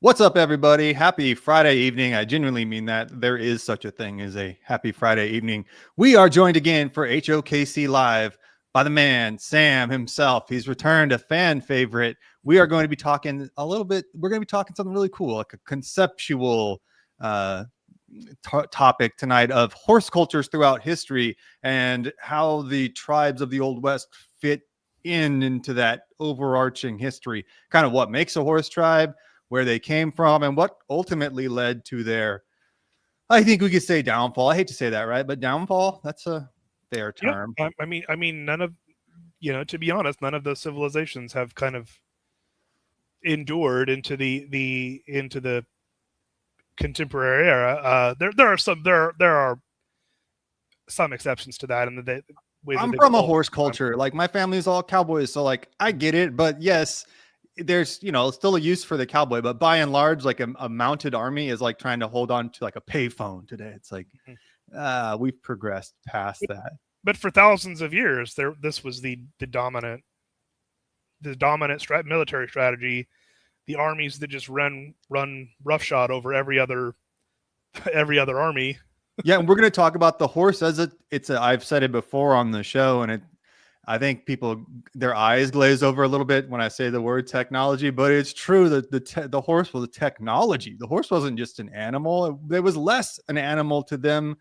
What's up, everybody? Happy Friday evening. I genuinely mean that. There is such a thing as a happy Friday evening. We are joined again for HOKC Live by the man, Sam himself. He's returned, a fan favorite. We are going to be talking a little bit. We're going to be talking something really cool, like a conceptual topic tonight of horse cultures throughout history and how the tribes of the Old West fit into that overarching history. Kind of what makes a horse tribe, where they came from, and what ultimately led to their, I think we could say, downfall. I hate to say that, right? But downfall, that's a fair term. Yeah, I mean, none of, to be honest, none of those civilizations have kind of endured into the contemporary era. There are some exceptions to that, and the way that I'm from a horse culture. Like, my family's all cowboys, so like I get it. But yes, there's still a use for the cowboy, but by and large, like a mounted army is like trying to hold on to like a payphone today. It's like we've progressed past that. But for thousands of years, this was the dominant military strategy. The armies that just run roughshod over every other army. Yeah, and we're going to talk about the horse as I've said it before on the show, and I think people, their eyes glaze over a little bit when I say the word technology, but it's true that the horse was a technology. The horse wasn't just an animal. There was less an animal to them,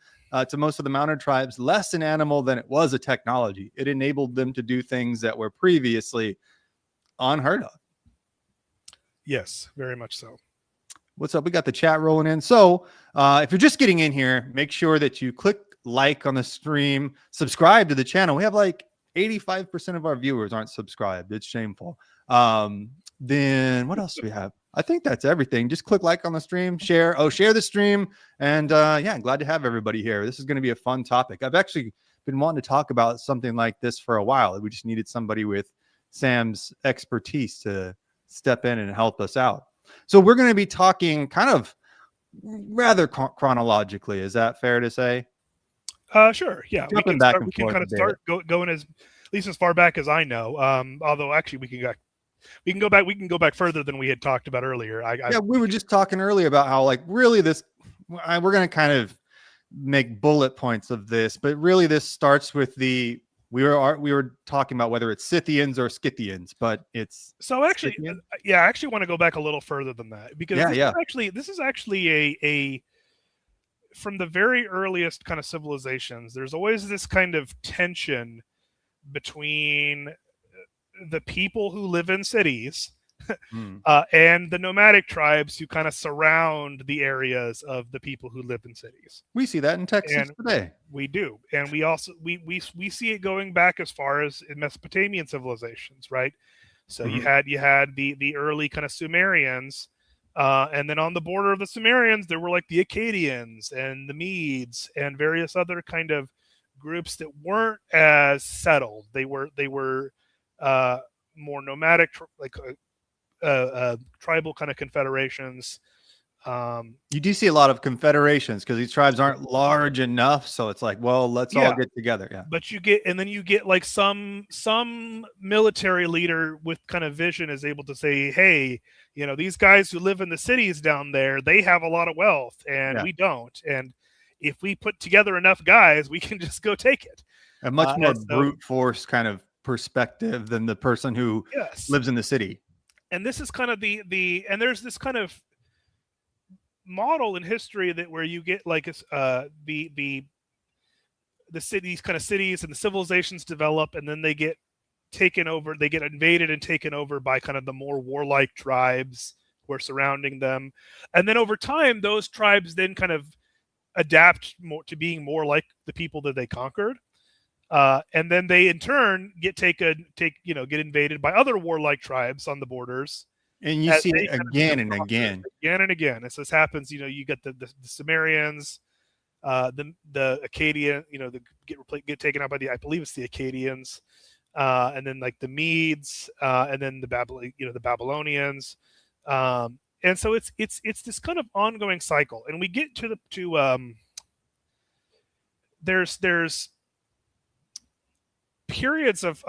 to most of the mounted tribes, less an animal than it was a technology. It enabled them to do things that were previously unheard of. Yes, very much so. What's up? We got the chat rolling in. So if you're just getting in here, make sure that you click like on the stream, subscribe to the channel. We have like 85% of our viewers aren't subscribed. It's shameful. Then what else do we have? I think that's everything. Just click like on the stream, share the stream. And yeah, glad to have everybody here. This is going to be a fun topic. I've actually been wanting to talk about something like this for a while. We just needed somebody with Sam's expertise to step in and help us out. So we're going to be talking kind of rather chronologically. Is that fair to say? Sure. Yeah, we can kind of start going at least as far back as I know. Although actually we can go back further than we had talked about earlier. We were just talking earlier about how, like, really we're going to kind of make bullet points of this, but really this starts with we were talking about whether it's Scythians or Scythians, but it's so actually Scythian? I actually want to go back a little further than that, because this is actually a from the very earliest kind of civilizations. There's always this kind of tension between the people who live in cities and the nomadic tribes who kind of surround the areas of the people who live in cities. We see that in Texas today. We do. And we also we see it going back as far as in Mesopotamian civilizations, right? So you had the early kind of Sumerians, and then on the border of the Sumerians there were like the Akkadians and the Medes and various other kind of groups that weren't as settled. They were more nomadic, like tribal kind of confederations. You do see a lot of confederations because these tribes aren't large enough, so it's like, well, let's all get together. Yeah, but you get like some military leader with kind of vision is able to say, hey, these guys who live in the cities down there, they have a lot of wealth and we don't, and if we put together enough guys, we can just go take it. A much more brute force kind of perspective than the person who lives in the city. And this is kind of and there's this kind of model in history that where you get like the cities, kind of cities, and the civilizations develop, and then they get taken over, they get invaded and taken over by kind of the more warlike tribes who are surrounding them. And then over time, those tribes then kind of adapt more to being more like the people that they conquered. And then they in turn get invaded by other warlike tribes on the borders. And you see it again and again. Again and again. As this happens, you get the Sumerians, the Akkadian, get taken out by I believe it's the Akkadians, and then like the Medes, and then the Babylonians. And so it's this kind of ongoing cycle. And we get there's periods of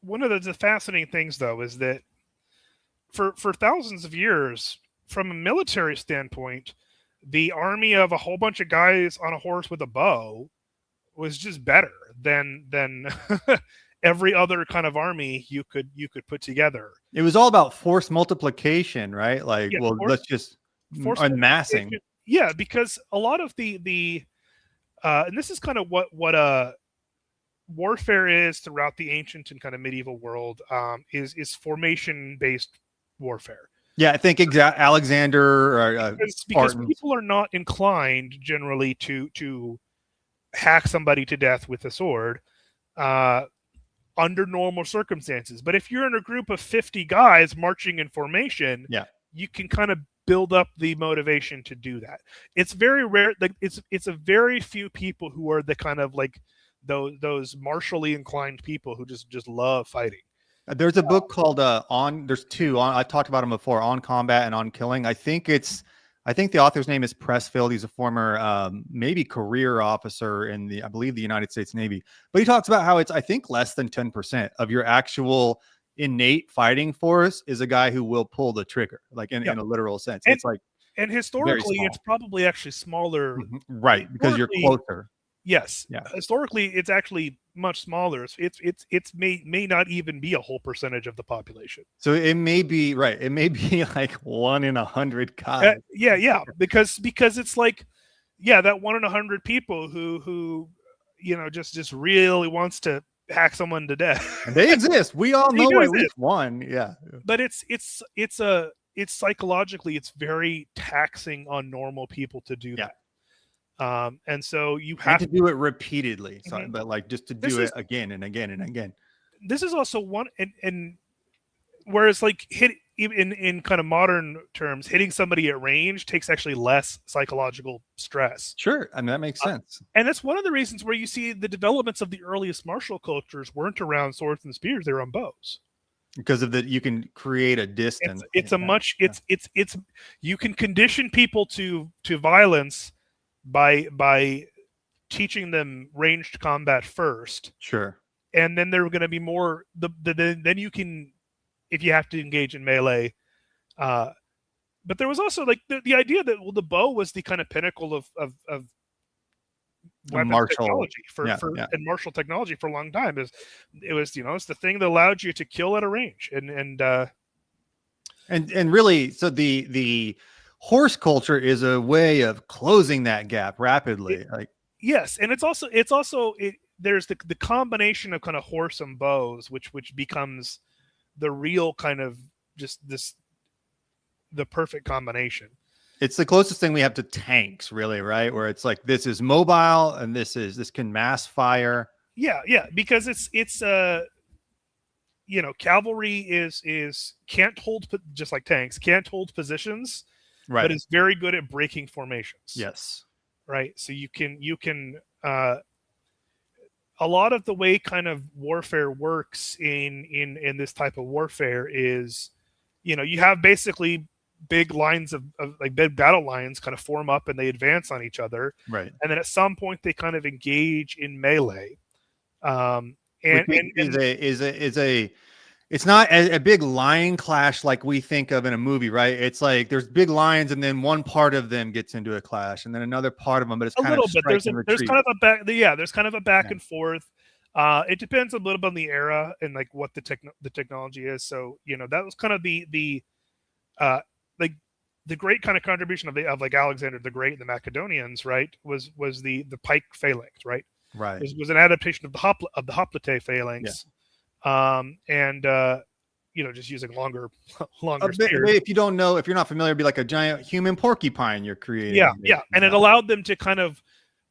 one of the fascinating things, though, is that for thousands of years, from a military standpoint, the army of a whole bunch of guys on a horse with a bow was just better than every other kind of army you could put together. It was all about force multiplication, right? Like, Yeah, well, let's just force unmassing. Yeah, because a lot of the and this is kind of what warfare is throughout the ancient and kind of medieval world, is formation based warfare. Yeah, I think Alexander or Because people are not inclined generally to hack somebody to death with a sword under normal circumstances. But if you're in a group of 50 guys marching in formation, yeah, you can kind of build up the motivation to do that. It's very rare. Like it's a very few people who are the kind of like those martially inclined people who just love fighting. There's a book called there's two I talked about them before, On Combat and On Killing. I think the author's name is Pressfield. He's a former maybe career officer in I believe the United States Navy. But he talks about how it's, I think, less than 10% of your actual innate fighting force is a guy who will pull the trigger, like in a literal sense. It's like, and historically it's probably actually smaller. Right, because you're closer. Yes. Yeah. Historically, it's actually much smaller. It's may not even be a whole percentage of the population. So it may be right. It may be like 1 in 100 guys. Yeah. Because it's like, that 1 in 100 people who just really wants to hack someone to death. And they exist. We all know at least one. Yeah. But it's psychologically, it's very taxing on normal people to do that. And so you have to do it repeatedly. So, but like just to do it again and again and again. This is also one, and whereas like in kind of modern terms, hitting somebody at range takes actually less psychological stress. Sure, I mean that makes sense. And that's one of the reasons where you see the developments of the earliest martial cultures weren't around swords and spears; they were on bows. Because of you can create a distance. You can condition people to violence by teaching them ranged combat first. Sure. And then there are going to be more then you can, if you have to engage in melee. But there was also like the idea that the bow was the kind of pinnacle of martial technology and martial technology for a long time. It was it's the thing that allowed you to kill at a range and really, so the horse culture is a way of closing that gap rapidly. Yes, and it's also there's the combination of kind of horse and bows, which becomes the real kind of just the perfect combination. It's the closest thing we have to tanks, really, right? Where it's like this is mobile and this can mass fire. Yeah, because it's cavalry is can't hold, just like tanks can't hold positions. Right. But it's very good at breaking formations. Yes. Right. So you can a lot of the way kind of warfare works in this type of warfare is, you have basically big lines of like big battle lines kind of form up and they advance on each other. Right. And then at some point they kind of engage in melee. It's not a big line clash like we think of in a movie, right? It's like there's big lines, and then one part of them gets into a clash, and then another part of them, but it's kind of there's kind of a back and forth. It depends a little bit on the era and like what the technology is. So that was kind of the great kind of contribution of like Alexander the Great and the Macedonians, right? Was the pike phalanx, right? Right. It was an adaptation of the hoplite phalanx. Yeah. Just using longer spears. If you don't know, if you're not familiar, it'd be like a giant human porcupine you're creating. Yeah. And it allowed them to kind of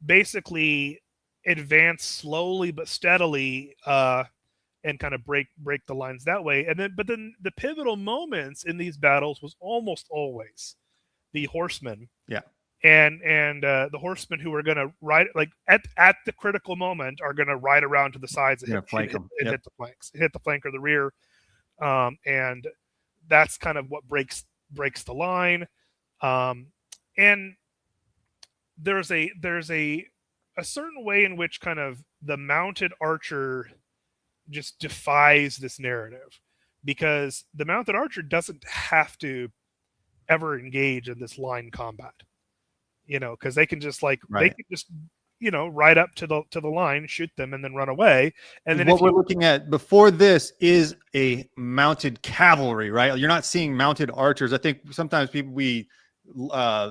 basically advance slowly but steadily, and kind of break the lines that way. But then the pivotal moments in these battles was almost always the horsemen. Yeah. And the horsemen who are going to ride, like at the critical moment, are going to ride around to the sides and hit the flanks, hit the flank or the rear, and that's kind of what breaks the line. And there's a certain way in which kind of the mounted archer just defies this narrative, because the mounted archer doesn't have to ever engage in this line combat, because they can just they can just ride up to the line, shoot them, and then run away. And then what we're looking at before this is a mounted cavalry, right? You're not seeing mounted archers. I think sometimes we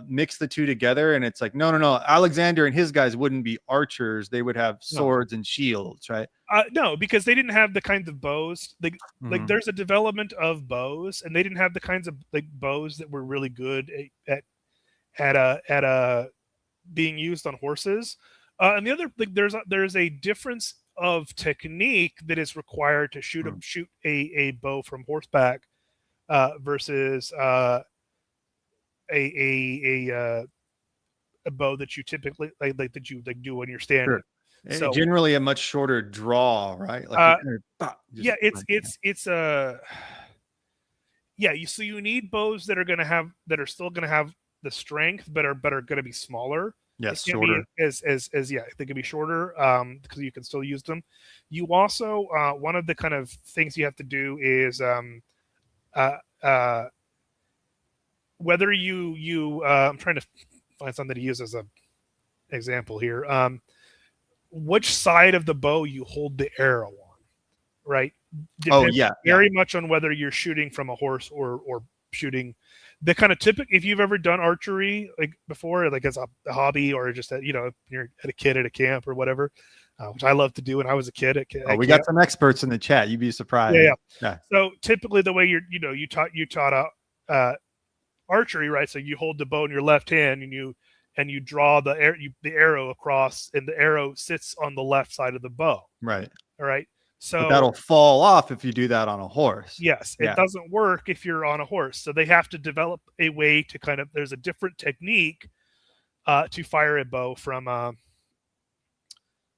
mix the two together, and it's like no. Alexander and his guys wouldn't be archers; they would have swords and shields, right? No, because they didn't have the kinds of bows. Like there's a development of bows, and they didn't have the kinds of bows that were really good at being used on horses. And the other, there's a difference of technique that is required to shoot a bow from horseback versus a bow that you typically that you do when you're standing. Sure. So generally a much shorter draw, right? So you need bows that are still gonna have the strength, but are going to be smaller. Yes, shorter. They can be shorter because you can still use them. You also one of the kind of things you have to do is whether you I'm trying to find something to use as a example here. Which side of the bow you hold the arrow on, right? Depends very much on whether you're shooting from a horse or shooting. The kind of if you've ever done archery before, as a hobby or just you're at a kid at a camp or whatever, which I love to do when I was a kid. We got some experts in the chat. You'd be surprised. Yeah. So typically the way you taught archery, right? So you hold the bow in your left hand and you draw the arrow across, and the arrow sits on the left side of the bow. Right. All right. So but that'll fall off if you do that on a horse. Yes, it doesn't work if you're on a horse. So they have to develop a way to there's a different technique to fire a bow from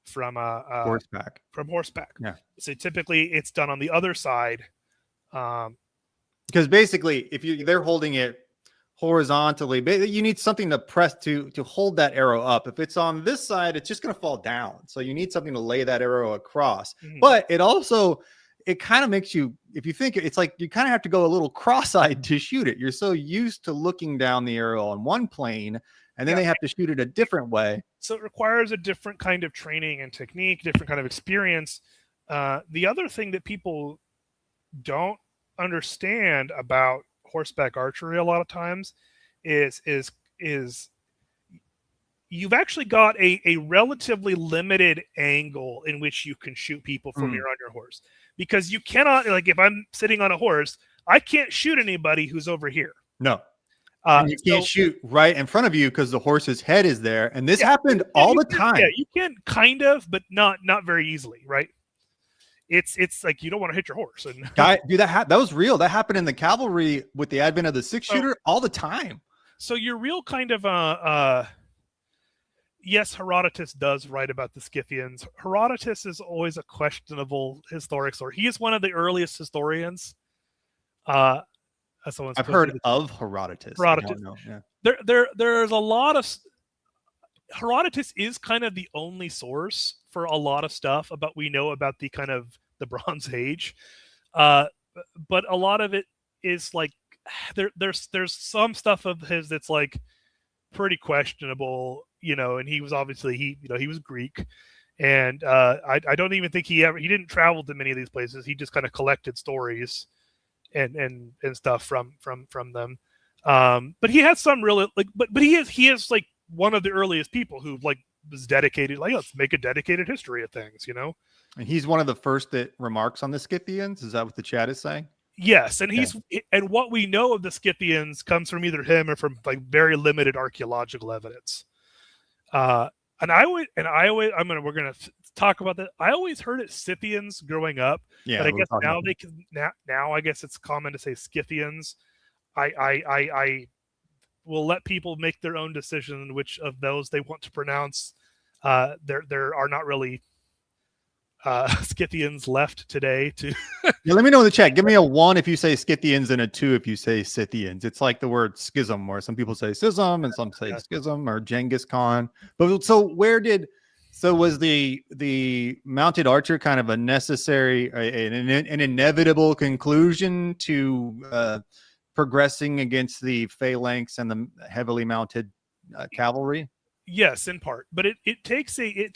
horseback. From horseback. Yeah. So typically it's done on the other side. Because basically, if they're holding it horizontally, you need something to press to hold that arrow up. If it's on this side, it's just going to fall down. So you need something to lay that arrow across. But it kind of makes you, if you think it's like you kind of have to go a little cross-eyed to shoot it. You're so used to looking down the arrow on one plane, and then they have to shoot it a different way. So it requires a different kind of training and technique, different kind of experience. The other thing that people don't understand about horseback archery a lot of times is you've actually got a relatively limited angle in which you can shoot people from you're on your horse, because you cannot, if I'm sitting on a horse, I can't shoot anybody who's over here. No. You can't shoot right in front of you because the horse's head is there, and this happened all the time. Yeah, you can kind of, but not very easily, right? It's like you don't want to hit your horse. And that was real. That happened in the cavalry with the advent of the six-shooter all the time. So you're real kind of yes, Herodotus does write about the Scythians. Herodotus is always a questionable historic source. He is one of the earliest historians. I've heard of Herodotus. Herodotus. Yeah. There's a lot of Herodotus is kind of the only source for a lot of stuff we know about the kind of the Bronze Age, but a lot of it is there's some stuff of his that's pretty questionable, and he was obviously he was Greek, and I don't even think he didn't travel to many of these places. He just kind of collected stories and stuff from them, but he has some real but he is one of the earliest people who was dedicated, let's make a dedicated history of things, And he's one of the first that remarks on the Scythians. Is that what the chat is saying? Yes, and and what we know of the Scythians comes from either him or from very limited archaeological evidence. We're gonna talk about that. I always heard it Scythians growing up, but I guess now I guess it's common to say Scythians. I will let people make their own decision which of those they want to pronounce. There are not really Scythians left today to let me know in the chat. Give me a 1 if you say Scythians and a 2 if you say Scythians. It's like the word schism, where some people say schism and some say schism, or Genghis Khan. But so where did So was the mounted archer kind of a necessary, an inevitable conclusion to progressing against the phalanx and the heavily mounted cavalry? Yes, in part, but it takes a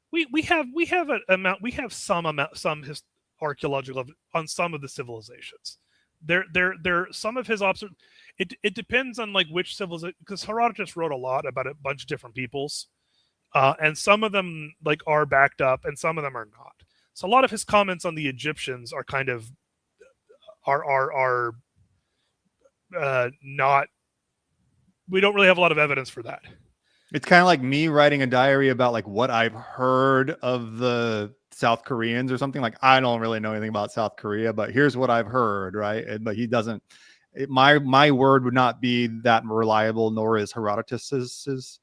we have an amount, we have some archaeological on some of the civilizations. There some of his it depends on like which civilization, because Herodotus wrote a lot about a bunch of different peoples, and some of them like are backed up and some of them are not. So a lot of his comments on the Egyptians are kind of are not, we don't really have a lot of evidence for that. It's kind of like me writing a diary about like what I've heard of the South Koreans or something. Like, I don't really know anything about South Korea, but here's what I've heard, right? But he doesn't. My word would not be that reliable, nor is Herodotus's.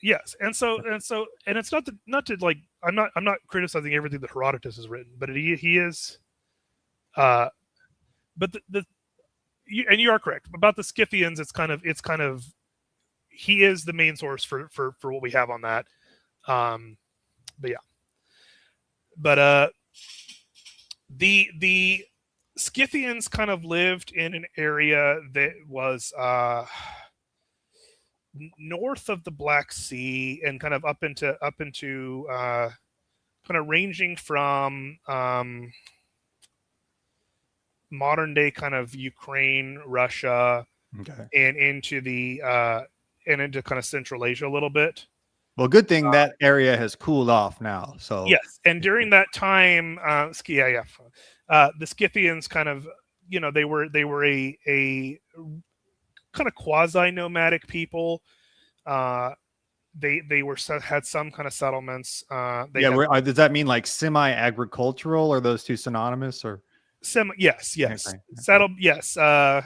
Yes, and it's not to like, I'm not criticizing everything that Herodotus has written, but he is, but you are correct about the Scythians. It's kind of he is the main source for what we have on that. But yeah, but the Scythians kind of lived in an area that was north of the Black Sea and kind of up into kind of ranging from modern day kind of Ukraine, Russia, Okay. and into kind of Central Asia a little bit. Well, good thing that area has cooled off now. So yes, and during that time, the Scythians kind of, they were a kind of quasi nomadic people. They had some kind of settlements. Does that mean like semi-agricultural? Are those two synonymous or? Yes. Okay. Settled. Yes. So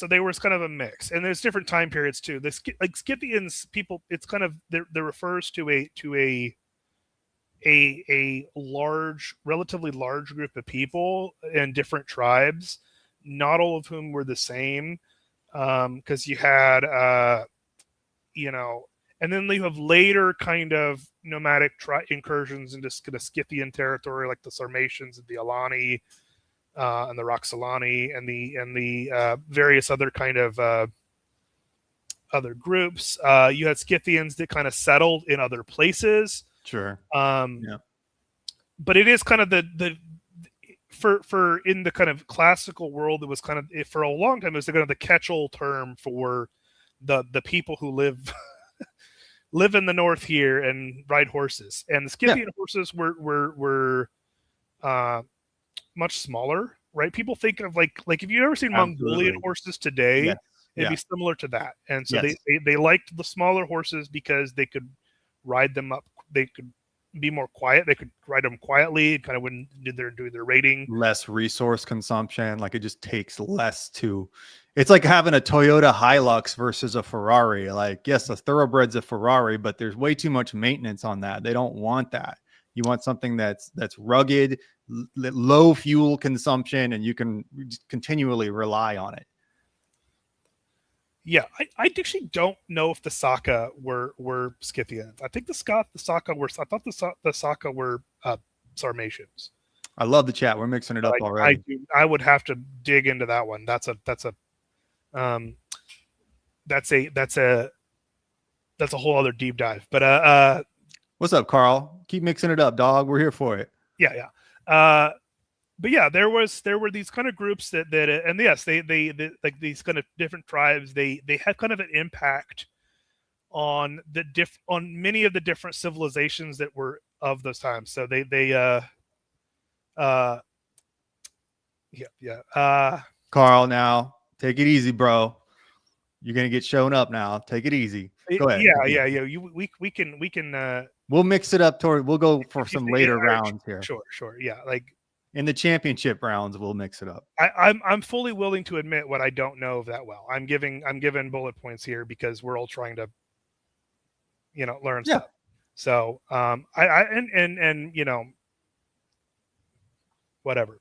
they were kind of a mix, and there's different time periods too. Like Scythians people, it's kind of there refers to a large, relatively large group of people and different tribes, not all of whom were the same, because you had and then you have later kind of nomadic incursions into kind of Scythian territory, like the Sarmatians and the Alani, and the Roxolani, and the various other kind of other groups. You had Scythians that kind of settled in other places. Sure. But it is kind of the for in the kind of classical world, it was kind of, for a long time, it was kind of the catch-all term for the people who live in the north here and ride horses. And the Scythian horses were much smaller, right? People think of like if you've ever seen Mongolian horses today, it'd be similar to that. And so they liked the smaller horses because they could ride them up. They could be more quiet. They could ride them quietly, kind of when they're doing their raiding. Less resource consumption. Like, it just takes less to. It's like having a Toyota Hilux versus a Ferrari. Like, yes, a thoroughbred's a Ferrari, but there's way too much maintenance on that. They don't want that. You want something that's rugged, low fuel consumption, and you can continually rely on it. Yeah, I actually don't know if the Saka were Scythians. I think the Saka were. I thought the Saka were Sarmatians. I love the chat. We're mixing it up already. I would have to dig into that one. That's a whole other deep dive. But what's up, Carl? Keep mixing it up, dog. We're here for it. Yeah. But yeah, there were these kind of groups that and yes, they like these kind of different tribes. They had kind of an impact on on many of the different civilizations that were of those times. So Carl, now take it easy, bro. You're gonna get shown up now. Take it easy. Go ahead. Yeah. We can. We'll mix it up we'll go for some later rounds here. Sure. Yeah, like in the championship rounds, we'll mix it up. I'm fully willing to admit what I don't know that well. I'm giving bullet points here because we're all trying to, learn stuff. So whatever.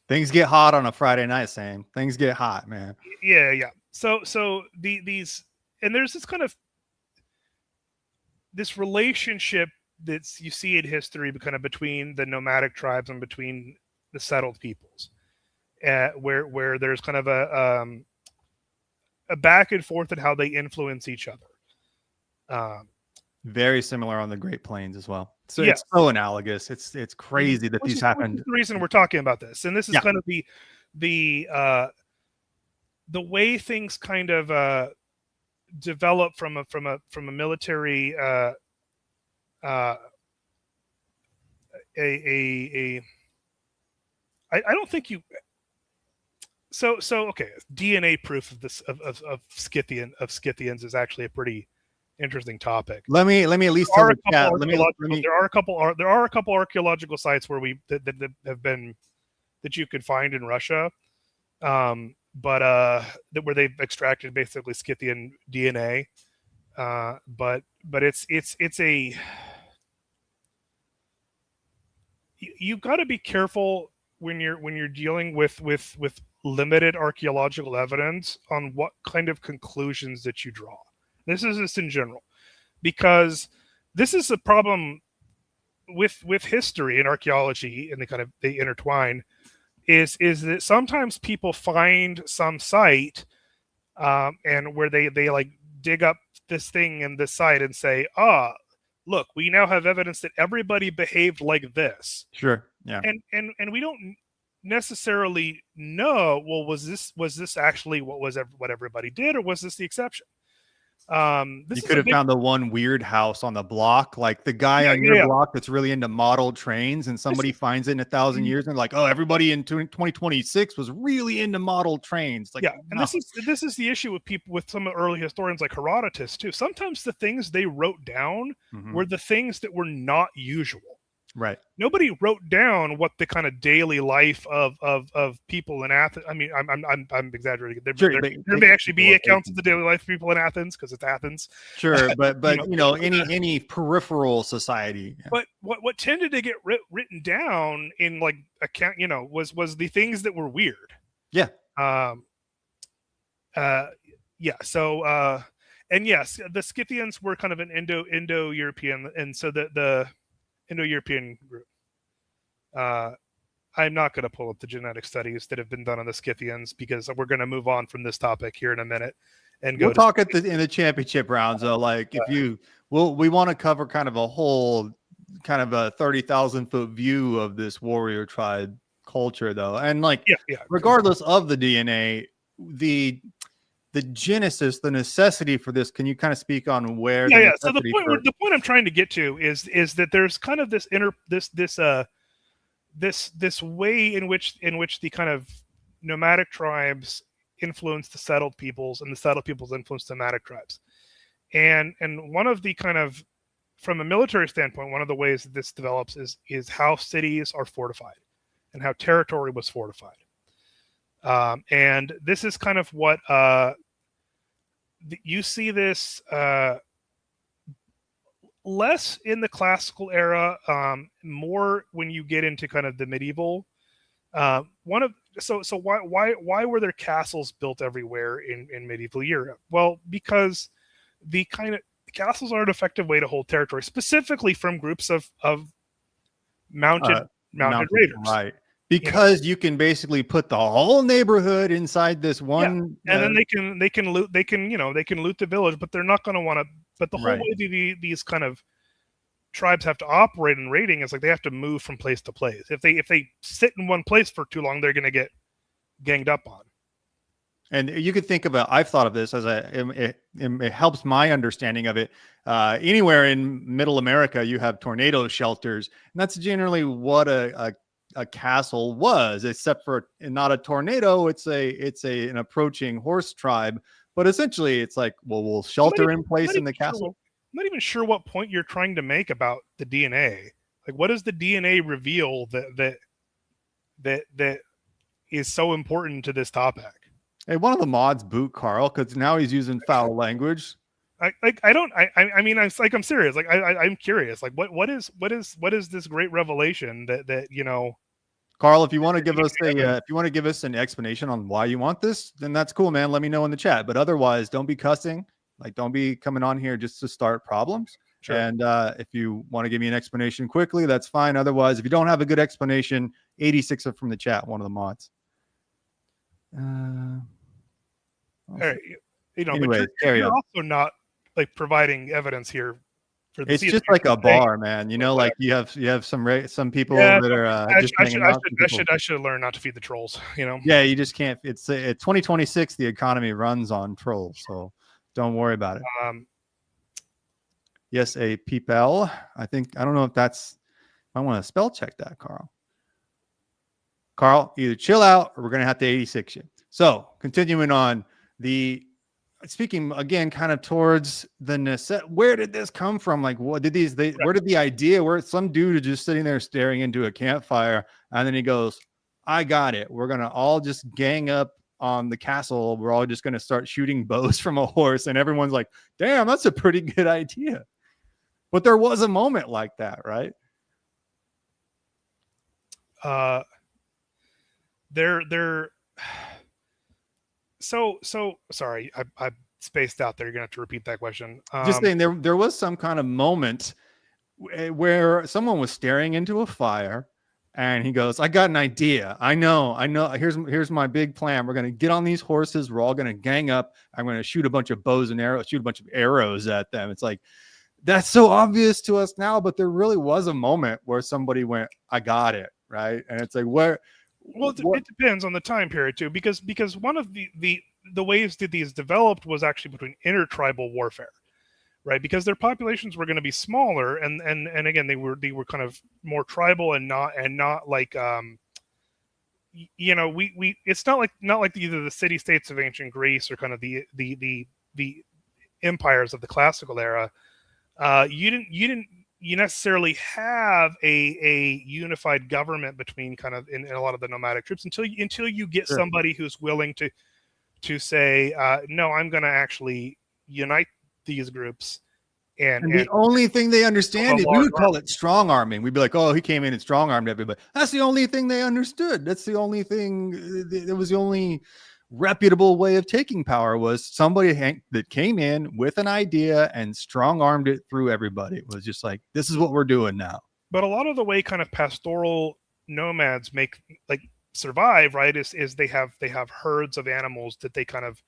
Things get hot on a Friday night, Sam. Things get hot, man. Yeah. these, and there's this kind of this relationship that's you see in history kind of between the nomadic tribes and between the settled peoples, where there's kind of a back and forth in how they influence each other. Very similar on the Great Plains as well. So yeah. It's so analogous. It's crazy that these happened. Which is the reason we're talking about this, and this is kind of the way things kind of develop from a military I don't think you okay, DNA proof of this of Scythians is actually a pretty interesting topic. Let me at least tell the chat. There are a couple archaeological sites where that have been that you could find in Russia, but where they've extracted basically Scythian DNA, but it's a you've got to be careful when you're dealing with limited archaeological evidence on what kind of conclusions that you draw. This is just in general, because this is a problem with history and archaeology, and they intertwine. Is that sometimes people find some site, and where they like dig up this thing in this site and say, look, we now have evidence that everybody behaved like this. Sure. Yeah. And we don't necessarily know, well, was this actually what everybody did, or was this the exception? You could have found the one weird house on the block, like the guy on your block that's really into model trains, and somebody finds it in 1,000 years and they're like, oh, everybody in 2026 was really into model trains. Like, and this is the issue with people, with some early historians like Herodotus too. Sometimes the things they wrote down were the things that were not usual. Right. Nobody wrote down what the kind of daily life of people in Athens. I mean, I'm exaggerating. There may actually be accounts of the daily life of people in Athens because it's Athens. Sure, but any peripheral society. Yeah. But what tended to get written down in like account, was the things that were weird. Yeah. So and yes, the Scythians were kind of an Indo-European, and so the Indo-European group. I'm not going to pull up the genetic studies that have been done on the Scythians, because we're going to move on from this topic here in a minute and we'll talk in the championship rounds. Though, like we want to cover kind of a whole kind of a 30,000 foot view of this warrior tribe culture, though, and regardless of the DNA, the genesis, the necessity for this. Can you kind of speak on where? So the point I'm trying to get to is that there's kind of this this way in which the kind of nomadic tribes influence the settled peoples, and the settled peoples influence the nomadic tribes, and one of the kind of, from a military standpoint, one of the ways that this develops is how cities are fortified and how territory was fortified, and this is kind of what you see this less in the classical era, more when you get into kind of the medieval. Why were there castles built everywhere in medieval Europe? Well, because the castles are an effective way to hold territory, specifically from groups of mounted raiders. Right. Because you can basically put the whole neighborhood inside this one, and then they can loot the village, but they're not going to want to. But the whole way these kind of tribes have to operate in raiding is like they have to move from place to place. If they sit in one place for too long, they're going to get ganged up on. And you could think about, I've thought of this as it helps my understanding of it. Anywhere in Middle America, you have tornado shelters, and that's generally what a castle was, except for not a tornado. It's an approaching horse tribe, but essentially it's like, well, we'll shelter in place in the castle. I'm not even sure what point you're trying to make about the DNA. Like, what does the DNA reveal that is so important to this topic? Hey, one of the mods boot Carl, because now he's using foul language. I'm serious. Like, I'm curious. Like, what is this great revelation that Carl, if you want to give us an explanation on why you want this, then that's cool, man. Let me know in the chat. But otherwise, don't be cussing. Like, don't be coming on here just to start problems. Sure. And if you want to give me an explanation quickly, that's fine. Otherwise, if you don't have a good explanation, 86 are from the chat, one of the mods. All right. Anyways, but you're also not like providing evidence here. It's just like a bar, man. Like you have some people that are just hanging out. I should learn not to feed the trolls. Yeah, you just can't. It's 2026. The economy runs on trolls, so don't worry about it. Yes, a people. I don't know if that's. I want to spell check that, Carl. Carl, either chill out or we're gonna have to 86 you. So continuing on speaking again, kind of towards the where did this come from? Like, what did where did the idea, where some dude is just sitting there staring into a campfire, and then he goes, I got it. We're going to all just gang up on the castle. We're all just going to start shooting bows from a horse. And everyone's like, damn, that's a pretty good idea. But there was a moment like that, right? So sorry, I spaced out there. You're gonna have to repeat that question. Just saying, there was some kind of moment where someone was staring into a fire, and he goes, "I got an idea. I know. Here's my big plan. We're gonna get on these horses. We're all gonna gang up. I'm gonna shoot a bunch of bows and arrows, shoot a bunch of arrows at them." It's like that's so obvious to us now, but there really was a moment where somebody went, "I got it," right? And it's like where. Well, it depends on the time period too, because one of the ways that these developed was actually between intertribal warfare, right? Because their populations were going to be smaller, and again they were kind of more tribal and not like it's not like either the city states of ancient Greece or kind of the empires of the classical era. You necessarily have a unified government between kind of in a lot of the nomadic troops until you get somebody who's willing to say, no, I'm going to actually unite these groups. And the only thing they understand is we would call it strong arming. We'd be like, oh, he came in and strong armed everybody. That's the only thing they understood. That's the only thing. It was the only reputable way of taking power was somebody that came in with an idea and strong armed it through everybody. It was just like, this is what we're doing now. But a lot of the way kind of pastoral nomads survive, right, is they have herds of animals that they kind of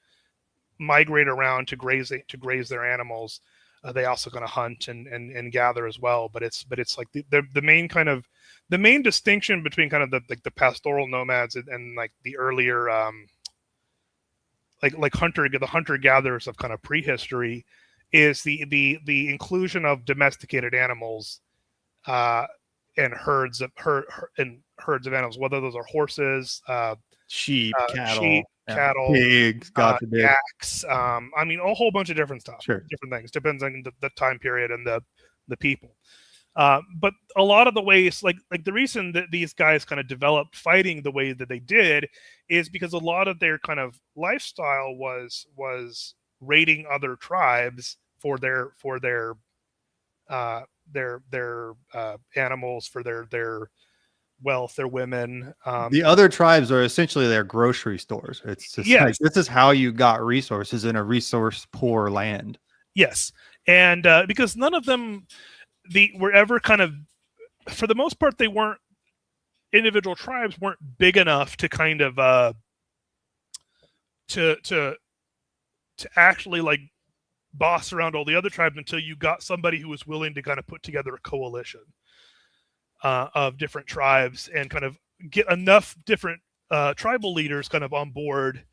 migrate around to graze their animals. They also kind of hunt and gather as well. But it's like the main distinction between kind of the pastoral nomads and like the earlier like hunter gatherers of kind of prehistory is the inclusion of domesticated animals and herds of animals, whether those are horses, sheep, cattle, pigs, yaks. I mean, a whole bunch of different stuff, different things. Depends on the time period and the people. But a lot of the ways, like the reason that these guys kind of developed fighting the way that they did is because a lot of their kind of lifestyle was raiding other tribes for their animals, for their wealth, their women. The other tribes are essentially their grocery stores. It's just like, this is how you got resources in a resource poor land. Yes. And because none of them were ever kind of, for the most part, individual tribes weren't big enough to kind of to actually like boss around all the other tribes until you got somebody who was willing to kind of put together a coalition of different tribes and kind of get enough different tribal leaders kind of on board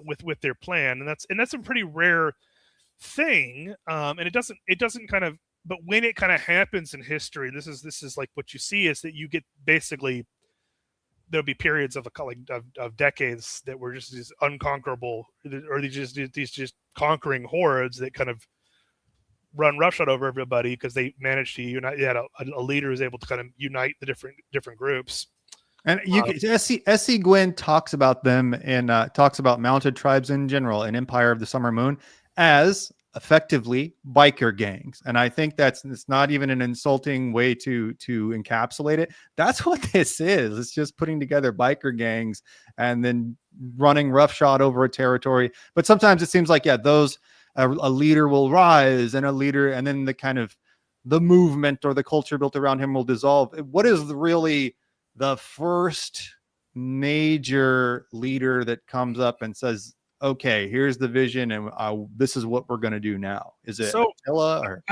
with their plan. And that's a pretty rare thing. And it doesn't kind of, but when it kind of happens in history, this is like what you see is that you get basically there'll be periods of decades that were just these unconquerable, or these just conquering hordes that kind of run roughshod over everybody because they managed to unite. You had a leader who's able to kind of unite the different groups. And S.C. Gwynn talks about them and talks about mounted tribes in general in Empire of the Summer Moon as effectively biker gangs. And I think it's not even an insulting way to encapsulate it. That's what this is. It's just putting together biker gangs and then running roughshod over a territory. But sometimes it seems like, yeah, those a leader will rise and then the kind of the movement or the culture built around him will dissolve. What is really the first major leader that comes up and says, okay, here's the vision, and this is what we're going to do now? Is it Attila? Or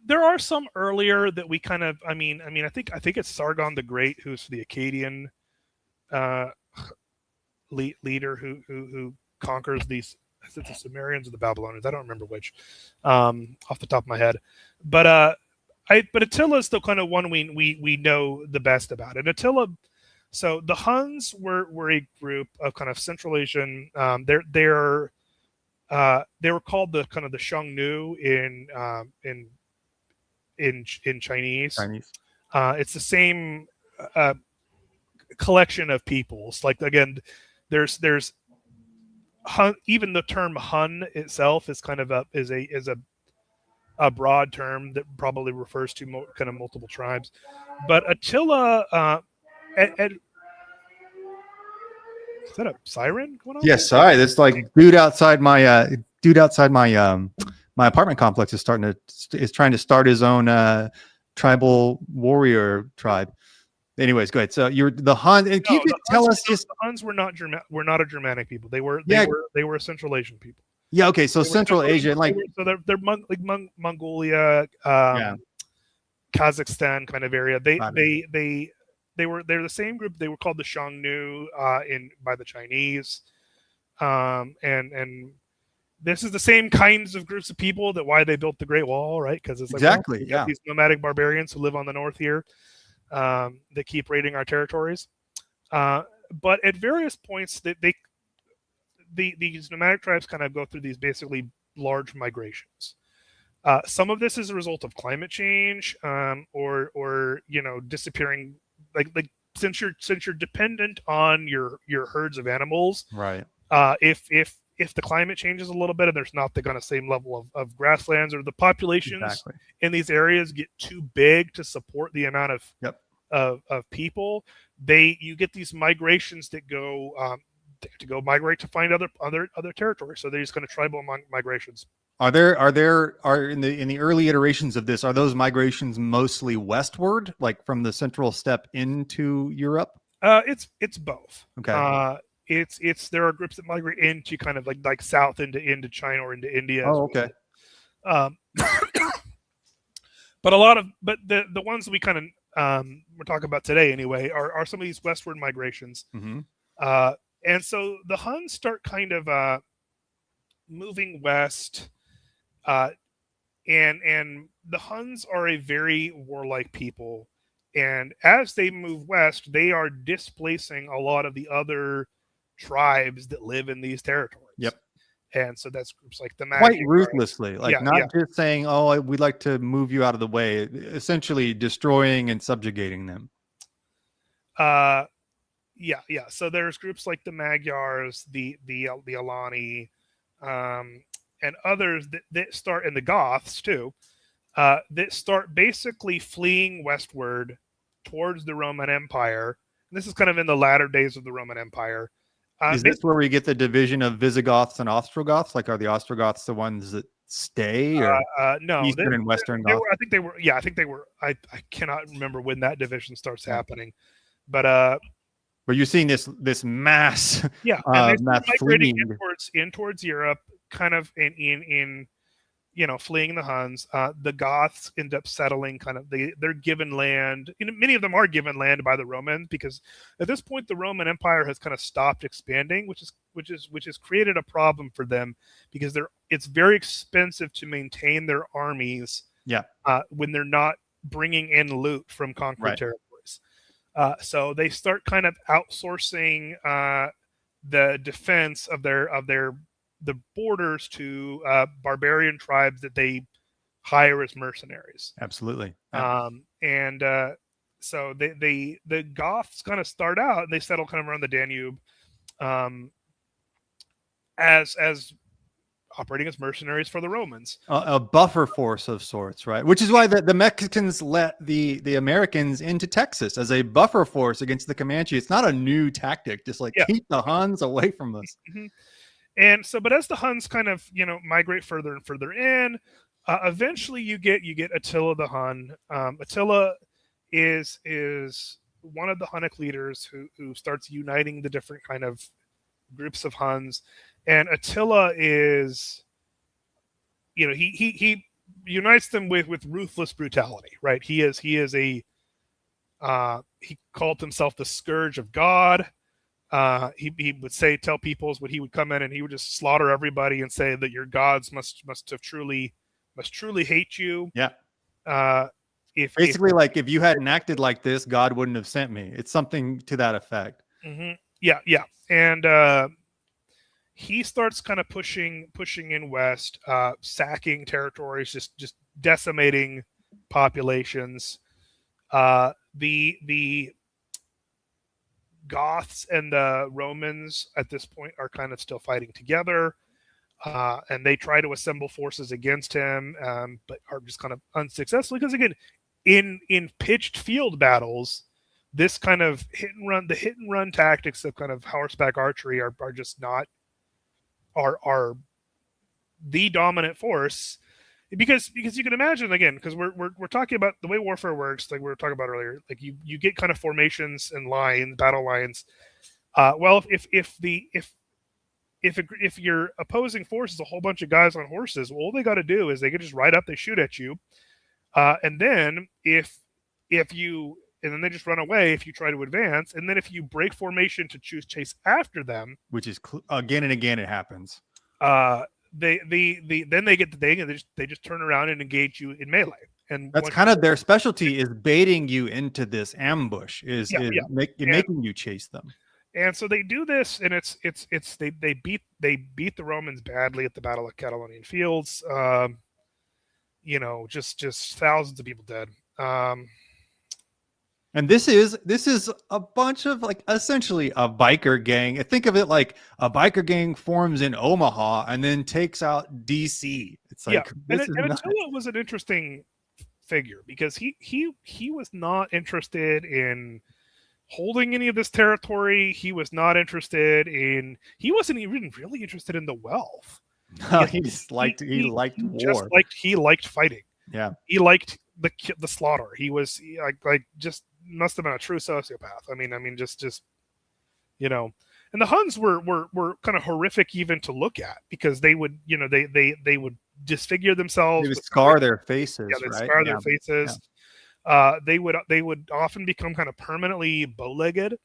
there are some earlier that we kind of, I think it's Sargon the Great, who's the Akkadian leader who conquers these. Is it the Sumerians or the Babylonians? I don't remember which, off the top of my head. But Attila is still kind of one we know the best about. And Attila, so the Huns were a group of kind of Central Asian. They were called the kind of the Xiongnu in Chinese. It's the same collection of peoples. Like, again, there's Hun, even the term Hun itself is kind of a broad term that probably refers to kind of multiple tribes. But Attila, is that a siren going on? Yes, sorry. That's like dude outside my my apartment complex is trying to start his own tribal warrior tribe. Anyways, go ahead. So you're the Huns, and can you tell us just the Huns were not a Germanic people. They were a Central Asian people. Yeah. Okay. So Central Asia, they're Mongolia, Kazakhstan kind of area. They're the same group. They were called the Xiongnu by the Chinese, and this is the same kinds of groups of people why they built the Great Wall, right? Because it's these nomadic barbarians who live on the north here. That keep raiding our territories, but at various points, these nomadic tribes kind of go through these basically large migrations. Some of this is a result of climate change, or disappearing. Like since you're dependent on your herds of animals, right? If the climate changes a little bit and there's not the kind of same level of grasslands, or the populations in these areas get too big to support the amount of people, you get these migrations that go migrate to find other territories. So they're just kind of tribal migrations. Are in the early iterations of this, are those migrations mostly westward, like from the central steppe into Europe? It's both. Okay. There are groups that migrate into kind of like south into China or into India. Oh, okay. But the ones that we kind of we're talking about today anyway are some of these westward migrations. Mm-hmm. And so the Huns start kind of moving west, and the Huns are a very warlike people, and as they move west, they are displacing a lot of the other tribes that live in these territories. Yep. And so that's groups like the quite ruthlessly, just saying, "Oh, we'd like to move you out of the way," essentially destroying and subjugating them. So there's groups like the Magyars, the Alani, and others that start, and the Goths too, that start basically fleeing westward towards the Roman Empire. And this is kind of in the latter days of the Roman Empire. Is this where we get the division of Visigoths and Ostrogoths? Like, are the Ostrogoths the ones that stay, or no, Eastern and Western Goths? I think they were. I cannot remember when that division starts happening, but you're seeing this mass, and mass migrating in towards Europe, kind of in fleeing the Huns. The Goths end up settling they're given land. Many of them are given land by the Romans, because at this point the Roman Empire has kind of stopped expanding, which has created a problem for them, because it's very expensive to maintain their armies. When they're not bringing in loot from conquered territories. So they start kind of outsourcing the defense of the borders to barbarian tribes that they hire as mercenaries. Absolutely. So the Goths kind of start out and they settle kind of around the Danube, as operating as mercenaries for the Romans. A buffer force of sorts, right? Which is why the Mexicans let the Americans into Texas as a buffer force against the Comanche. It's not a new tactic, just like keep the Huns away from us. Mm-hmm. And so, but as the Huns kind of, migrate further and further in, eventually you get Attila the Hun. Attila is one of the Hunnic leaders who starts uniting the different kind of groups of Huns, and Attila is, he unites them with ruthless brutality, right? He is a he called himself the Scourge of God. He would tell people what he would come in and he would just slaughter everybody and say that your gods must truly hate you. Yeah. If you hadn't acted like this, God wouldn't have sent me. It's something to that effect. Mm-hmm. Yeah. And he starts kind of pushing in west, sacking territories, just decimating populations. The Goths and the Romans at this point are kind of still fighting together, and they try to assemble forces against him, but are just kind of unsuccessful because, again, in pitched field battles, this kind of hit and run tactics of kind of horseback archery are just not are the dominant force. Because you can imagine, again, because we're talking about the way warfare works, like we were talking about earlier, like you get kind of formations and battle lines. Well, if your opposing force is a whole bunch of guys on horses, well, all they got to do is they can just ride up, they shoot at you, and then if you and then they just run away if you try to advance, and then if you break formation to chase after them, which is again and again it happens. Then they get the thing and they just turn around and engage you in melee. And that's kind of their specialty, is baiting you into this ambush, making you chase them. And so they do this, and they beat the Romans badly at the Battle of Catalonian Fields. Just thousands of people dead. And this is a bunch of, like, essentially a biker gang. Think of it like a biker gang forms in Omaha and then takes out DC. It's like, and Attila was an interesting figure because he was not interested in holding any of this territory. He wasn't even really interested in the wealth. He liked war. He liked fighting. Yeah, he liked the slaughter. He was just must have been a true sociopath. I mean, just And the Huns were kind of horrific even to look at, because they would they would disfigure themselves. They would scar their faces. Yeah, they scar their faces. Yeah. They would often become kind of permanently bow-legged.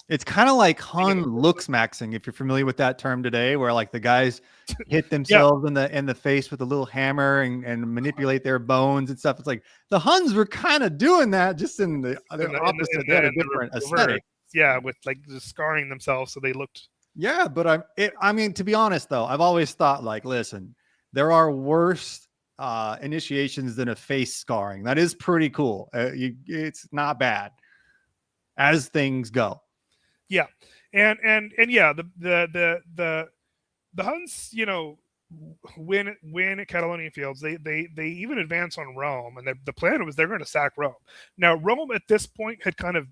It's kind of like Hun looks maxing, if you're familiar with that term today, where like the guys hit themselves in the face with a little hammer and manipulate their bones and stuff. It's like the Huns were kind of doing that, just in the opposite. They had a different aesthetic. Yeah, with like just scarring themselves so they looked. Yeah, but I mean, to be honest though, I've always thought, like, listen, there are worse initiations than a face scarring. That is pretty cool. It's not bad as things go. Yeah, and yeah, the Huns, win at Catalonian Fields. They even advance on Rome, and the plan was they're going to sack Rome. Now, Rome at this point had kind of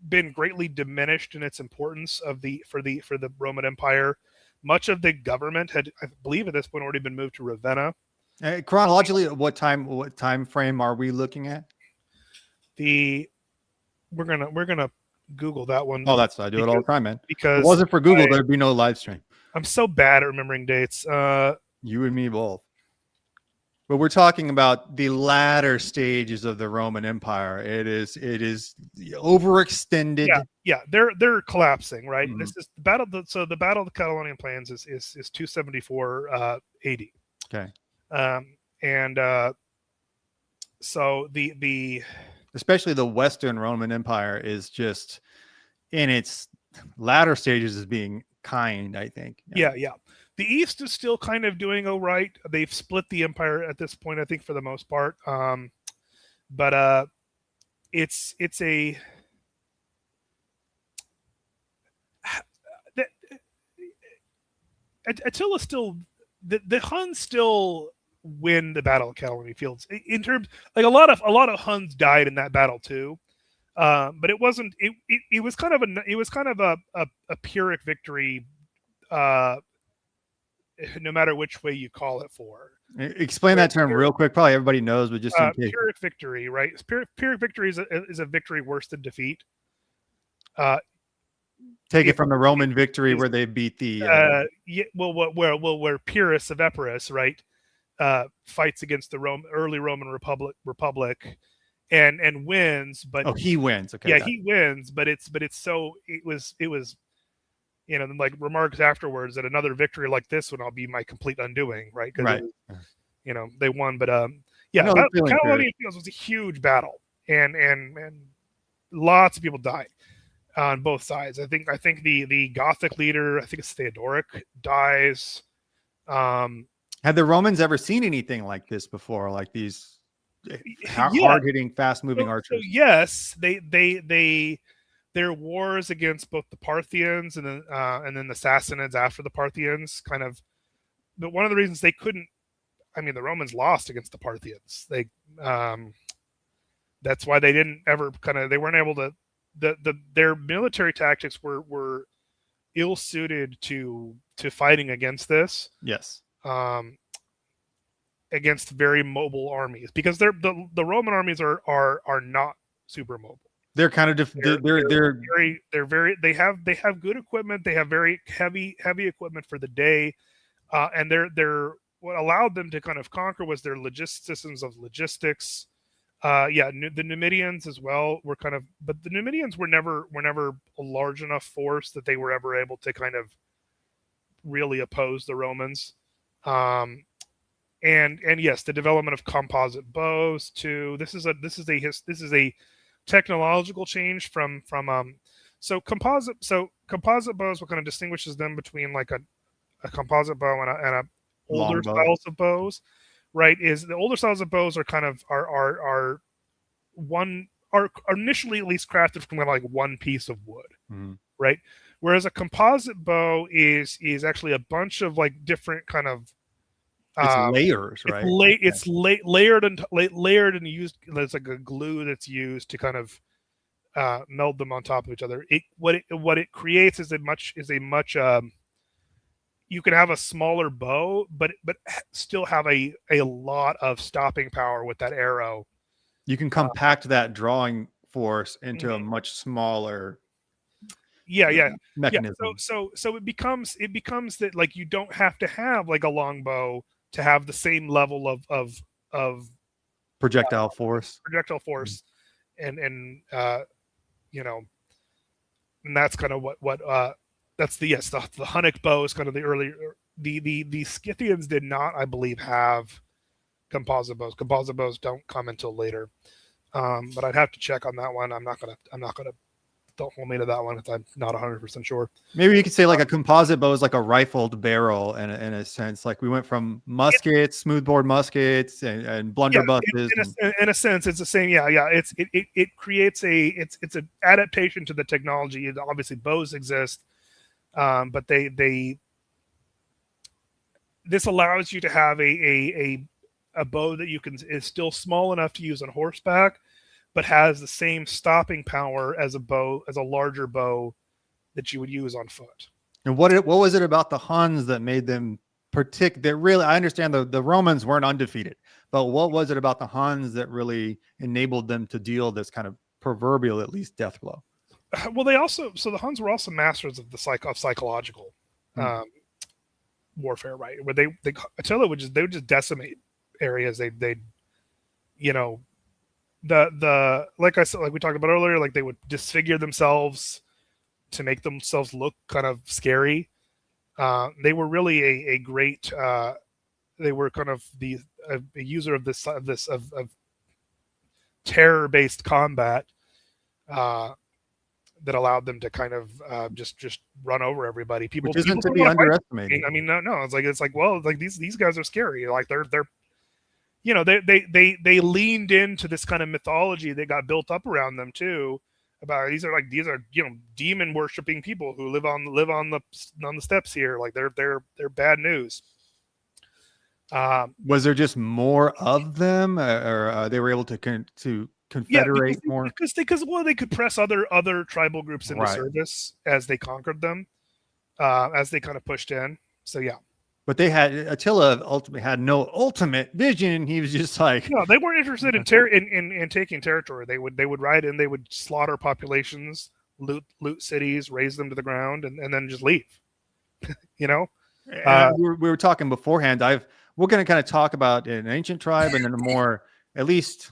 been greatly diminished in its importance for the Roman Empire. Much of the government had, I believe, at this point already been moved to Ravenna. Chronologically, what time frame are we looking at? We're gonna Google that one. Oh, I do it all the time, man. Because if it wasn't for Google, there'd be no live stream. I'm so bad at remembering dates. You and me both. But we're talking about the latter stages of the Roman Empire. It is overextended. Yeah, they're collapsing, right? Mm-hmm. This is the battle. So the Battle of the Catalonian Plains is 274 AD. Okay. So the especially the Western Roman Empire is just in its latter stages as being kind, I think. Yeah. The East is still kind of doing all right. They've split the empire at this point, I think, for the most part. But it's a Attila still, the Huns still win the battle of Calais Fields in terms, like a lot of Huns died in that battle too. But it wasn't. It was kind of a Pyrrhic victory, no matter which way you call it. Explain that term real quick. Probably everybody knows, but just in case. Pyrrhic victory, right? Pyrrhic victory is a victory worse than defeat. Take it from the Roman victory where they beat the. Where Pyrrhus of Epirus, right, fights against the early Roman Republic. And wins, but he wins. Okay, yeah, he wins, but it was like remarks afterwards that another victory like this would all be my complete undoing, right? Right. They won, but Catalonia Fields was a huge battle, and lots of people died on both sides. I think the Gothic leader, I think it's Theodoric, dies. Had the Romans ever seen anything like this before? Like these hard-hitting, fast-moving archers? So yes, their wars against both the Parthians and then the Sassanids after the Parthians kind of. But one of the reasons they couldn't, the Romans lost against the Parthians. That's why they didn't ever they weren't able to. Their military tactics were ill-suited to fighting against this. Yes. Against very mobile armies, because the Roman armies are not super mobile. They're kind of they have good equipment. They have very heavy equipment for the day, and they're what allowed them to kind of conquer was their systems of logistics. The Numidians as well were but the Numidians were never a large enough force that they were ever able to kind of really oppose the Romans. And yes, the development of composite bows too. This is a technological change from composite bows. What kind of distinguishes them between like a composite bow and a older styles of bows, right? Is the older styles of bows are initially at least crafted from like one piece of wood, right? Whereas a composite bow is actually a bunch of like different kind of layers, right? It's layered and used. There's like a glue that's used to kind of meld them on top of each other. What it creates is a much you can have a smaller bow, but still have a lot of stopping power with that arrow. You can compact that drawing force into a much smaller mechanism. So it becomes that like you don't have to have like a long bow to have the same level of projectile force, and that's kind of what that's the Hunnic bow is kind of the early. The Scythians did not, I believe, have composite bows. Composite bows don't come until later, but I'd have to check on that one. I'm not gonna. Don't hold me to that one if I'm not 100% sure. Maybe you could say like a composite bow is like a rifled barrel in a sense. Like we went from muskets, smoothbore muskets, and blunderbusses. In a sense, it's the same. It creates it's an adaptation to the technology. Obviously, bows exist, but this allows you to have a bow that is still small enough to use on horseback, but has the same stopping power as a larger bow that you would use on foot. And what was it about the Huns that made them really? I understand the Romans weren't undefeated, but what was it about the Huns that really enabled them to deal this kind of proverbial, at least, death blow? Well, the Huns were also masters of psychological warfare, right? Where Attila would just decimate areas. Like I said, like we talked about earlier, like they would disfigure themselves to make themselves look kind of scary. They were really a great. They were kind of a user of this terror-based combat that allowed them to kind of just run over everybody. People isn't to be underestimated. No. It's like well, like these guys are scary. Like they're. They leaned into this kind of mythology that got built up around them too, about these are demon worshipping people who live on the steppes here. Like they're bad news. Was there just more of them, or they were able to confederate more? Because they could press other tribal groups into service as they conquered them, as they kind of pushed in. So yeah. But Attila ultimately had no ultimate vision. He was just like, no, they weren't interested in taking territory. They would ride in, they would slaughter populations, loot cities, raze them to the ground, and then just leave. We were talking beforehand. We're going to kind of talk about an ancient tribe and then a more, at least,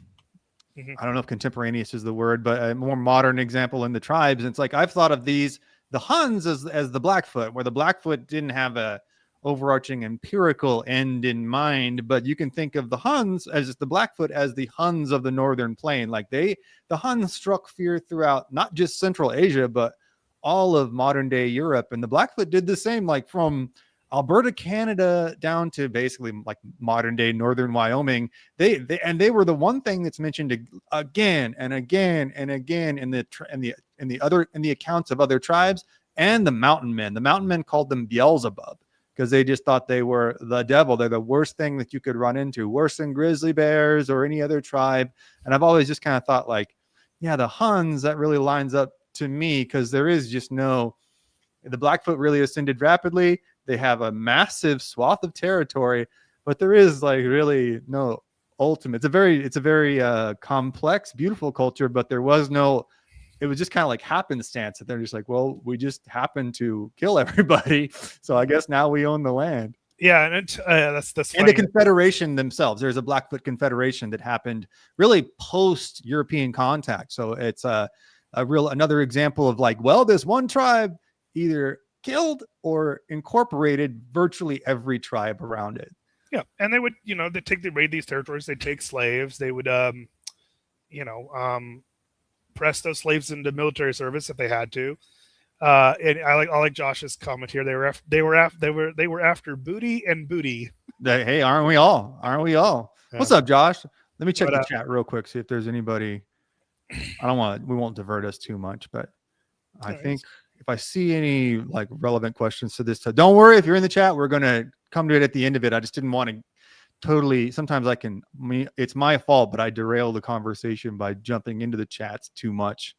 I don't know if contemporaneous is the word, but a more modern example in the tribes. And it's like I've thought of the Huns as the Blackfoot, where the Blackfoot didn't have a overarching empirical end in mind, but you can think of the Huns as the Blackfoot as the Huns of the Northern Plain. Like the Huns struck fear throughout not just Central Asia, but all of modern day Europe. And the Blackfoot did the same, like from Alberta, Canada, down to basically like modern day Northern Wyoming. They were the one thing that's mentioned again and again and again in the accounts of other tribes. And the mountain men called them Beelzebub, because they just thought they were the devil. They're the worst thing that you could run into, worse than grizzly bears or any other tribe. And I've always just kind of thought like, yeah, the Huns, that really lines up to me, because there is just the Blackfoot really ascended rapidly. They have a massive swath of territory, but there is like really no ultimate. It's a very complex, beautiful culture, but it was just kind of like happenstance that they're just like, well, we just happen to kill everybody, so I guess now we own the land. Yeah, and that's funny. And the Confederation themselves. There's a Blackfoot Confederation that happened really post European contact. So it's another example of like, well, this one tribe either killed or incorporated virtually every tribe around it. Yeah, and they would, they'd raid these territories. They'd take slaves. They would, press those slaves into military service if they had to. And I like Josh's comment here. They were after booty and booty. Hey, aren't we all? Yeah. What's up, Josh? Let me check the chat real quick, see if there's anybody. We won't divert us too much, but I think if I see any like relevant questions to this, don't worry. If you're in the chat, we're going to come to it at the end of it. I just didn't want to totally, sometimes it's my fault, but I derail the conversation by jumping into the chats too much.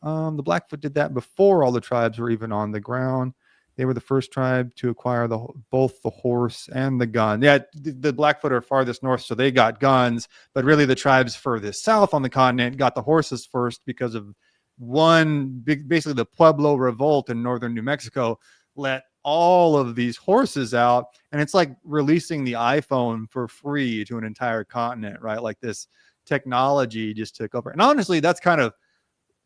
The Blackfoot did that before all the tribes were even on the ground. They were the first tribe to acquire both the horse and the gun. Yeah, the Blackfoot are farthest north, so they got guns, but really the tribes furthest south on the continent got the horses first because of basically the Pueblo revolt in northern New Mexico let all of these horses out, and it's like releasing the iPhone for free to an entire continent, right? Like this technology just took over. And honestly, that's kind of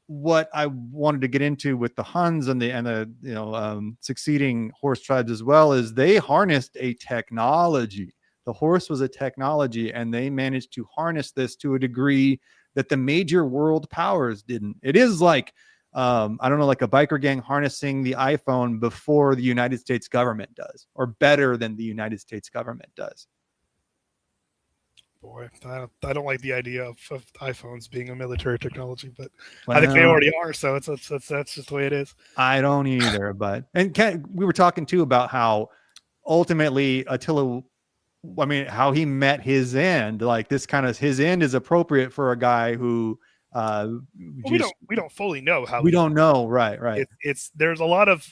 what I wanted to get into with the Huns and the succeeding horse tribes as well, is they harnessed a technology. The horse was a technology, and they managed to harness this to a degree that the major world powers didn't. It is like, I don't know, like a biker gang harnessing the iPhone before the United States government does, or better than the United States government does. Boy, I don't like the idea of iPhones being a military technology, but I think they already are. So that's just the way it is. I don't either. But we were talking too about how ultimately Attila, how he met his end. Like this kind of his end is appropriate for a guy who we don't fully know how. We don't know, right? There's a lot of,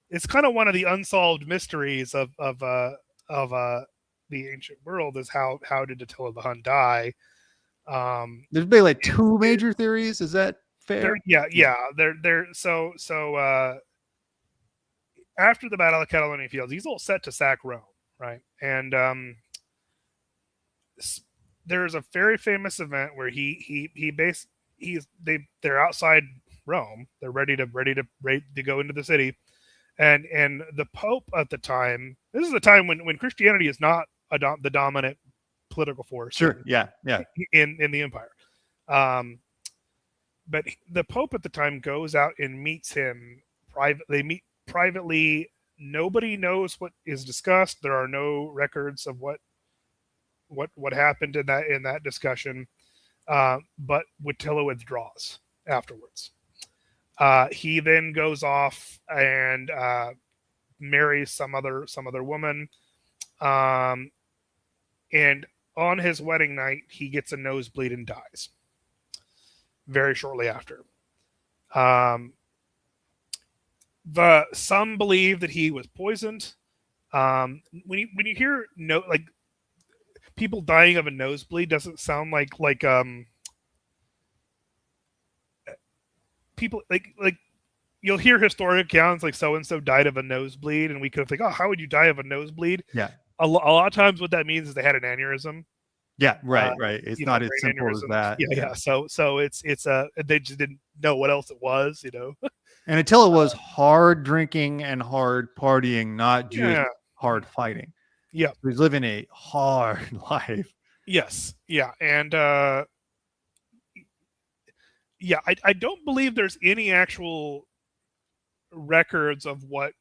it's kind of one of the unsolved mysteries of the ancient world, is how did Attila the Hun die? There's been like two major theories. Is that fair? So after the Battle of Catalonia Fields, he's all set to sack Rome, right? And there's a very famous event where they're outside Rome. They're ready to go into the city, and the Pope at the time. This is the time when Christianity is not the dominant political force. Sure. Yeah. In the empire. But the Pope at the time goes out and meets him privately. They meet privately. Nobody knows what is discussed. There are no records of what happened in that discussion. But Attila withdraws afterwards. He then goes off and marries some other woman, and on his wedding night he gets a nosebleed and dies very shortly after. Some believe that he was poisoned. When you hear like people dying of a nosebleed, doesn't sound like people like you'll hear historic accounts like so and so died of a nosebleed, and we could think, oh, how would you die of a nosebleed? Yeah. A lot of times, what that means is they had an aneurysm. Yeah, right. It's not as simple as that. Yeah. So it's they just didn't know what else it was, And Attila was hard drinking and hard partying, not just hard fighting. Yeah. He was living a hard life. Yes. Yeah. And I don't believe there's any actual records of what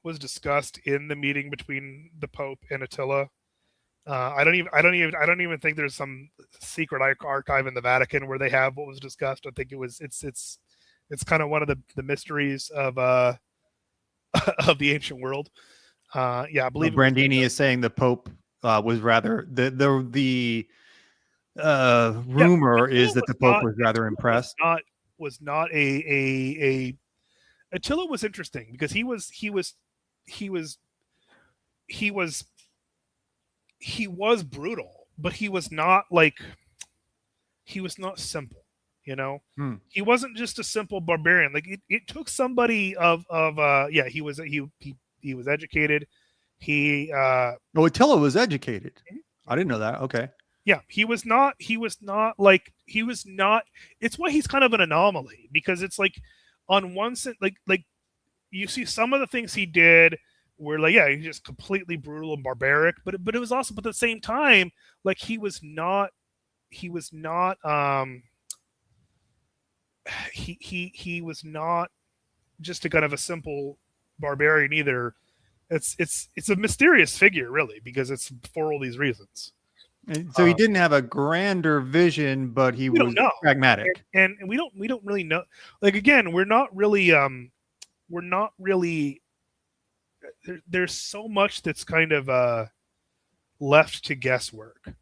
was discussed in the meeting between the Pope and Attila. I don't even think there's some secret archive in the Vatican where they have what was discussed. I think it's kind of one of the mysteries of of the ancient world. I believe Brandini is saying the Pope was rather the rumor is that the Pope was rather impressed. Was not a Attila was interesting because he was brutal, but he was not simple, He wasn't just a simple barbarian. Like it took somebody he was educated. Attila was educated. I didn't know that. Okay. Yeah, he was not. It's why he's kind of an anomaly, because it's like on one sense, like you see some of the things he did were like, yeah, he's just completely brutal and barbaric, but it was also, but at the same time, like he was not he was not just a kind of a simple barbarian either. It's a mysterious figure, really, because it's for all these reasons. And so he didn't have a grander vision, but he was pragmatic. And we don't really know. Like, again, we're not really there's so much that's kind of left to guesswork.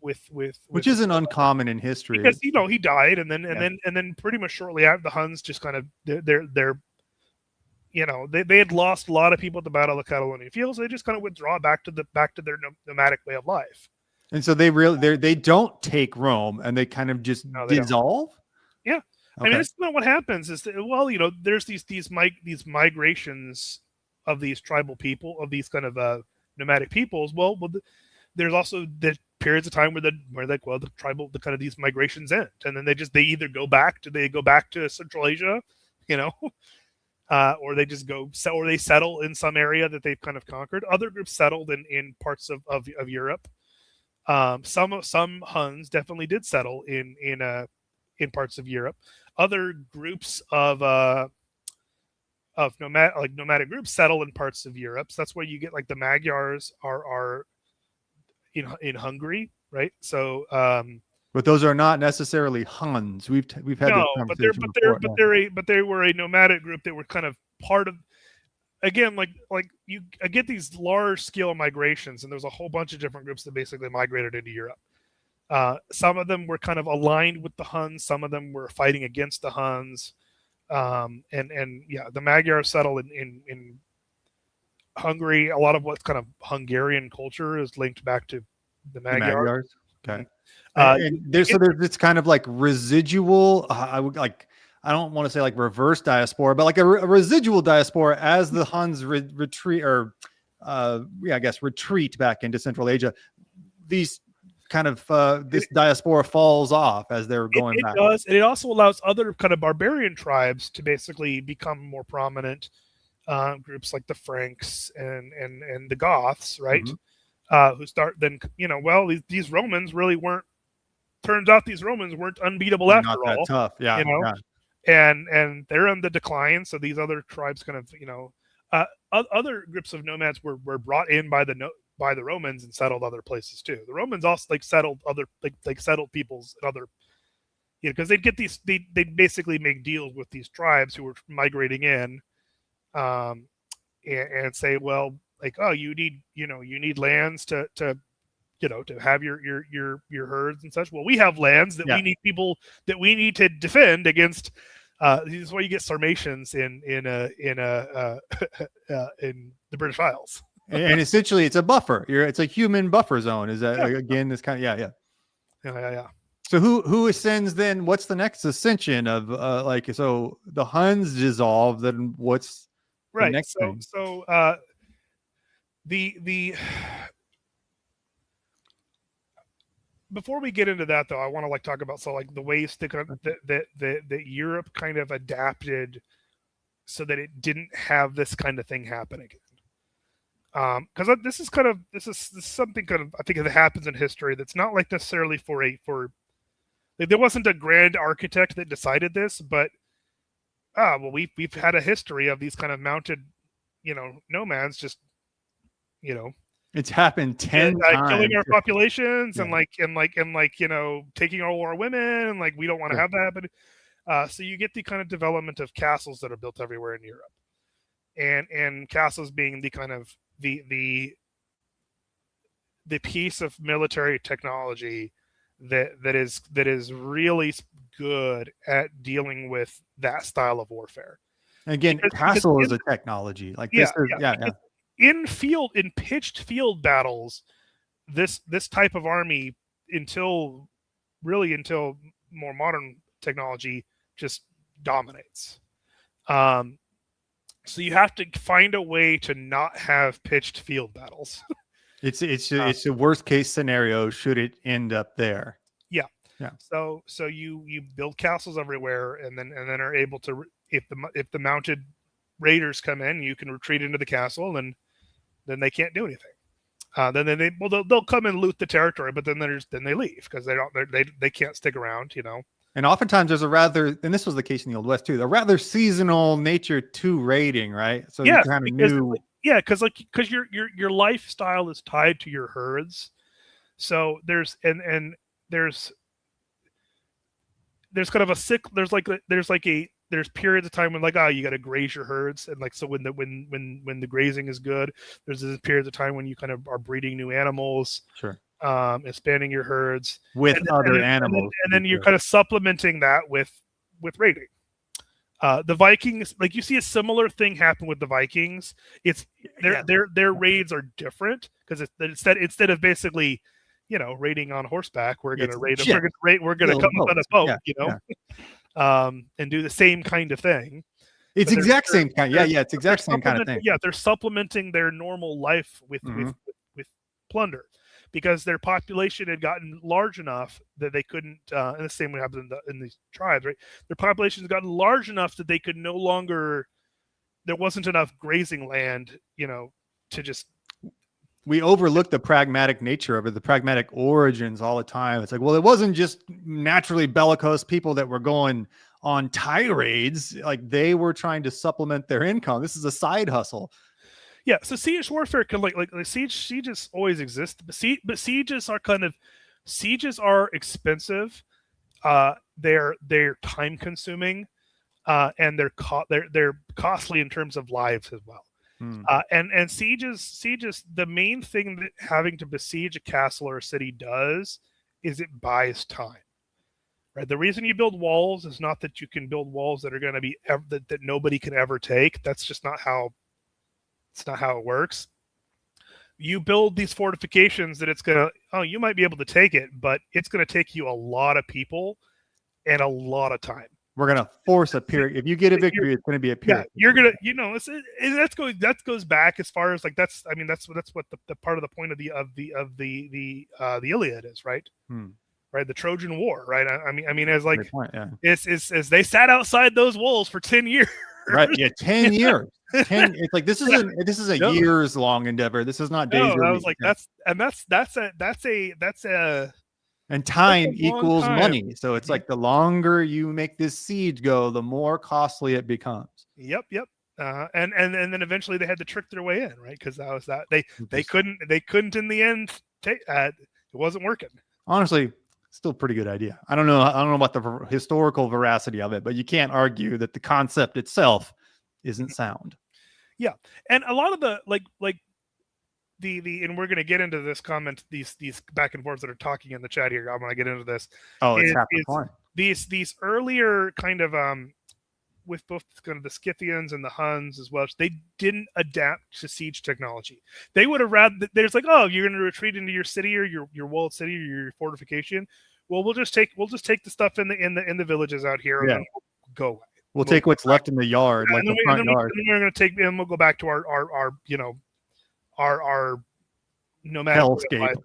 With which isn't uncommon in history, because he died, and then pretty much shortly after, the Huns just kind of they had lost a lot of people at the Battle of the Catalonian Fields. So they just kind of withdraw back to their nomadic way of life. And so they don't take Rome, and they kind of just dissolve. Yeah, okay. I mean, that's not what happens. Is that, there's these migrations of these tribal people, of these kind of nomadic peoples. There's also the periods of time where the tribal, the kind of these migrations end, and then they either go back to Central Asia, or they just or they settle in some area that they've kind of conquered. Other groups settled in parts of Europe. Some Huns definitely did settle in parts of Europe. Other groups of nomadic groups settle in parts of Europe. So that's where you get like the Magyars are in Hungary, right? So but those are not necessarily Huns. We've had this conversation before. But they were a nomadic group that were kind of part of. Again, I get these large scale migrations, and there's a whole bunch of different groups that basically migrated into Europe. Some of them were kind of aligned with the Huns. Some of them were fighting against the Huns. The Magyars settled in Hungary. A lot of what's kind of Hungarian culture is linked back to the Magyars. Okay. There's this kind of like residual. I don't want to say like reverse diaspora, but like a residual diaspora as the Huns retreat back into Central Asia. These kind of this diaspora falls off as they're going back. It does, and it also allows other kind of barbarian tribes to basically become more prominent. Groups like the Franks and the Goths, right? Mm-hmm. Who start then, these Romans really weren't. Turns out these Romans weren't unbeatable after all. Not that tough, yeah. And they're on the decline. So these other tribes kind of, other groups of nomads were brought in by the Romans and settled other places too. The Romans also settled other settled peoples in other because they'd get these, they'd basically make deals with these tribes who were migrating in, and say, well, like, oh, you need lands to have your herds and such. Well, we have lands that we need people that we need to defend against. This is why you get Sarmatians in the British Isles. And essentially, it's a buffer. It's a human buffer zone. Is that again this kind of yeah. So who ascends then? What's the next ascension of so the Huns dissolve? Then what's the next thing? So the before we get into that, though, I want to talk about the ways that Europe kind of adapted so that it didn't have this kind of thing happen again. Because this is something kind of, I think, that happens in history that's not like necessarily there wasn't a grand architect that decided this, but we've had a history of these kind of mounted, nomads just, it's happened 10 times, killing our populations and taking all our women, and we don't want to have that. But so you get the kind of development of castles that are built everywhere in Europe, and castles being the kind of the piece of military technology that is really good at dealing with that style of warfare. Again, castle is a technology in pitched field battles, this type of army until more modern technology just dominates. So you have to find a way to not have pitched field battles. It's a worst case scenario should it end up there. Yeah. So you build castles everywhere, and then are able to, if the mounted raiders come in, you can retreat into the castle, and then they can't do anything. They'll come and loot the territory, but then they leave because they can't stick around, And oftentimes there's and this was the case in the Old West too, a rather seasonal nature to raiding, right? So you kind of knew. Yeah, because your lifestyle is tied to your herds. So there's kind of there's periods of time when you got to graze your herds, and so when the grazing is good, there's this periods of time when you kind of are breeding new animals. Sure. Expanding your herds with other animals, and then you're kind of supplementing that with raiding. The Vikings, you see a similar thing happen with the Vikings. It's their raids are different because instead of basically, raiding on horseback, we're going to raid them. We're going to come up on a boat, and do the same kind of thing. It's exact same kind. Yeah, it's exact same kind of thing. Yeah, they're supplementing their normal life with plunder, because their population had gotten large enough that they couldn't, and the same would happen in these tribes, right? Their population has gotten large enough that they could no longer, there wasn't enough grazing land, to just. We overlook the pragmatic nature of it, the pragmatic origins all the time. It's it wasn't just naturally bellicose people that were going on tirades. They were trying to supplement their income. This is a side hustle. Yeah, so siege warfare can sieges always exist, but sieges are expensive. They're time consuming, and they're costly in terms of lives as well. And sieges, the main thing that having to besiege a castle or a city does is it buys time. Right. The reason you build walls is not that you can build walls that are going to be that nobody can ever take. That's just not how. It's not how it works. You build these fortifications that you might be able to take it, but it's going to take you a lot of people and a lot of time. We're going to force a period. If you get a victory, it's going to be a period. Yeah, you're going to, that goes back as far as that's what the part of the point of the Iliad is, right? Right. The Trojan War, right? I mean, as it's they sat outside those walls for 10 years. Right. Yeah. 10 years. It's this is a years long endeavor. This is not days. I was that's a and time equals money. So it's the longer you make this siege go, the more costly it becomes. Yep. And then eventually they had to trick their way in, right? Because that was they couldn't in the end. It wasn't working. Honestly, still a pretty good idea. I don't know about the historical veracity of it, but you can't argue that the concept itself isn't sound. Yeah, and a lot of the like the and we're going to get into this comment, these back and forths that are talking in the chat here. I'm going to get into this. Oh, it's half the fun. These earlier kind of with both kind of the Scythians and the Huns as well, they didn't adapt to siege technology. They would have rather, there's like, oh, you're going to retreat into your city or your walled city or your fortification. Well, we'll just take the stuff in the villages out here and then we'll go away. We'll take what's left in the yard, like the front yard. And we're going to take, and we'll go back to our nomadic hellscape.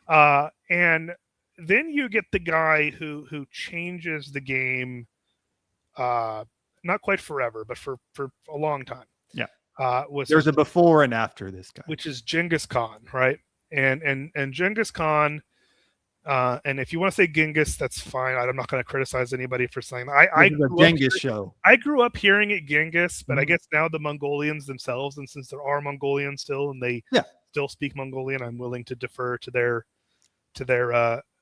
Yeah. And then you get the guy who changes the game, not quite forever, but for a long time. Yeah. There's a before and after this guy, which is Genghis Khan, right? And Genghis Khan. And if you want to say Genghis, that's fine. I'm not going to criticize anybody for saying that. I grew Genghis show. I grew up hearing it Genghis, but I guess now the Mongolians themselves, and since there are Mongolians still, and they still speak Mongolian, I'm willing to defer to their.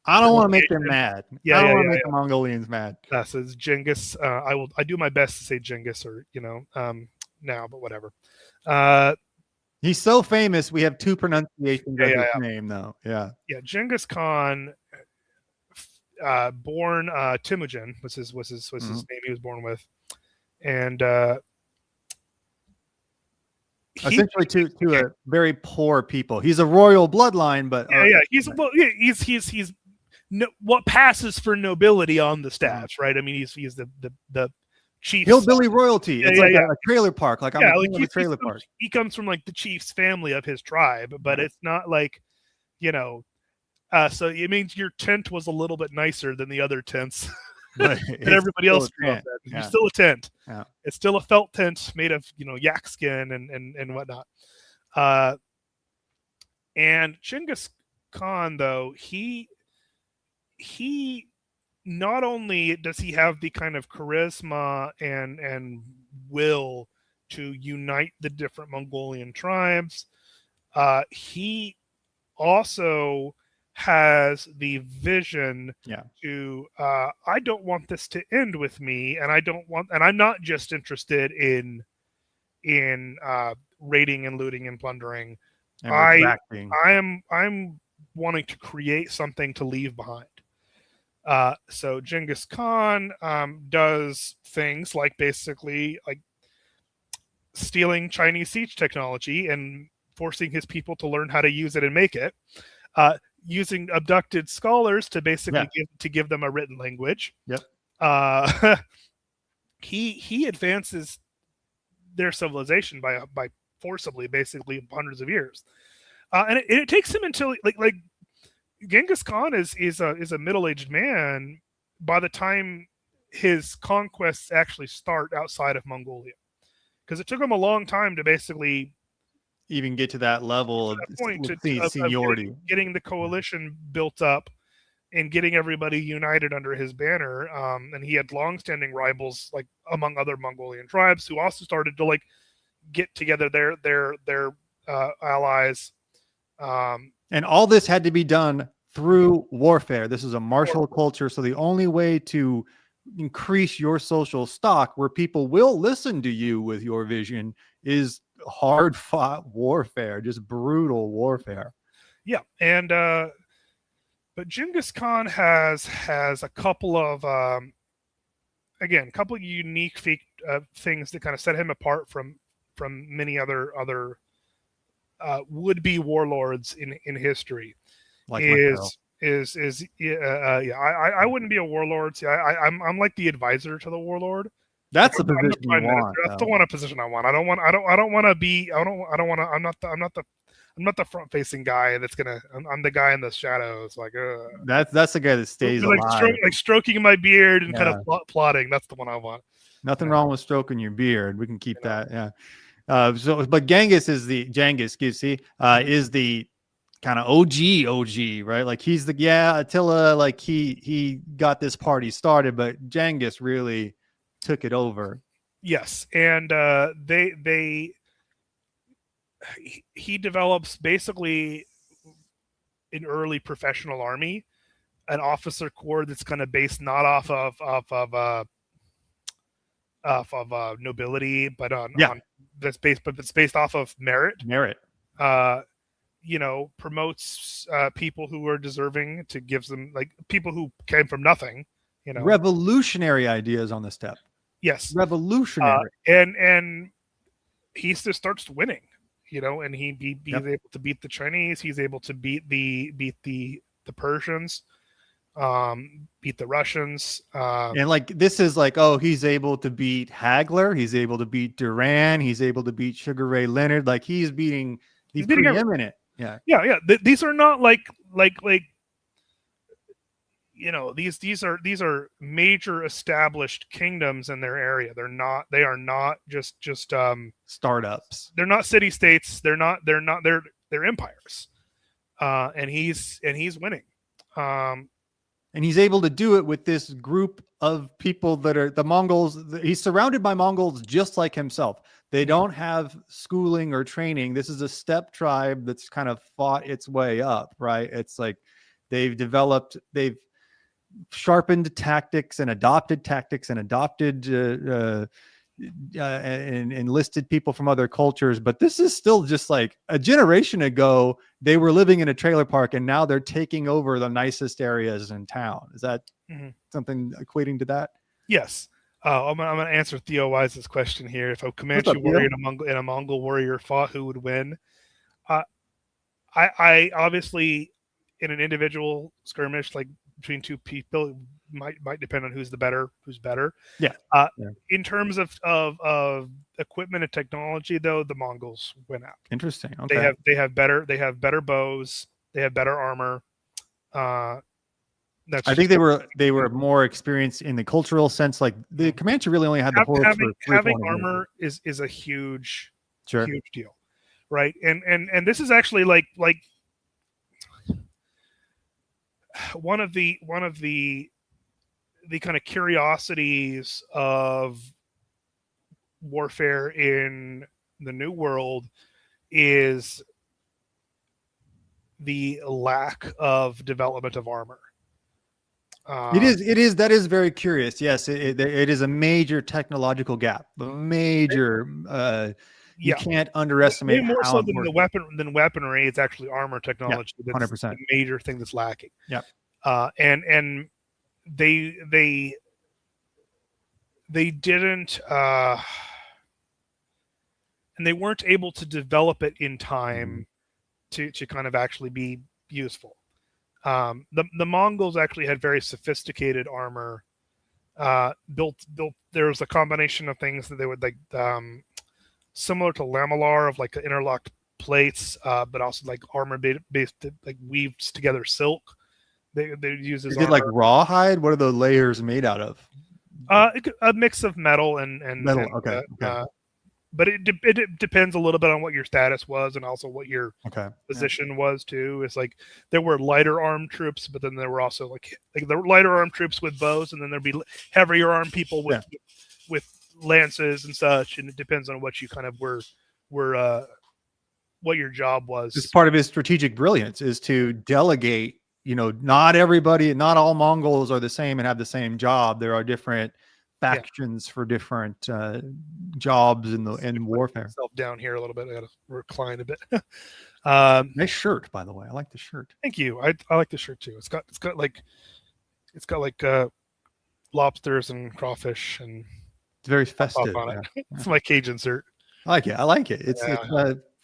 I don't want to make them mad. I don't want to make the Mongolians mad. So it's Genghis. I do my best to say Genghis, or now, but whatever. He's so famous. We have two pronunciations of his name, though. Yeah. Genghis Khan, born Temujin was his name he was born with, and essentially to a very poor people. He's a royal bloodline, but he's what passes for nobility on the stats, right? I mean, he's the chief hillbilly royalty. It's like a trailer park. Like I'm a trailer park. He comes from like the chief's family of his tribe, but it's not like, so it means your tent was a little bit nicer than the other tents that everybody else grew up in. You're still a tent. Yeah. It's still a felt tent made of yak skin and whatnot. And Genghis Khan, though, he not only does he have the kind of charisma and will to unite the different Mongolian tribes, he also has the vision to I don't want this to end with me, and I'm not just interested in raiding and looting and plundering. I'm wanting to create something to leave behind. So Genghis Khan does things like basically like stealing Chinese siege technology and forcing his people to learn how to use it and make it, using abducted scholars to basically give them a written language. He advances their civilization by forcibly, basically hundreds of years, and it takes him until like Genghis Khan is a middle-aged man by the time his conquests actually start outside of Mongolia, because it took him a long time to basically even get to that level of seniority, getting the coalition built up and getting everybody united under his banner. And he had long-standing rivals, like among other Mongolian tribes, who also started to like get together their allies. And all this had to be done through warfare. This is a martial culture. So the only way to increase your social stock where people will listen to you with your vision is hard fought warfare, just brutal warfare. Yeah. And, but Genghis Khan has a couple of, unique things that kind of set him apart from many other would-be warlords in history. Like I wouldn't be a warlord. See, I'm like the advisor to the warlord. That's the position you want. That's the one position I want. I don't want to be. I'm not the front facing guy that's gonna. I'm the guy in the shadows. Like that's the guy that stays alive. Stroking my beard and kind of plotting. That's the one I want. Nothing wrong with stroking your beard. We can keep that. Yeah. But Genghis is the kind of OG, right? Like he's Attila, like he got this party started, but Genghis really took it over. Yes. And he develops basically an early professional army an officer corps that's kind of based not off of nobility, but on that's based off of merit. Promotes people who are deserving, to give them, like, people who came from nothing. Revolutionary ideas on the step. Yes, revolutionary. And he just starts winning, and he's able to beat the Chinese. He's able to beat the Persians, beat the Russians. And like, this is like, he's able to beat Hagler. He's able to beat Duran. He's able to beat Sugar Ray Leonard. Like, he's beating the preeminent. Yeah. These are not like these are major established kingdoms in their area. They are not just startups. They're not city states. They're empires. And he's winning. And he's able to do it with this group of people that are the Mongols. He's surrounded by Mongols just like himself. They don't have schooling or training. This is a steppe tribe that's kind of fought its way up, right? It's like they've sharpened tactics and adopted and enlisted people from other cultures. But this is still just like a generation ago, they were living in a trailer park and now they're taking over the nicest areas in town. Is that something equating to that? Yes. I'm going to answer Theo Wise's question here. If a Comanche warrior and a Mongol warrior fought, who would win? I obviously, in an individual skirmish, like between two people, might depend on who's better. Yeah. In terms of equipment and technology, though, the Mongols win out. Interesting. Okay. They have better bows. They have better armor. I think they were more experienced in the cultural sense. Like, the Comanche really only had the horse. Having armor is a huge deal, right? And this is actually like one of the kind of curiosities of warfare in the New World is the lack of development of armor. It is. That is very curious. Yes, it is a major technological gap. You can't underestimate. More so than weaponry, it's actually armor technology. Yeah, 100%. That's the major thing that's lacking. Yeah. And they didn't, and they weren't able to develop it in time to kind of actually be useful. The Mongols actually had very sophisticated armor, built. There was a combination of things that they would like, similar to lamellar, of like interlocked plates, but also like armor based, like weaved together silk. They use as like rawhide. What are the layers made out of? A mix of metal and metal. And, okay. But it depends a little bit on what your status was and also what your position was too. It's like there were lighter armed troops, but then there were also like the lighter armed troops with bows, and then there'd be heavier armed people with lances and such. And it depends on what you kind of were what your job was. This part of his strategic brilliance is to delegate. Not all Mongols are the same and have the same job. There are different factions for different jobs in warfare. Myself down here a little bit. I got to recline a bit. Nice shirt, by the way. I like the shirt. Thank you. I like the shirt too. It's got like lobsters and crawfish, and it's very festive. On it. It's my Cajun shirt. I like it.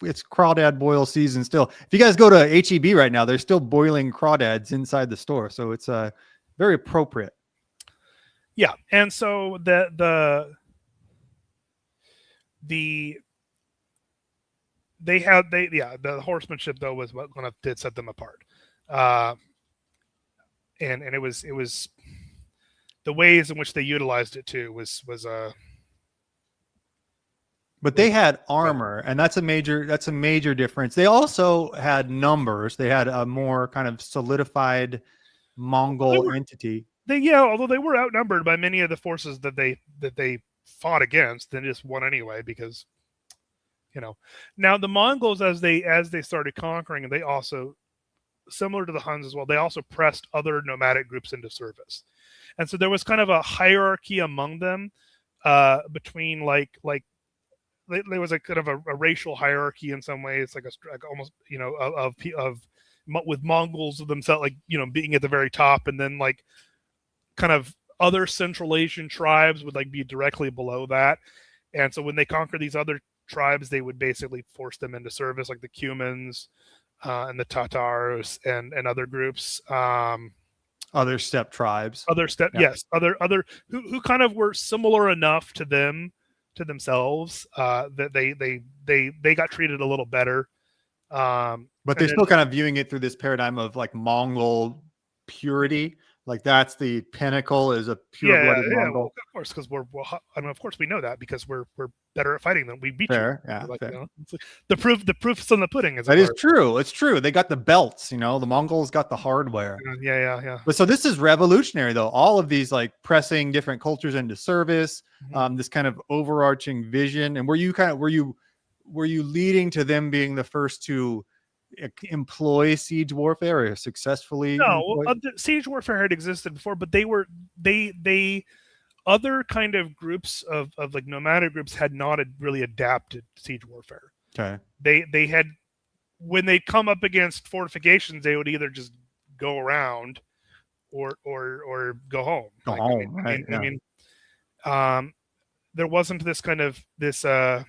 It's crawdad boil season still. If you guys go to HEB right now, they're still boiling crawdads inside the store, so it's very appropriate. Yeah, and so the horsemanship though was what kind of did set them apart, and it was the ways in which they utilized it too was But they had armor, and that's a major difference. They also had numbers. They had a more kind of solidified Mongol entity. Although they were outnumbered by many of the forces that they fought against, they just won anyway because, Now the Mongols, as they started conquering, they also similar to the Huns as well, they also pressed other nomadic groups into service, and so there was kind of a hierarchy among them, between there was a kind of a racial hierarchy in some ways, like almost, you know, with Mongols themselves, like, you know, being at the very top, and then like kind of other Central Asian tribes would like be directly below that. And so when they conquered these other tribes, they would basically force them into service, like the Cumans, and the Tatars and other groups. Other steppe tribes. Yes, other who kind of were similar enough to themselves, that they got treated a little better. But they're still kind of viewing it through this paradigm of like Mongol purity. Like that's the pinnacle, is a pure-blooded Mongol. Well, of course, because I mean, of course we know that because we're better at fighting than we beat fair, you. Yeah, like, fair. You know, the proof's in the pudding. That is true. It's true. They got the belts. You know, the Mongols got the hardware. Yeah. But so this is revolutionary, though. All of these like pressing different cultures into service. This kind of overarching vision. And were you leading to them being the first to employ siege warfare or successfully? No, siege warfare had existed before, but they other kind of groups of like nomadic groups had not really adapted to siege warfare. Okay. They had, when they come up against fortifications, they would either just go around or go home. Right. I mean, there wasn't this kind of the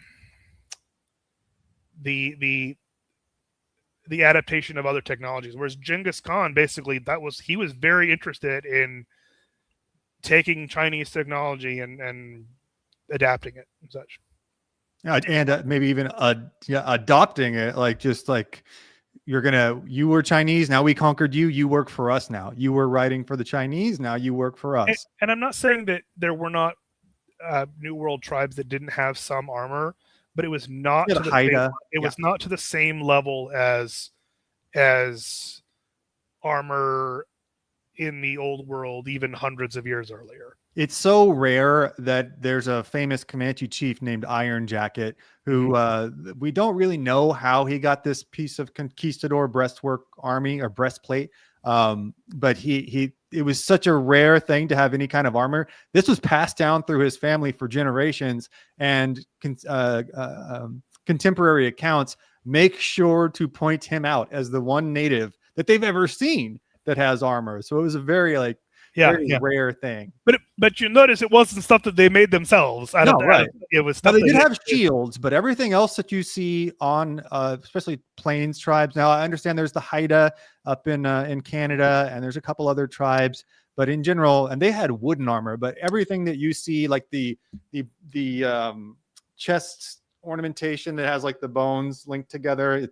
adaptation of other technologies. Whereas Genghis Khan, basically, he was very interested in taking Chinese technology and adapting it and such. And maybe even adopting it, like just like you were Chinese, now we conquered you. You work for us now. You were writing for the Chinese, now you work for us. And I'm not saying that there were not New World tribes that didn't have some armor, but it was not to the same level as armor in the Old World, even hundreds of years earlier. It's so rare that there's a famous Comanche chief named Iron Jacket who we don't really know how he got this piece of conquistador breastwork army or breastplate. But it was such a rare thing to have any kind of armor. This was passed down through his family for generations, and contemporary accounts make sure to point him out as the one native that they've ever seen that has armor. So it was a very rare thing. But you notice it wasn't stuff that they made themselves. It was stuff they did have shields, but everything else that you see on especially plains tribes. Now I understand there's the Haida up in Canada, and there's a couple other tribes, but in general, and they had wooden armor, but everything that you see, like the chest ornamentation that has like the bones linked together,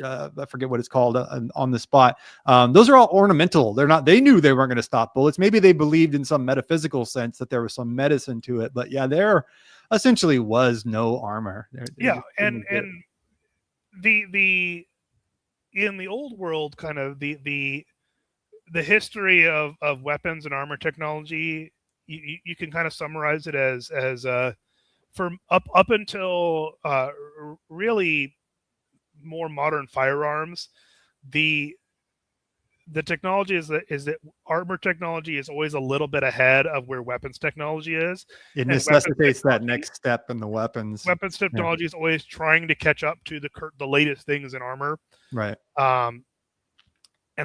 I forget what it's called on the spot. Those are all ornamental. They knew they weren't going to stop bullets. Maybe they believed in some metaphysical sense that there was some medicine to it, but yeah, there essentially was no armor. And the in the Old World, kind of the history of weapons and armor technology, you can kind of summarize it as from up until really more modern firearms, the technology is that armor technology is always a little bit ahead of where weapons technology is. It necessitates that next step in the weapons. Weapons technology is always trying to catch up to the latest things in armor. Right. And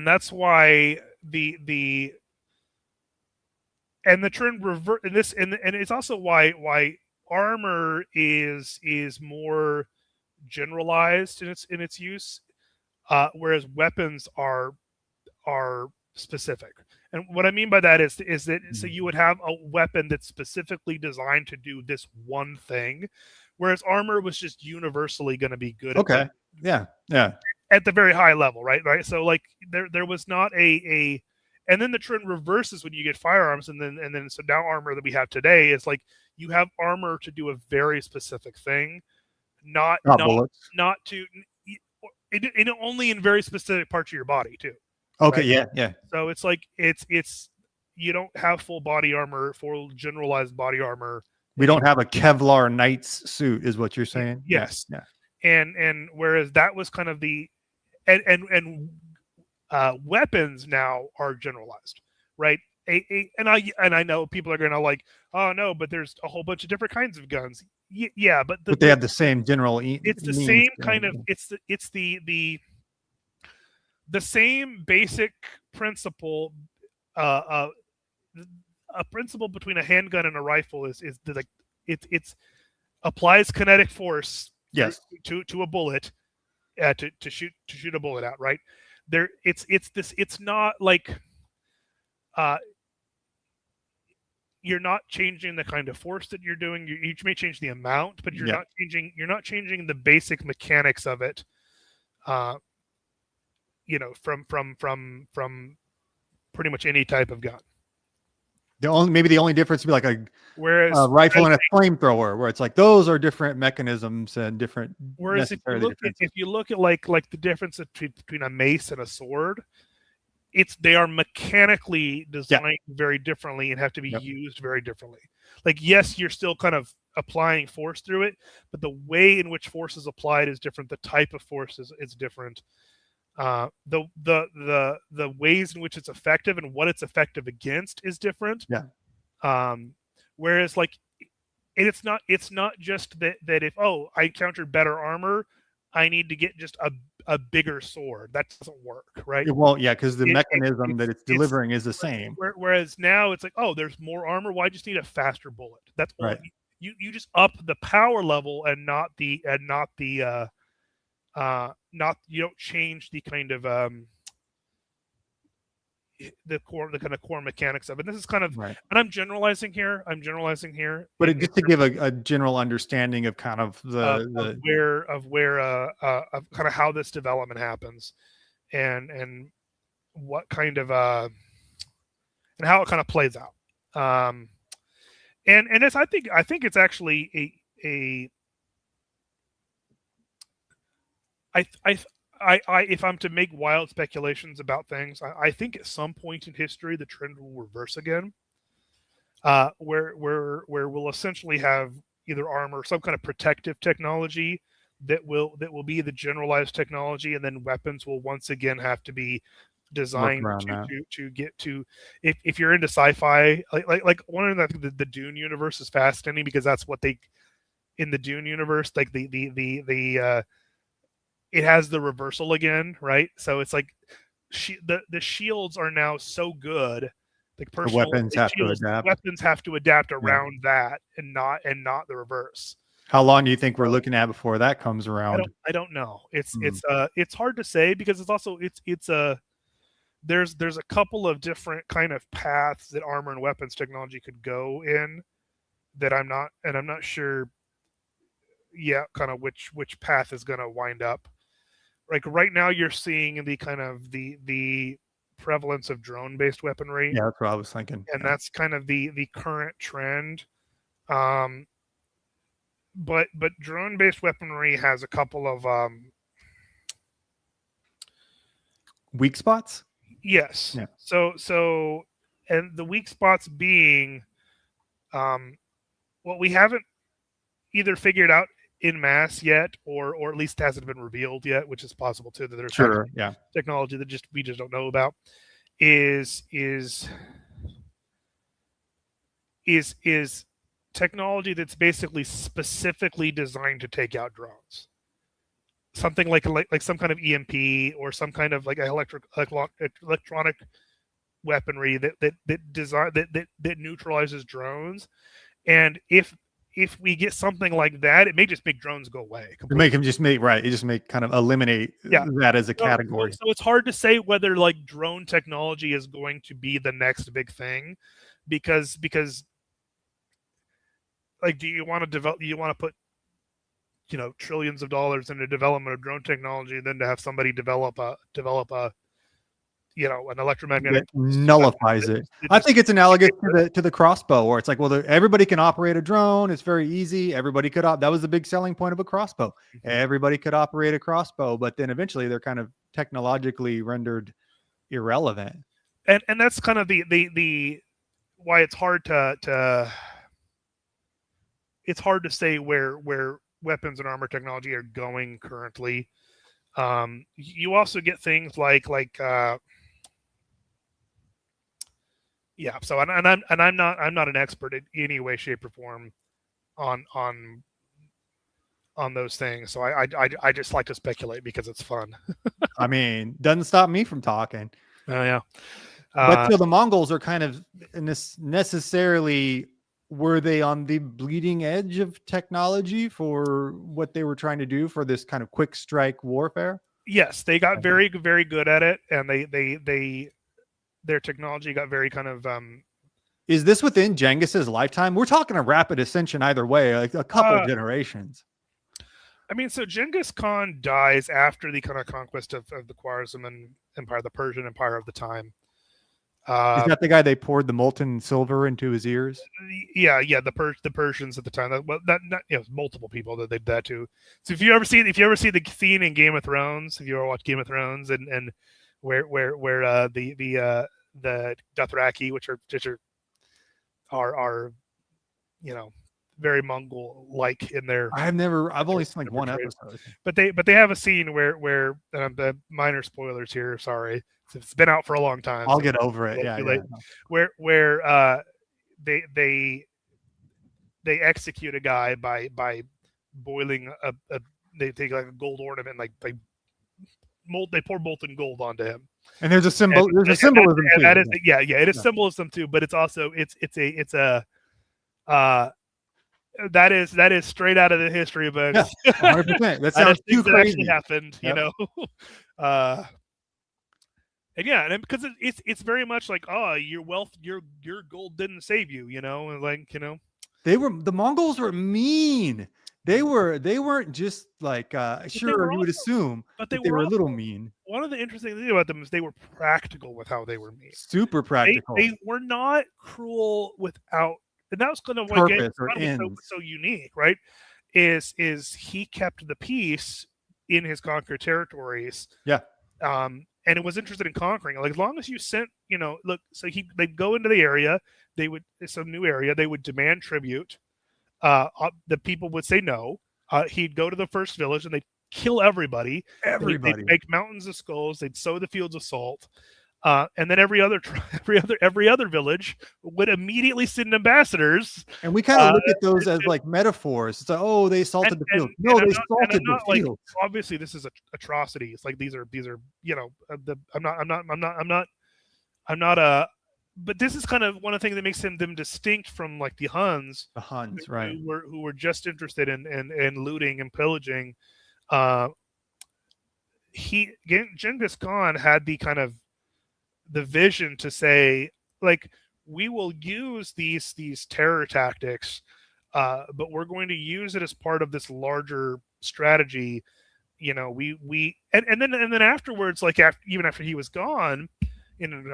that's why the trend revert in this, and it's also why armor is more generalized in its use, whereas weapons are specific. And what I mean by that is that so you would have a weapon that's specifically designed to do this one thing, whereas armor was just universally going to be good. Okay. Yeah. At the very high level, right? So like there was not a and then the trend reverses when you get firearms, and then so now armor that we have today is like you have armor to do a very specific thing, not bullets, not to only in very specific parts of your body too. Okay, right? yeah. So it's like it's you don't have full body armor, full generalized body armor. We don't have a Kevlar Knight's suit, is what you're saying? Yes. Yeah. And whereas that was kind of the and Weapons now are generalized, right? And I know people are going to like, oh no, but there's a whole bunch of different kinds of guns. Yeah, but But they have the same general it's the means. same kind of it's the same basic principle. Uh, a principle between a handgun and a rifle is like it's applies kinetic force Yes. to a bullet to shoot a bullet out, right? There it's not like you're not changing the kind of force that you're doing. You may change the amount, but you're not changing the basic mechanics of it. From pretty much any type of gun. The only difference would be like a rifle and a flamethrower, where it's like those are different mechanisms and different. Whereas if you look at like the difference between a mace and a sword, they are mechanically designed very differently and have to be used very differently. Like, yes, you're still kind of applying force through it, but the way in which force is applied is different. The type of force is different. The ways in which it's effective and what it's effective against is different. Whereas like it's not just that if I encountered better armor, I need to get just a bigger sword. That doesn't work, right? Because the mechanism that it's delivering is the same. Whereas now it's like, there's more armor. Well, I just need a faster bullet. That's all. Right. You just up the power level and not the you don't change the kind of the kind of core mechanics of it. And this is kind of, and I'm generalizing here. But just to give a general understanding of kind of where kind of how this development happens, and what kind of and how it kind of plays out. And it's I think it's actually if I'm to make wild speculations about things, I think at some point in history the trend will reverse again, where we'll essentially have either armor, some kind of protective technology that will be the generalized technology, and then weapons will once again have to be designed to get to. If you're into sci-fi, like one of the Dune universe is fascinating because that's what they in the Dune universe, like the it has the reversal again, right? So it's like the shields are now so good, like personal weapons have to adapt. Weapons have to adapt around that, and not the reverse. How long do you think we're looking at before that comes around? I don't know. It's hard to say because it's also there's a couple of different kind of paths that armor and weapons technology could go in that I'm not sure kind of which path is going to wind up. Like right now you're seeing the kind of the prevalence of drone-based weaponry. Yeah, that's what I was thinking. And that's kind of the current trend. But drone-based weaponry has a couple of weak spots? Yes. Yeah. So and the weak spots being what we haven't either figured out in mass yet, or at least hasn't been revealed yet, which is possible too, that there's technology that we just don't know about, is technology that's basically specifically designed to take out drones. Something like some kind of EMP or some kind of like electronic weaponry that neutralizes drones. And if we get something like that, it may just make drones go away. Make them just make right. It just make kind of eliminate that as a category. So it's hard to say whether like drone technology is going to be the next big thing, because like, do you want to develop? You want to put trillions of dollars into development of drone technology, and then to have somebody develop a an electromagnetic nullifies it. I think it's analogous to the crossbow, where it's like, well, everybody can operate a drone. It's very easy. Everybody could that was the big selling point of a crossbow. Mm-hmm. Everybody could operate a crossbow, but then eventually they're kind of technologically rendered irrelevant. And that's kind of the why it's hard to say where weapons and armor technology are going currently. You also get things like yeah. So and I'm not an expert in any way, shape, or form on those things. So I just like to speculate because it's fun. I mean, doesn't stop me from talking. Oh yeah. But so the Mongols are kind of necessarily, were they on the bleeding edge of technology for what they were trying to do for this kind of quick strike warfare? Yes, they got very good at it, and their technology got very kind of. Is this within Genghis's lifetime? We're talking a rapid ascension either way, like a couple generations. I mean, so Genghis Khan dies after the kind of conquest of the Khwarezm Empire, the Persian Empire of the time. Is that the guy they poured the molten silver into his ears? Yeah, the Persians at the time. Multiple people that they did that to. So if you ever see the scene in Game of Thrones, if you ever watch Game of Thrones, and where the Dothraki, which are very Mongol like in their. I've only seen like one episode. But they have a scene where the minor spoilers here. Sorry, it's been out for a long time. I'll get over it. Yeah. Where they execute a guy by boiling they take like a gold ornament, like they pour molten gold onto him. And there's a symbol. There's a symbolism too. That is, it is symbolism too. But it's also it's a that is straight out of the history books. Yeah, 100%. That sounds too crazy. Actually happened, you know. And yeah, and because it's very much like, oh, your gold didn't save you, you know, and like, you know, the Mongols were mean. They weren't just like sure, you would assume, but they were a little mean. One of the interesting things about them is they were practical with how they were mean. Super practical. They were not cruel without, and that was kind of what was so unique, right? Is he kept the peace in his conquered territories. Yeah. And it was interested in conquering. Like as long as you sent, so they'd go into the area, some new area, they would demand tribute. The people would say no. He'd go to the first village and they'd kill everybody. They'd make mountains of skulls. They'd sow the fields of salt. And then every other village would immediately send ambassadors. And we kind of look at those as like metaphors. It's like, oh, they salted the field. No, they salted the field. Like, obviously, this is atrocities. Like these are I'm not. But this is kind of one of the things that makes them distinct from like the Huns. The Huns, right? Who were just interested in looting and pillaging. Genghis Khan had the vision to say, like, we will use these terror tactics, but we're going to use it as part of this larger strategy. You know, and then afterwards, like even after he was gone,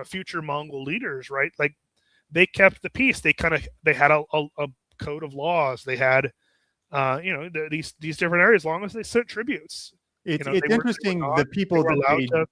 future Mongol leaders, right? Like they kept the peace. They had a code of laws. They had, these different areas, as long as they sent tributes. It's interesting the people that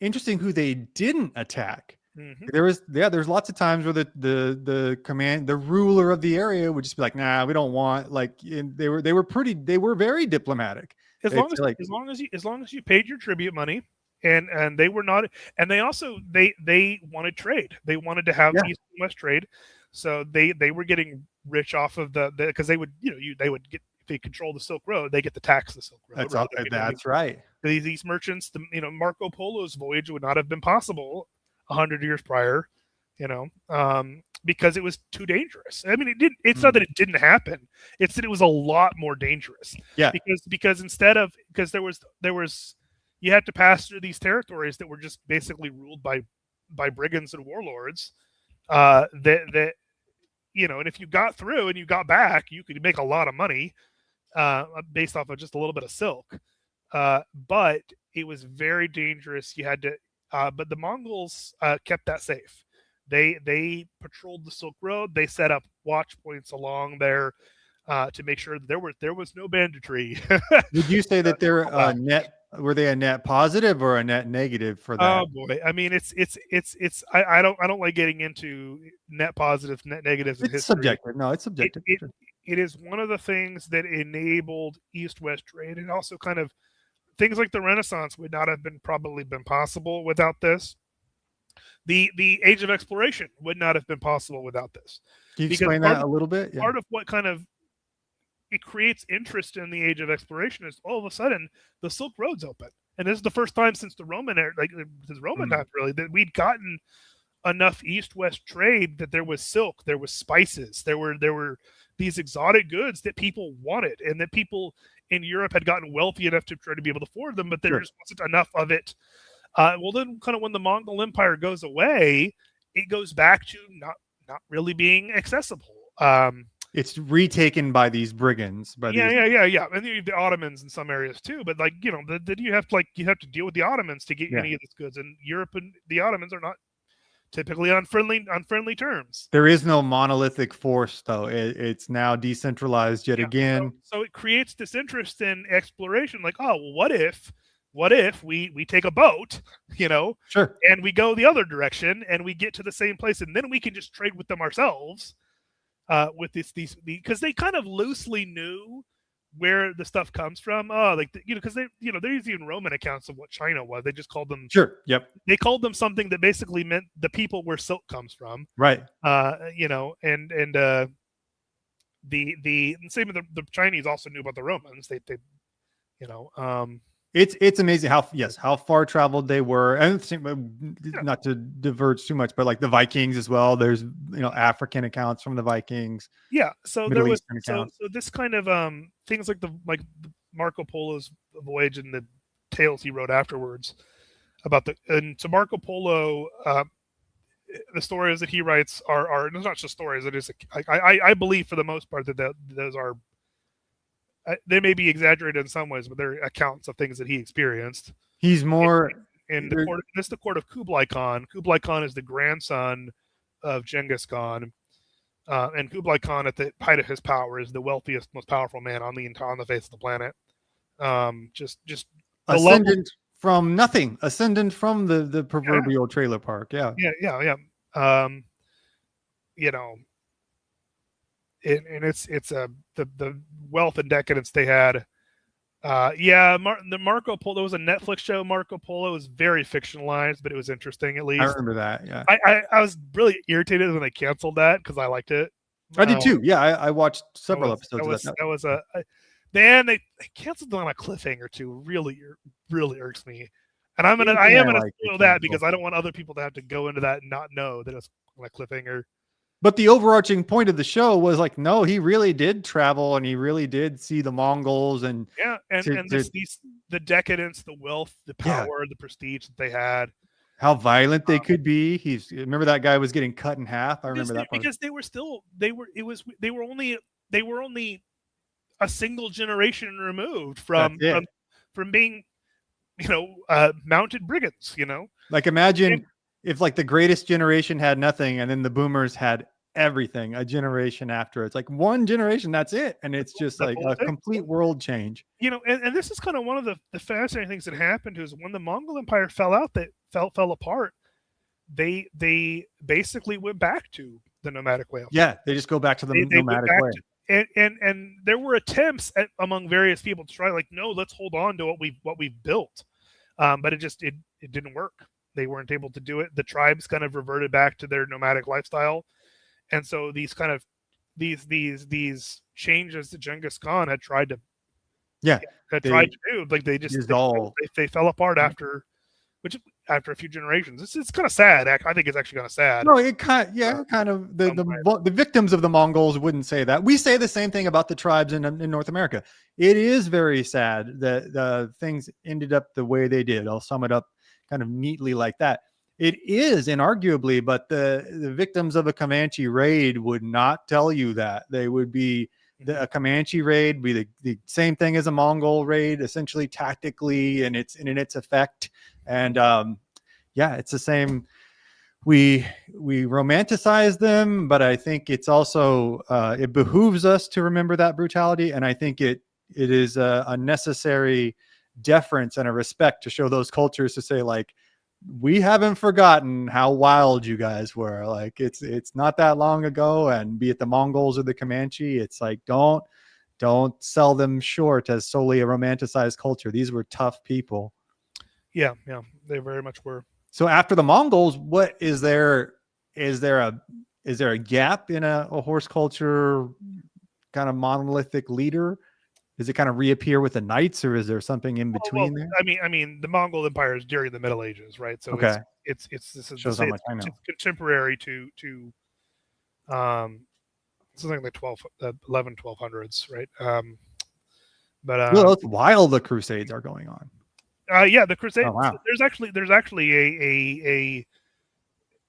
interesting who they didn't attack. Mm-hmm. There's lots of times where the ruler of the area would just be like, nah, we don't want, like, they were very diplomatic. As long as you paid your tribute money, and they were not, and they also they wanted trade. They wanted to have East and West trade, so they were getting rich off of because they would get, if they control the Silk Road, they get the tax the Silk Road. That's right. These merchants, Marco Polo's voyage would not have been possible 100 years prior, because it was too dangerous. I mean, it didn't. It's not that it didn't happen. It's that it was a lot more dangerous. Yeah. Would you say that they're were they a net positive or a net negative for that? Oh boy, I mean, it's I don't like getting into net positive, net negatives. It's subjective. No, it's subjective. It is one of the things that enabled East-West trade, and also kind of things like the Renaissance would not have probably been possible without this. The Age of Exploration would not have been possible without this. Can you explain that a little bit? Part of what kind of it creates interest in the Age of Exploration is all of a sudden the Silk Road's open, and this is the first time since the Roman era, like since Roman times, really, that we'd gotten enough east-west trade that there was silk, there was spices, there were these exotic goods that people wanted, and that people in Europe had gotten wealthy enough to try to be able to afford them, but there just wasn't enough of it. Well, then, kind of when the Mongol Empire goes away, it goes back to not really being accessible. It's retaken by these brigands. Yeah. And the Ottomans in some areas too. But like, you know, then you have to deal with the Ottomans to get any of these goods. And Europe and the Ottomans are not typically on friendly terms. There is no monolithic force, though. It's now decentralized yet again. So it creates this interest in exploration. Like, oh, well, what if we take a boat, you know, and we go the other direction and we get to the same place, and then we can just trade with them ourselves. With these because they kind of loosely knew where the stuff comes from. Oh, like because they're using Roman accounts of what China was. They just called them They called them something that basically meant the people where silk comes from. Right. You know, and the same with the Chinese also knew about the Romans. They you know. It's amazing how far traveled they were, and not to diverge too much, but like the Vikings as well. There's African accounts from the Vikings. Yeah, so there was so this kind of things like Marco Polo's voyage and the tales he wrote afterwards about so Marco Polo, the stories that he writes are not just stories. It is I believe for the most part that those are. They may be exaggerated in some ways, but they're accounts of things that he experienced. He's more in the court. This is the court of Kublai Khan. Kublai Khan is the grandson of Genghis Khan, and Kublai Khan, at the height of his power, is the wealthiest, most powerful man on the face of the planet. Just ascendant from nothing, ascendant from the proverbial trailer park. Yeah. You know. And it's the wealth and decadence they had. The Marco Polo, there was a Netflix show. Marco Polo was very fictionalized, but it was interesting at least. I remember that. Yeah, I was really irritated when they canceled that because I liked it. I did too. Yeah, I watched several episodes. They canceled it on a cliffhanger too. Really irks me. And I am gonna spoil that because I don't want other people to have to go into that and not know that it's on a cliffhanger. But the overarching point of the show was like, no, he really did travel and he really did see the Mongols and the decadence, the wealth, the power, the prestige that they had, how violent they could be. Remember that guy was getting cut in half. I remember that part. Because they were only a single generation removed from being, mounted brigands. Like imagine. If like the greatest generation had nothing and then the boomers had everything a generation after, it's like one generation, that's it. And it's just like a complete world change. And this is kind of one of the fascinating things that happened is when the Mongol Empire fell apart, they basically went back to the nomadic way. Yeah, they just go back to the nomadic way. And there were attempts among various people to try no, let's hold on to what we've built. But it didn't work. They weren't able to do it. The tribes kind of reverted back to their nomadic lifestyle, and so these changes that Genghis Khan had tried to do, like they fell apart after a few generations. It's kind of sad. I think it's actually kind of sad. No, it kind of the victims of the Mongols wouldn't say that. We say the same thing about the tribes in North America. It is very sad that things ended up the way they did. I'll sum it up kind of neatly like that. It is inarguably, but the victims of a Comanche raid would not tell you that. They would be a Comanche raid be the same thing as a Mongol raid, essentially tactically and in its effect. And it's the same. We romanticize them, but I think it's also it behooves us to remember that brutality, and I think it is a necessary deference and a respect to show those cultures to say like, we haven't forgotten how wild you guys were. Like it's not that long ago, and be it the Mongols or the Comanche, it's like don't Don't sell them short as solely a romanticized culture. These were tough people. Yeah, they very much were. So after the Mongols, what is there? Is there a gap in a horse culture kind of monolithic leader? Does it kind of reappear with the knights, or is there something in between there? I mean, the Mongol Empire is during the Middle Ages, right? So Okay. it's this is Shows how much I know. it's contemporary to something like 1200s, right? But Well, it's while the Crusades are going on. yeah, the Crusades. Oh, wow. There's actually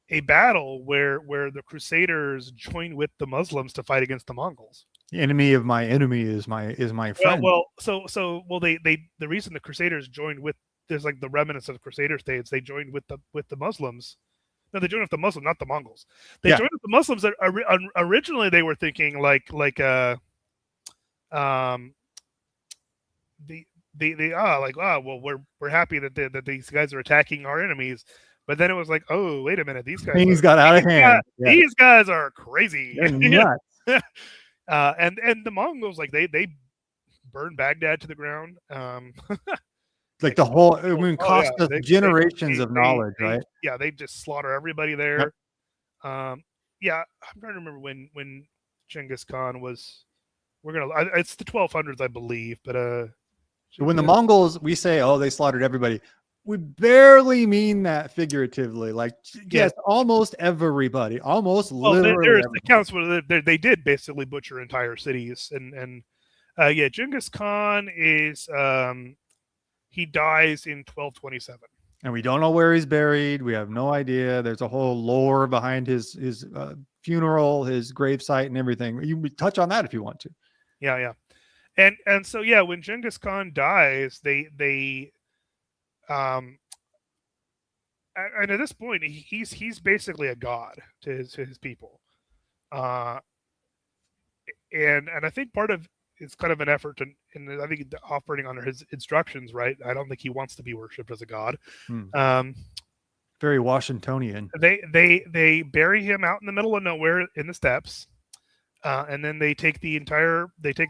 a battle where the Crusaders join with the Muslims to fight against the Mongols. The enemy of my enemy is my friend. The reason the Crusaders joined with, there's like the remnants of the Crusader states. They joined with the Muslims. No, they joined with the Muslims, not the Mongols. They joined with the Muslims. That originally they were thinking we're happy that these guys are attacking our enemies. But then it was like, oh, wait a minute, these guys got out of hand. These guys are crazy. They're nuts. And the Mongols, like they burned Baghdad to the ground. Like the whole, cost us generations of knowledge, right? Yeah, they just slaughter everybody there. Yep. Yeah, I'm trying to remember when Genghis Khan was. It's the 1200s, I believe, but when the Mongols, we say, oh, they slaughtered everybody. We barely mean that figuratively. Like, yes, almost everybody, literally. There's accounts where they did basically butcher entire cities, and Genghis Khan is he dies in 1227, and we don't know where he's buried. We have no idea. There's a whole lore behind his funeral, his gravesite, and everything. You touch on that if you want to. Yeah, and so when Genghis Khan dies, they and at this point he's basically a god to his people, and I think part of it's kind of an effort to, and I think operating under his instructions, right? I don't think he wants to be worshipped as a god. Very Washingtonian. They bury him out in the middle of nowhere in the steppes, and then they take the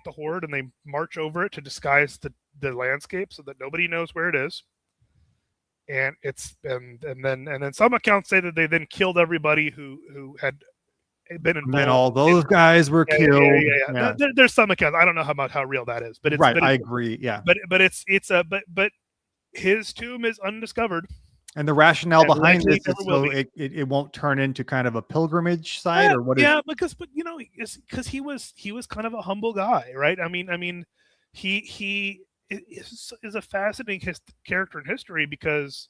horde and they march over it to disguise the landscape so that nobody knows where it is. And then some accounts say that they then killed everybody who had been involved. And then all those guys were killed. Yeah. There's some accounts. I don't know how real that is, but it's right. I agree. Yeah. But his tomb is undiscovered. And the rationale behind this is so it won't turn into kind of a pilgrimage site, or what? Because he was kind of a humble guy, right? I mean, he is a fascinating character in history because,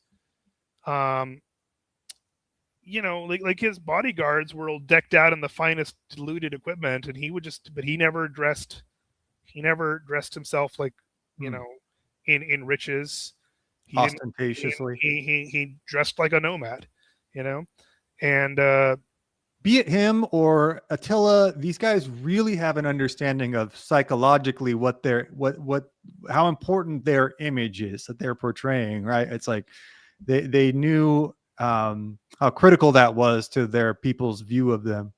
like his bodyguards were all decked out in the finest looted equipment, and he never dressed himself like, in riches. Ostentatiously. He dressed like a nomad, and be it him or Attila, these guys really have an understanding of psychologically how important their image is that they're portraying, right? It's like they knew how critical that was to their people's view of them.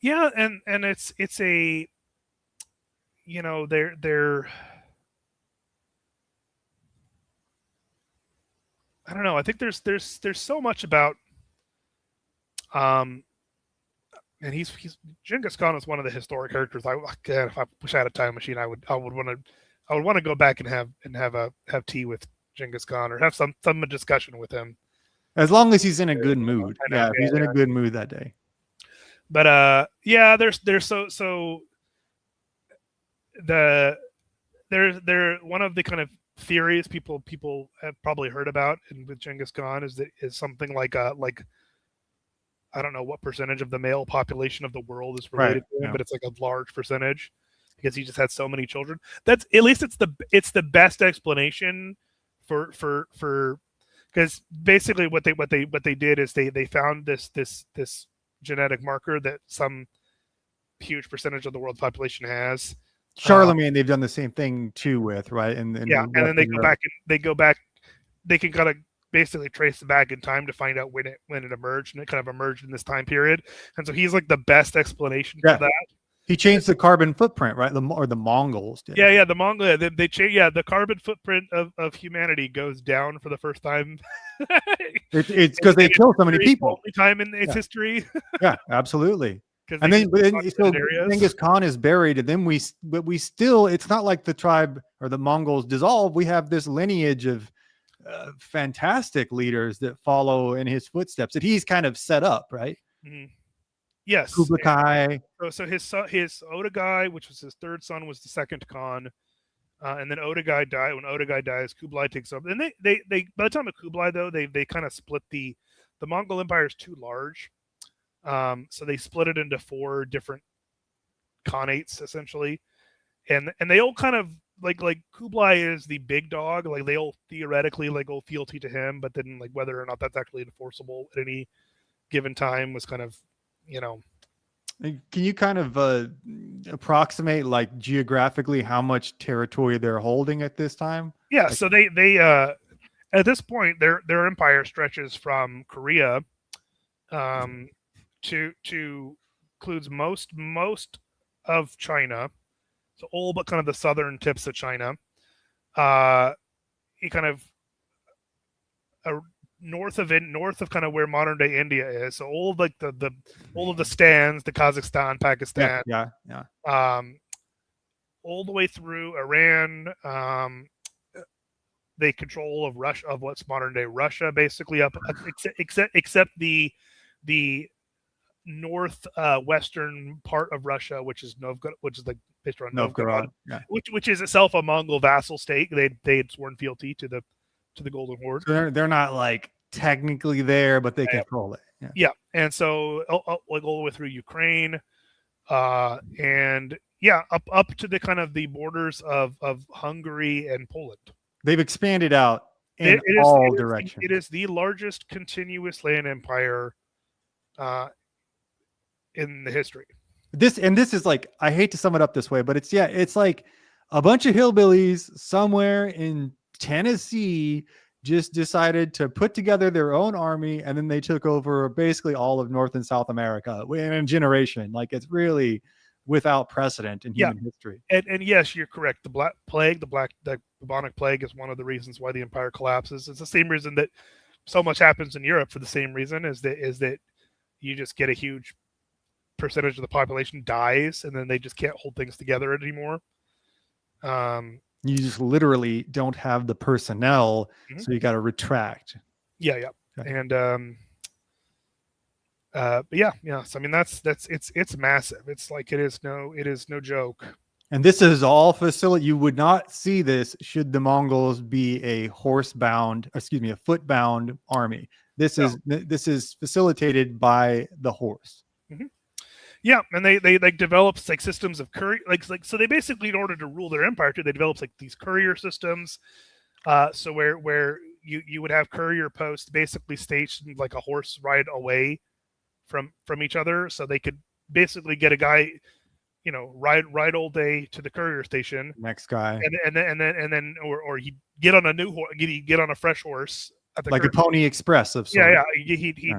Yeah, and it's a they're I don't know. I think there's so much about and he's Genghis Khan is one of the historic characters. If I wish I had a time machine, I would want to go back and have tea with Genghis Khan or have some discussion with him. As long as he's in a good mood. If he's in a good mood that day. But there's one of the kind of theories people have probably heard about with Genghis Khan is something like I don't know what percentage of the male population of the world is related to him, but it's like a large percentage because he just had so many children. That's at least it's the best explanation for because basically what they did is they found this genetic marker that some huge percentage of the world's population has. Charlemagne, they've done the same thing too with, right? And then they go back. They can kind of basically trace it back in time to find out when it emerged, and it kind of emerged in this time period. And so he's like the best explanation for that. He changed the carbon footprint, right? The Mongols did. Yeah, the Mongol. They change. Yeah, the carbon footprint of humanity goes down for the first time. It's because they kill so many people. Only time in its history. Yeah, absolutely. And then so Genghis Khan is buried, and then we still, it's not like the tribe or the Mongols dissolve. We have this lineage of fantastic leaders that follow in his footsteps that he's kind of set up, right? Mm-hmm. Yes. Kublai Kai. So his Odagai, which was his third son, was the second Khan, and then Odagai died. When Odagai dies, Kublai takes over. And they by the time of Kublai, though, they kind of split the Mongol Empire is too large. So they split it into 4 different khanates essentially, and they all kind of like Kublai is the big dog, like they all theoretically like owe fealty to him, but then like whether or not that's actually enforceable at any given time was kind of, you know. Can you kind of approximate like geographically how much territory they're holding at this time? Yeah, like, so they at this point their empire stretches from Korea to includes most of China, so all but kind of the southern tips of China. It kind of north of kind of where modern day India is. So all of like the all of the stands, the Kazakhstan, Pakistan, all the way through Iran. They control of Russia, of what's modern day Russia, basically up except the north western part of Russia, which is Novgorod, which is like based on Novgorod, which is itself a Mongol vassal state. They had sworn fealty to the Golden Horde. So they're not like technically there, but they control it. Yeah, and so like all the way through Ukraine, and up to the kind of the borders of Hungary and Poland. They've expanded out in all directions. It is the largest continuous land empire in the history. This is like, I hate to sum it up this way, but it's like a bunch of hillbillies somewhere in Tennessee just decided to put together their own army, and then they took over basically all of North and South America in a generation. Like, it's really without precedent in human history. And yes, you're correct. The Black Plague, the bubonic plague, is one of the reasons why the empire collapses. It's the same reason that so much happens in Europe. For the same reason is that you just get a huge percentage of the population dies, and then they just can't hold things together anymore. You just literally don't have the personnel, so you got to retract. Okay. And but so I mean that's it's massive. It's like it is no joke. And this is all facility. You would not see this should the Mongols be a foot-bound army. This is facilitated by the horse. Mm-hmm. Yeah, and they like developed like systems of courier, like so they basically, in order to rule their empire too, they developed like these courier systems. So where you would have courier posts basically stationed like a horse ride away from each other, so they could basically get a guy, ride all day to the courier station. Next guy, and then or he'd get on a new horse, he'd on a fresh horse at the like a Pony Express of sorts. He'd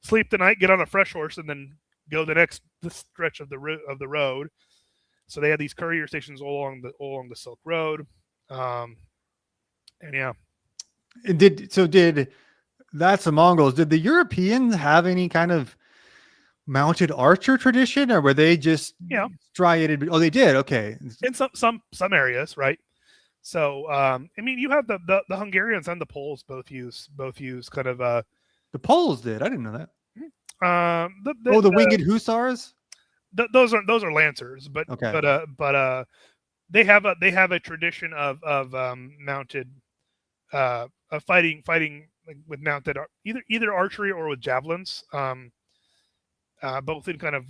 sleep the night, get on a fresh horse, and then go the stretch of the road. So they had these courier stations all along the Silk Road, that's the Mongols. Did the Europeans have any kind of mounted archer tradition, or were they just striated? Oh, they did. Okay, in some areas, right? So I mean, you have the Hungarians and the Poles both use kind of the Poles did. I didn't know that. The winged hussars. Those are lancers, but they have a tradition of mounted fighting like with mounted either archery or with javelins, both in kind of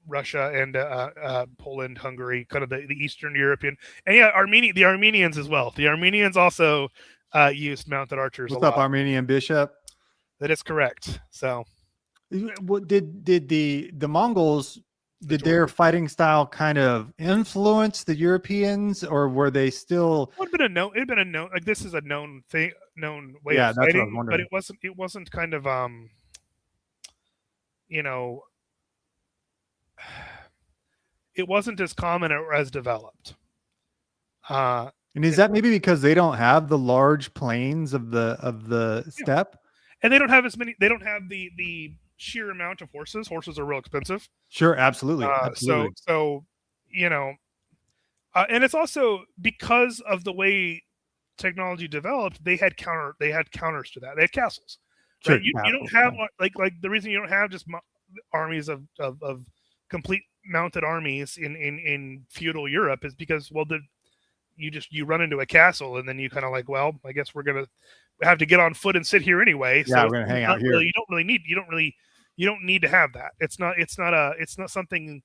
Russia and Poland, Hungary, kind of the Eastern European, and the Armenians as well. The Armenians also used mounted archers. What's up, Armenian Bishop? That is correct. So, what did the Mongols? Did their fighting style kind of influence the Europeans, or were they still? It'd been a known. Like, this is a known thing, known way of fighting. But it wasn't kind of you know, it wasn't as common or as developed. And is that maybe because they don't have the large plains of the steppe? And they don't have as many. They don't have the sheer amount of horses. Horses are real expensive. Sure, absolutely, absolutely. So and it's also because of the way technology developed. They had counters to that. They had castles. Sure, right? You don't have like the reason you don't have just armies of complete mounted armies in feudal Europe is because you run into a castle and then you kind of like, well, I guess we're gonna have to get on foot and sit here anyway. Yeah, so we're gonna hang out here. You don't need to have that. It's not something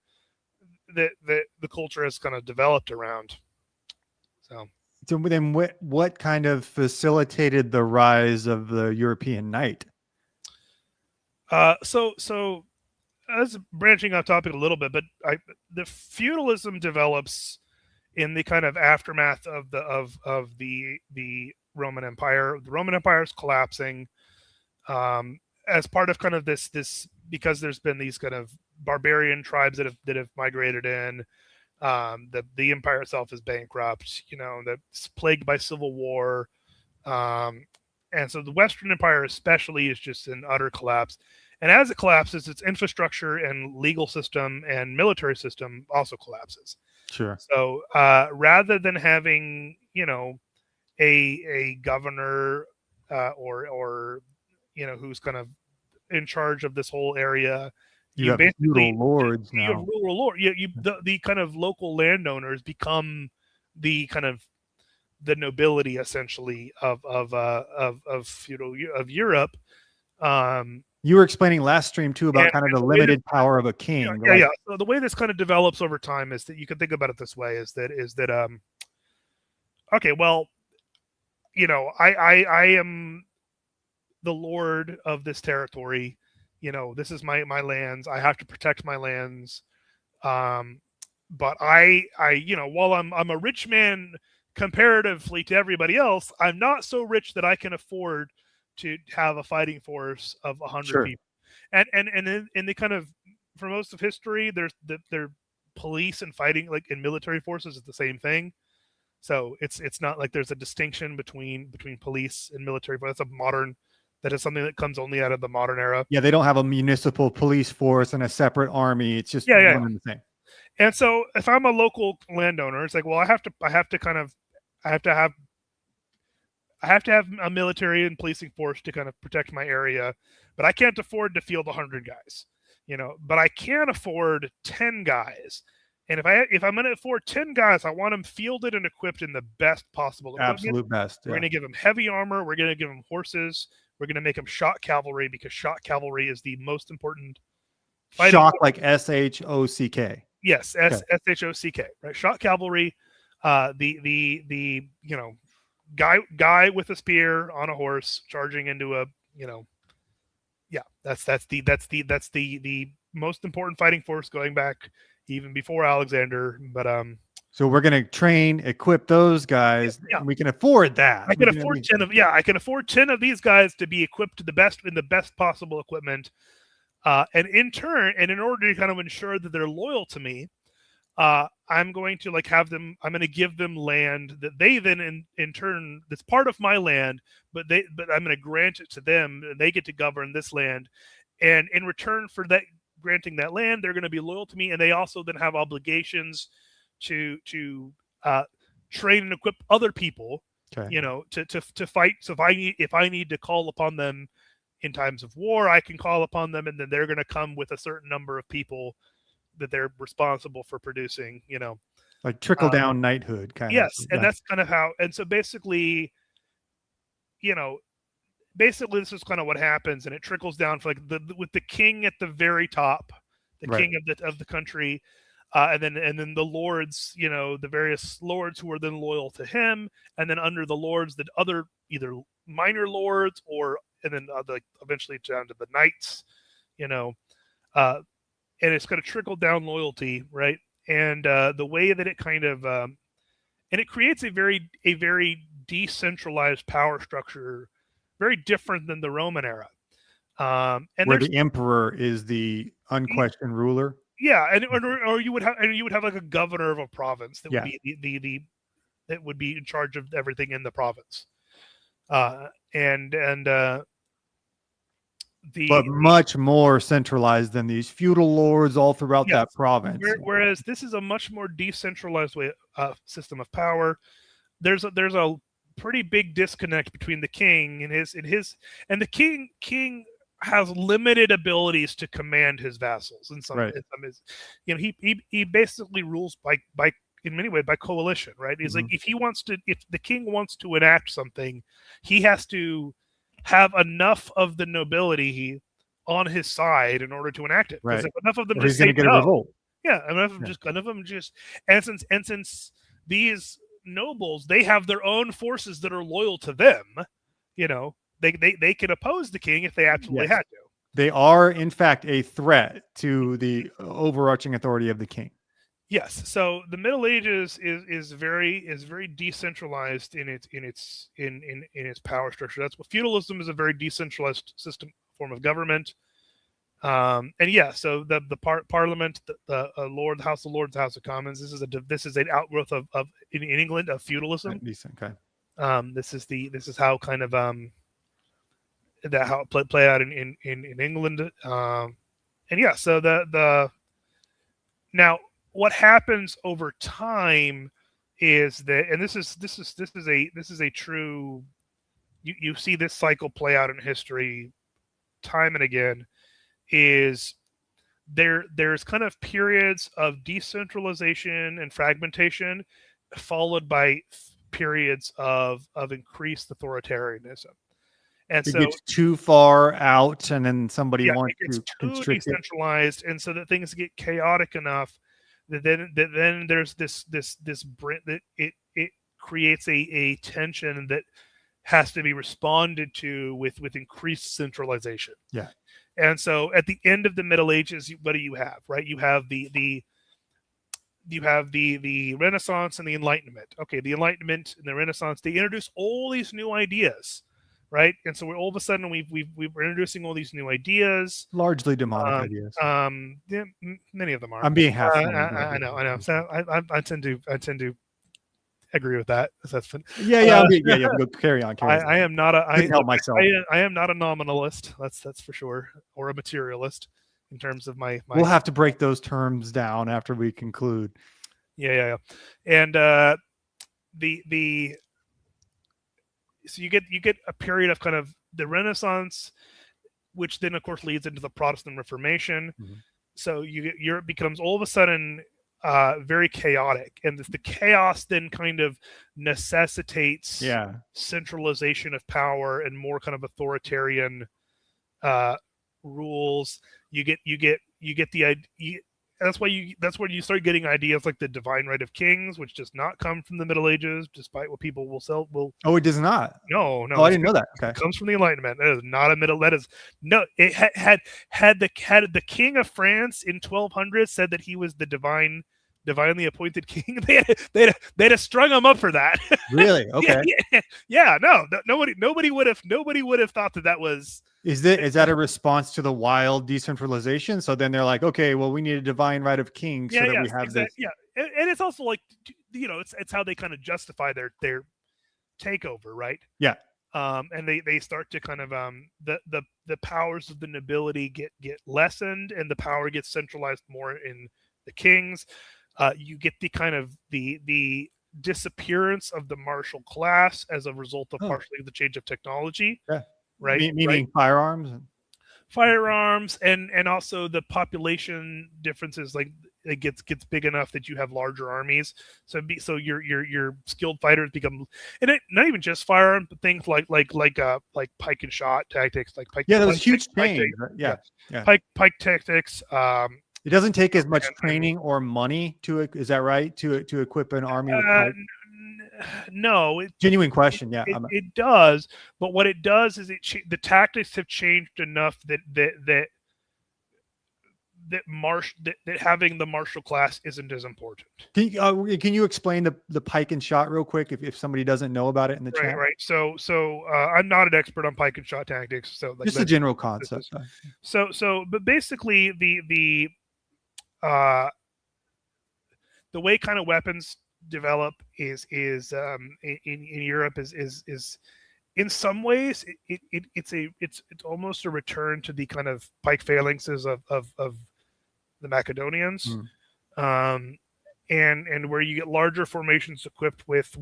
that the culture has kind of developed around. So then what kind of facilitated the rise of the European knight? So as branching off topic a little bit, but the feudalism develops in the kind of aftermath of the Roman Empire. The Roman Empire is collapsing as part of kind of this because there's been these kind of barbarian tribes that have migrated in. The empire itself is bankrupt. That's plagued by civil war, and so the Western Empire especially is just in utter collapse. And as it collapses, its infrastructure and legal system and military system also collapses. Sure. So rather than having, a governor or who's kind of in charge of this whole area, you have feudal lords now. You have rural lord. The kind of local landowners become the kind of the nobility essentially of feudal of Europe. You were explaining last stream too about kind of the limited power of a king. Yeah. So the way this kind of develops over time is that you can think about it this way: is that okay, well, I am the lord of this territory. This is my lands. I have to protect my lands. But I while I'm a rich man comparatively to everybody else, I'm not so rich that I can afford to have a fighting force of 100 people. And in the kind of, for most of history, their police and fighting, like in military forces, is the same thing. So it's not like there's a distinction between police and military. But that is something that comes only out of the modern era. Yeah, they don't have a municipal police force and a separate army. It's just one and the same. And so if I'm a local landowner, it's like, well, I have to have a military and policing force to kind of protect my area, but I can't afford to field 100 guys, but I can afford 10 guys. And if I'm going to afford 10 guys, I want them fielded and equipped in the best possible equipment. Absolute best. We're going to give them heavy armor. We're going to give them horses. We're going to make them shot cavalry, because shot cavalry is the most important. Shock, like SHOCK. Yes, SHOCK, right? Shot cavalry. The guy with a spear on a horse charging into a that's the most important fighting force going back even before Alexander. But so we're gonna train, equip those guys. Yeah. And we can afford that. I can afford 10 of these guys to be equipped to the best possible equipment. And in order to kind of ensure that they're loyal to me, I'm going to I'm going to give them land that they then in turn, that's part of my land, but I'm going to grant it to them, and they get to govern this land. And in return for that, granting that land, they're going to be loyal to me. And they also then have obligations to train and equip other people, to fight. So if I need to call upon them in times of war, I can call upon them, and then they're going to come with a certain number of people that they're responsible for producing, like trickle down knighthood kind of. Yes. And that's kind of how, and so basically this is kind of what happens, and it trickles down for with the king at the very top, king of the country. And then the lords, the various lords who are then loyal to him, and then under the lords, the other either minor lords and then eventually down to the knights, and it's going to trickle down loyalty, right? And the way that it kind of and it creates a very decentralized power structure, very different than the Roman era. And where the emperor is the unquestioned ruler. Yeah, or you would have like a governor of a province that would be the that would be in charge of everything in the province. But much more centralized than these feudal lords all throughout that province. Whereas this is a much more decentralized system of power. There's a pretty big disconnect between the king and the king has limited abilities to command his vassals. In some he basically rules by in many ways by coalition, right? He's like, if the king wants to enact something, he has to have enough of the nobility on his side in order to enact it. Right. If enough of them just say get a revolt. Yeah, enough of them just and since these nobles, they have their own forces that are loyal to them, they can oppose the king if they absolutely had to. They are in fact a threat to the overarching authority of the king. Yes, so the Middle Ages is very decentralized in its power structure. That's what feudalism is, a very decentralized form of government. So the Parliament, the House of Lords, the House of Commons. This is an outgrowth of in England of feudalism. Decent, okay. This is how kind of how it play out in England. So the now. What happens over time is that, and this is a true. You see this cycle play out in history, time and again. Is there's kind of periods of decentralization and fragmentation, followed by periods of increased authoritarianism. And so it gets too far out, and then somebody wants to constrict decentralized, and so that things get chaotic enough. Then there's this that it creates a tension that has to be responded to with increased centralization. Yeah. And so at the end of the Middle Ages, what do you have? Right? You have the Renaissance and the Enlightenment. Okay, the Enlightenment and the Renaissance, they introduce all these new ideas, right? And so all of a sudden we're introducing all these new ideas, largely demonic ideas. Many of them are. I'm being half. I know. So I tend to agree with that. That's fun. Yeah. Carry on. I am not a. Couldn't help myself. I am not a nominalist. That's for sure, or a materialist in terms of my. We'll have to break those terms down after we conclude. Yeah. And so you get a period of kind of the Renaissance, which then of course leads into the Protestant Reformation. Mm-hmm. So Europe becomes all of a sudden very chaotic, and the chaos then kind of necessitates centralization of power and more kind of authoritarian rules. You get the idea. That's when you start getting ideas like the divine right of kings, which does not come from the Middle Ages, despite what people will sell. Oh, it does not. No. Oh, I didn't know that. Okay, it comes from the Enlightenment. That is not a middle. That is no. It had the king of France in 1200 said that he was the divinely appointed king. They'd have strung him up for that. Really? Okay. Yeah. No. Nobody would have thought that was. Is that a response to the wild decentralization? So then they're like, okay, well, we need a divine right of kings so that we have this. Yeah, and it's also like, it's how they kind of justify their takeover, right? Yeah. And they start to kind of the powers of the nobility get lessened, and the power gets centralized more in the kings. You get the kind of the disappearance of the martial class as a result of partially the change of technology. Yeah. Right. Meaning firearms and also the population differences, like it gets big enough that you have larger armies. So your skilled fighters become, and not even just firearms, but things like pike and shot tactics, like pike. Yeah, those huge change. Yeah. Pike tactics. It doesn't take as much training or money to, is that right? To equip an army with pike? No, genuine question. Yeah, it does. But what it does is the tactics have changed enough that that having the martial class isn't as important. Can you explain the pike and shot real quick if somebody doesn't know about it in the chat? Right. So I'm not an expert on pike and shot tactics. So just the general concept. But basically the way kind of weapons develop is in Europe is in some ways it's almost a return to the kind of pike phalanxes of the Macedonians, and where you get larger formations equipped with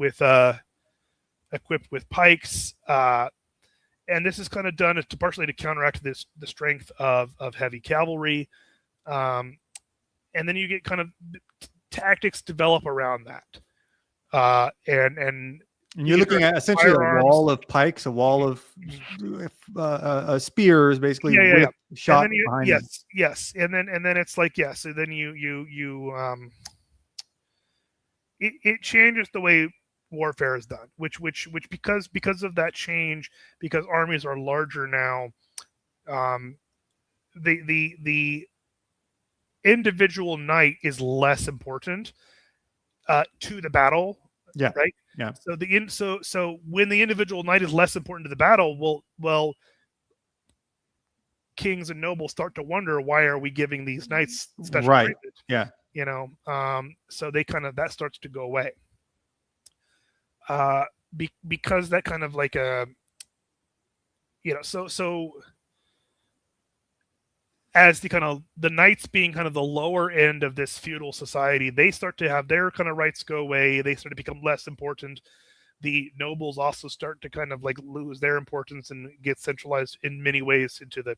pikes, and this is kind of done to partially to counteract the strength of heavy cavalry, and then you get kind of tactics develop around that, and you're looking at essentially a wall of pikes, a wall of spears, basically. Yeah. Shot behind them. Yes, and then it's like so then it changes the way warfare is done, which because of that change, because armies are larger now, the individual knight is less important to the battle. Yeah. Right. Yeah. So when the individual knight is less important to the battle, well, kings and nobles start to wonder, why are we giving these knights special treatment? Yeah. So they kind of, that starts to go away. Because that kind of like so as the knights being kind of the lower end of this feudal society, they start to have their kind of rights go away. They start to become less important. The nobles also start to kind of like lose their importance and get centralized in many ways into the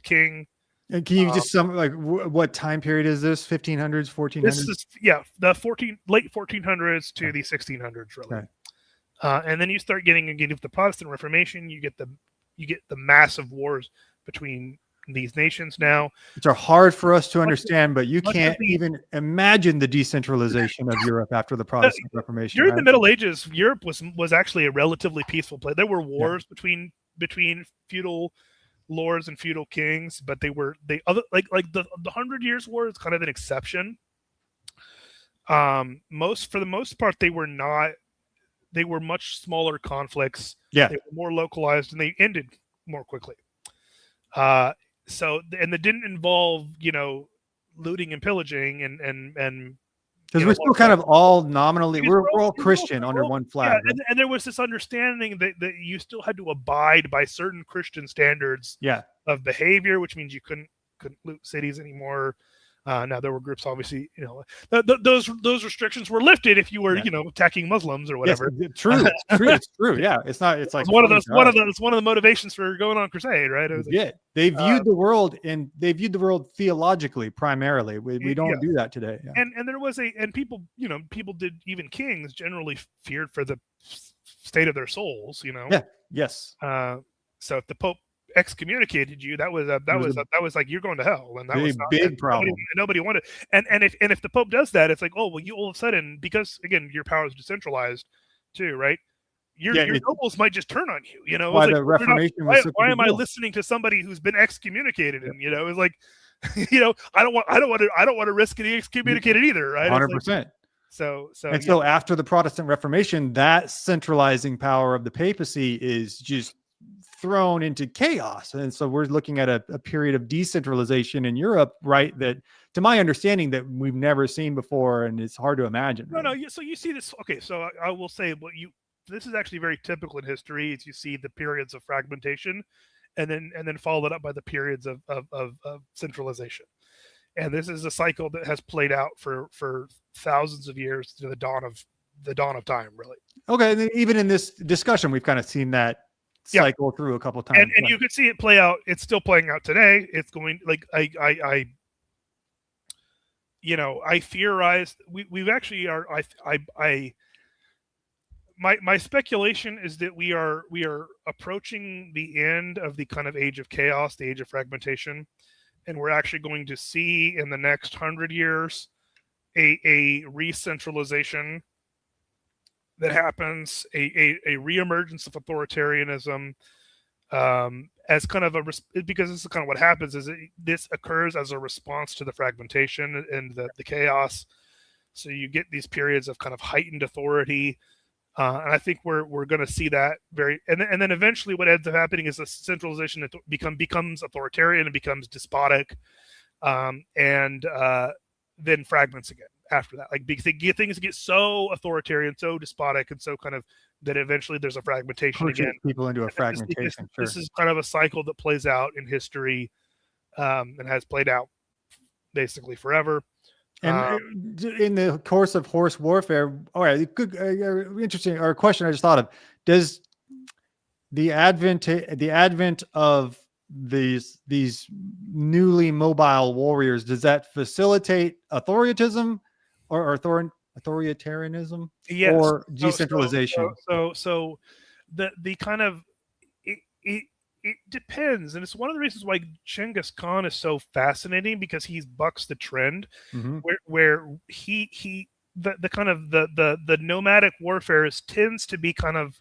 king. And can you just what time period is this? 1500s, 1400s? This is the late 1400s to the 1600s, really. Okay. And then you start getting with the Protestant Reformation, you get the massive wars between these nations now, which are hard for us to understand, but you can't even imagine the decentralization of Europe after the Protestant Reformation. During the Middle Ages, Europe was actually a relatively peaceful place. There were wars between feudal lords and feudal kings, but the 100 Years' War is kind of an exception. For the most part, they were not. They were much smaller conflicts. Yeah, they were more localized, and they ended more quickly. And they didn't involve, looting and pillaging and because we're still kind of all nominally, we're all Christian under one flag. Yeah, and there was this understanding that you still had to abide by certain Christian standards of behavior, which means you couldn't loot cities anymore. Now there were groups, obviously, those restrictions were lifted if you were, attacking Muslims or whatever. Yes, true. It's true. Yeah, it's not. It's like one of the motivations for going on crusade, right? They viewed the world theologically primarily. We don't do that today. Yeah. And there was people did, even kings generally feared for the state of their souls. Yeah. Yes. So if the Pope excommunicated you, that was like, you're going to hell, and that was a big problem. Nobody wanted. And if the Pope does that, it's like, oh well, you all of a sudden, because again your power is decentralized too, right? Your nobles might just turn on you. Why the Reformation? Why am I listening to somebody who's been excommunicated? And it's like, I don't want to risk getting excommunicated either, right? 100%. So after the Protestant Reformation, that centralizing power of the papacy is just thrown into chaos. And so we're looking at a period of decentralization in Europe, right? That, to my understanding, that we've never seen before, and it's hard to imagine. No. So you see this. Okay, so I will say this is actually very typical in history. Is you see the periods of fragmentation, and then followed up by the periods of centralization. And this is a cycle that has played out for thousands of years to the dawn of time, really. Okay, and even in this discussion, we've kind of seen that cycle through a couple of times, and you could see it play out. It's still playing out today. It's going like I theorized we've actually are my speculation is that we are approaching the end of the kind of age of chaos, the age of fragmentation, and we're actually going to see in the next 100 years a re-centralization that happens, a reemergence of authoritarianism, as kind of because this is kind of what happens is this occurs as a response to the fragmentation and the chaos. So you get these periods of kind of heightened authority. And I think we're going to see that and then eventually what ends up happening is the centralization becomes authoritarian and becomes despotic, and then fragments again after that. Like because things get so authoritarian, so despotic, and so kind of that eventually there's a fragmentation again. People into a fragmentation. This is kind of a cycle that plays out in history, and has played out basically forever. And in the course of horse warfare, all right, good, interesting. Or a question I just thought of: does the advent of these newly mobile warriors, does that facilitate authoritarianism or authoritarianism, yes, or decentralization? So the kind of it depends, and it's one of the reasons why Genghis Khan is so fascinating, because he bucks the trend, where he the kind of the nomadic warfare tends to be kind of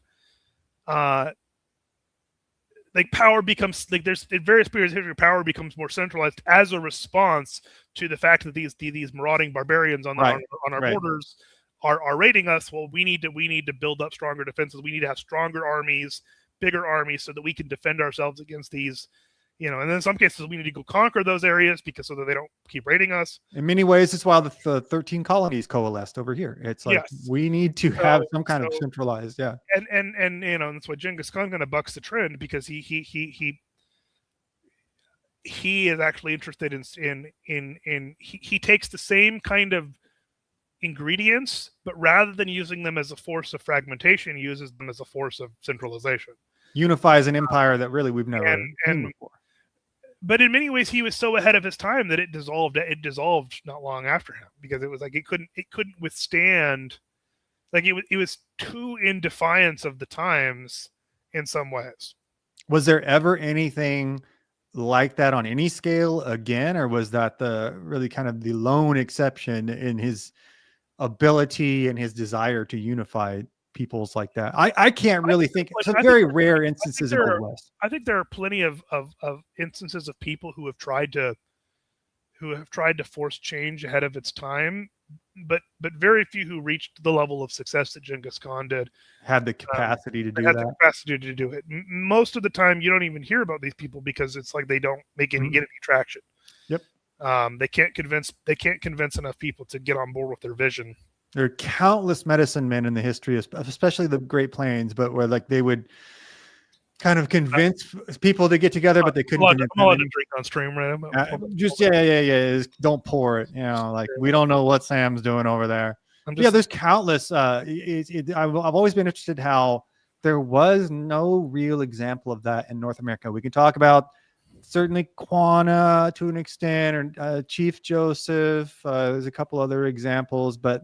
like power becomes like there's in various periods of history, power becomes more centralized as a response to the fact that these marauding barbarians on our borders are raiding us. Well, we need to build up stronger defenses. We need to have stronger armies, bigger armies, so that we can defend ourselves against these, and then in some cases we need to go conquer those areas so that they don't keep raiding us. In many ways, it's why the 13 colonies coalesced over here. It's like, we need to have some kind of centralized, and that's why Genghis Khan kind of bucks the trend, because he is actually interested in he takes the same kind of ingredients, but rather than using them as a force of fragmentation, he uses them as a force of centralization. Unifies an empire that really we've never seen before. But in many ways, he was so ahead of his time that it dissolved. It dissolved not long after him, because it was like it couldn't withstand. Like it was too in defiance of the times in some ways. Was there ever anything like that on any scale again, or was that the really kind of the lone exception in his ability and his desire to unify peoples like that? I can't really think. Some very rare instances of Old West. I think there are plenty of instances of people who have tried to force change ahead of its time, but very few who reached the level of success that Genghis Khan did. Had the capacity to do the capacity to do it. Most of the time, you don't even hear about these people, because it's like they don't get any traction. Yep. They can't convince enough people to get on board with their vision. There are countless medicine men in the history, especially the Great Plains, but where like they would kind of convince people to get together, but they couldn't. I'm allowed to drink on stream, right? Don't pour it. We don't know what Sam's doing over there. There's countless. I've always been interested how there was no real example of that in North America. We can talk about certainly Quanah to an extent, or Chief Joseph. There's a couple other examples, but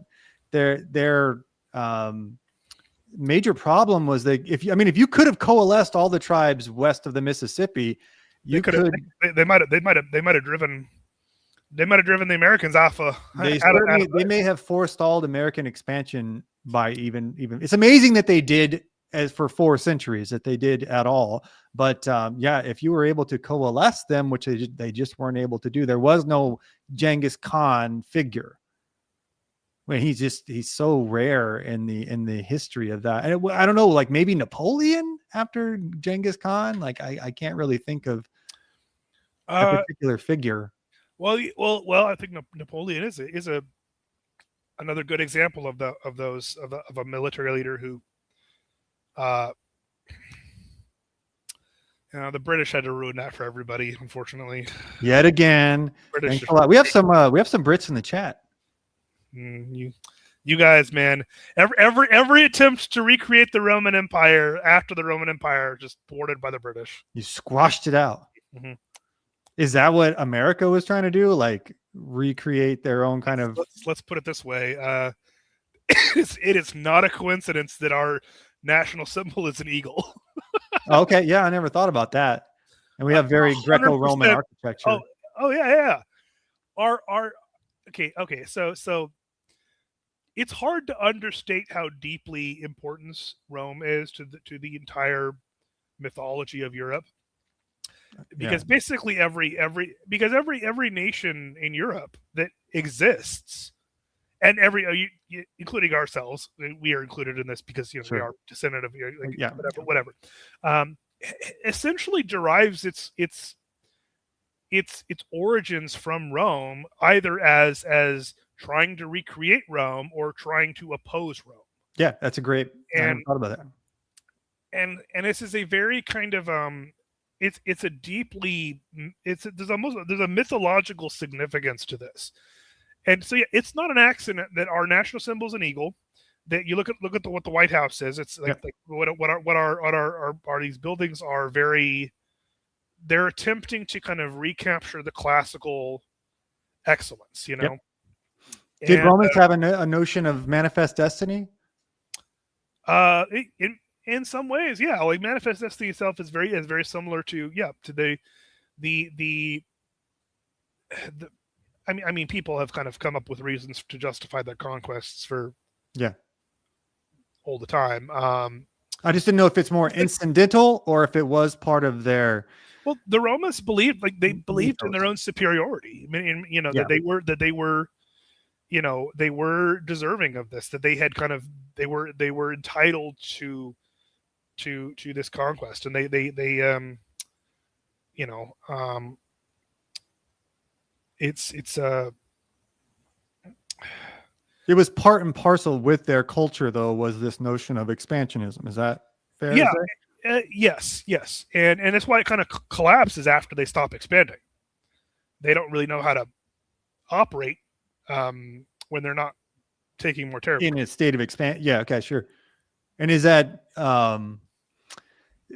their major problem was that if you could have coalesced all the tribes west of the Mississippi, they might have driven the Americans off. They may have forestalled American expansion by even. It's amazing that they did, as for 4 centuries, that they did at all. But if you were able to coalesce them, which they just weren't able to do, there was no Genghis Khan figure. He's so rare in the history of that. And I don't know, like maybe Napoleon after Genghis Khan. Like I can't really think of a particular figure. Well, I think Napoleon is another good example of a military leader who, the British had to ruin that for everybody, unfortunately. Yet again, we have some Brits in the chat. You guys, man, every attempt to recreate the Roman Empire after the Roman Empire just thwarted by the British. You squashed it out. Mm-hmm. Is that what America was trying to do? Like recreate their own kind of. Let's put it this way: it is not a coincidence that our national symbol is an eagle. Okay, yeah, I never thought about that. And we have very Greco-Roman architecture. Oh yeah. Okay. So it's hard to understate how deeply important Rome is to the entire mythology of Europe. because basically every nation in Europe that exists, and including ourselves, we are included in this because we are descendant of whatever. Essentially derives its origins from Rome, either as trying to recreate Rome or trying to oppose Rome. Yeah, that's a great. I hadn't thought about that. And this is a very kind of there's a mythological significance to this. And so it's not an accident that our national symbol is an eagle. That you look at what the White House is. It's like what are these buildings are very. They're attempting to kind of recapture the classical excellence, Did Romans have a notion of manifest destiny? In some ways, yeah. Like manifest destiny itself is very similar to the I mean, people have kind of come up with reasons to justify their conquests for all the time. I just didn't know if it's more incidental or if it was part of their. Well, the Romans believed in their own superiority. I mean, that they were deserving of this. That they had kind of they were entitled to this conquest, and it was part and parcel with their culture, though, was this notion of expansionism. Is that fair? Yeah. Yes, and that's why it kind of collapses after they stop expanding. They don't really know how to operate when they're not taking more territory in a state of expansion. Yeah, okay, sure. And is that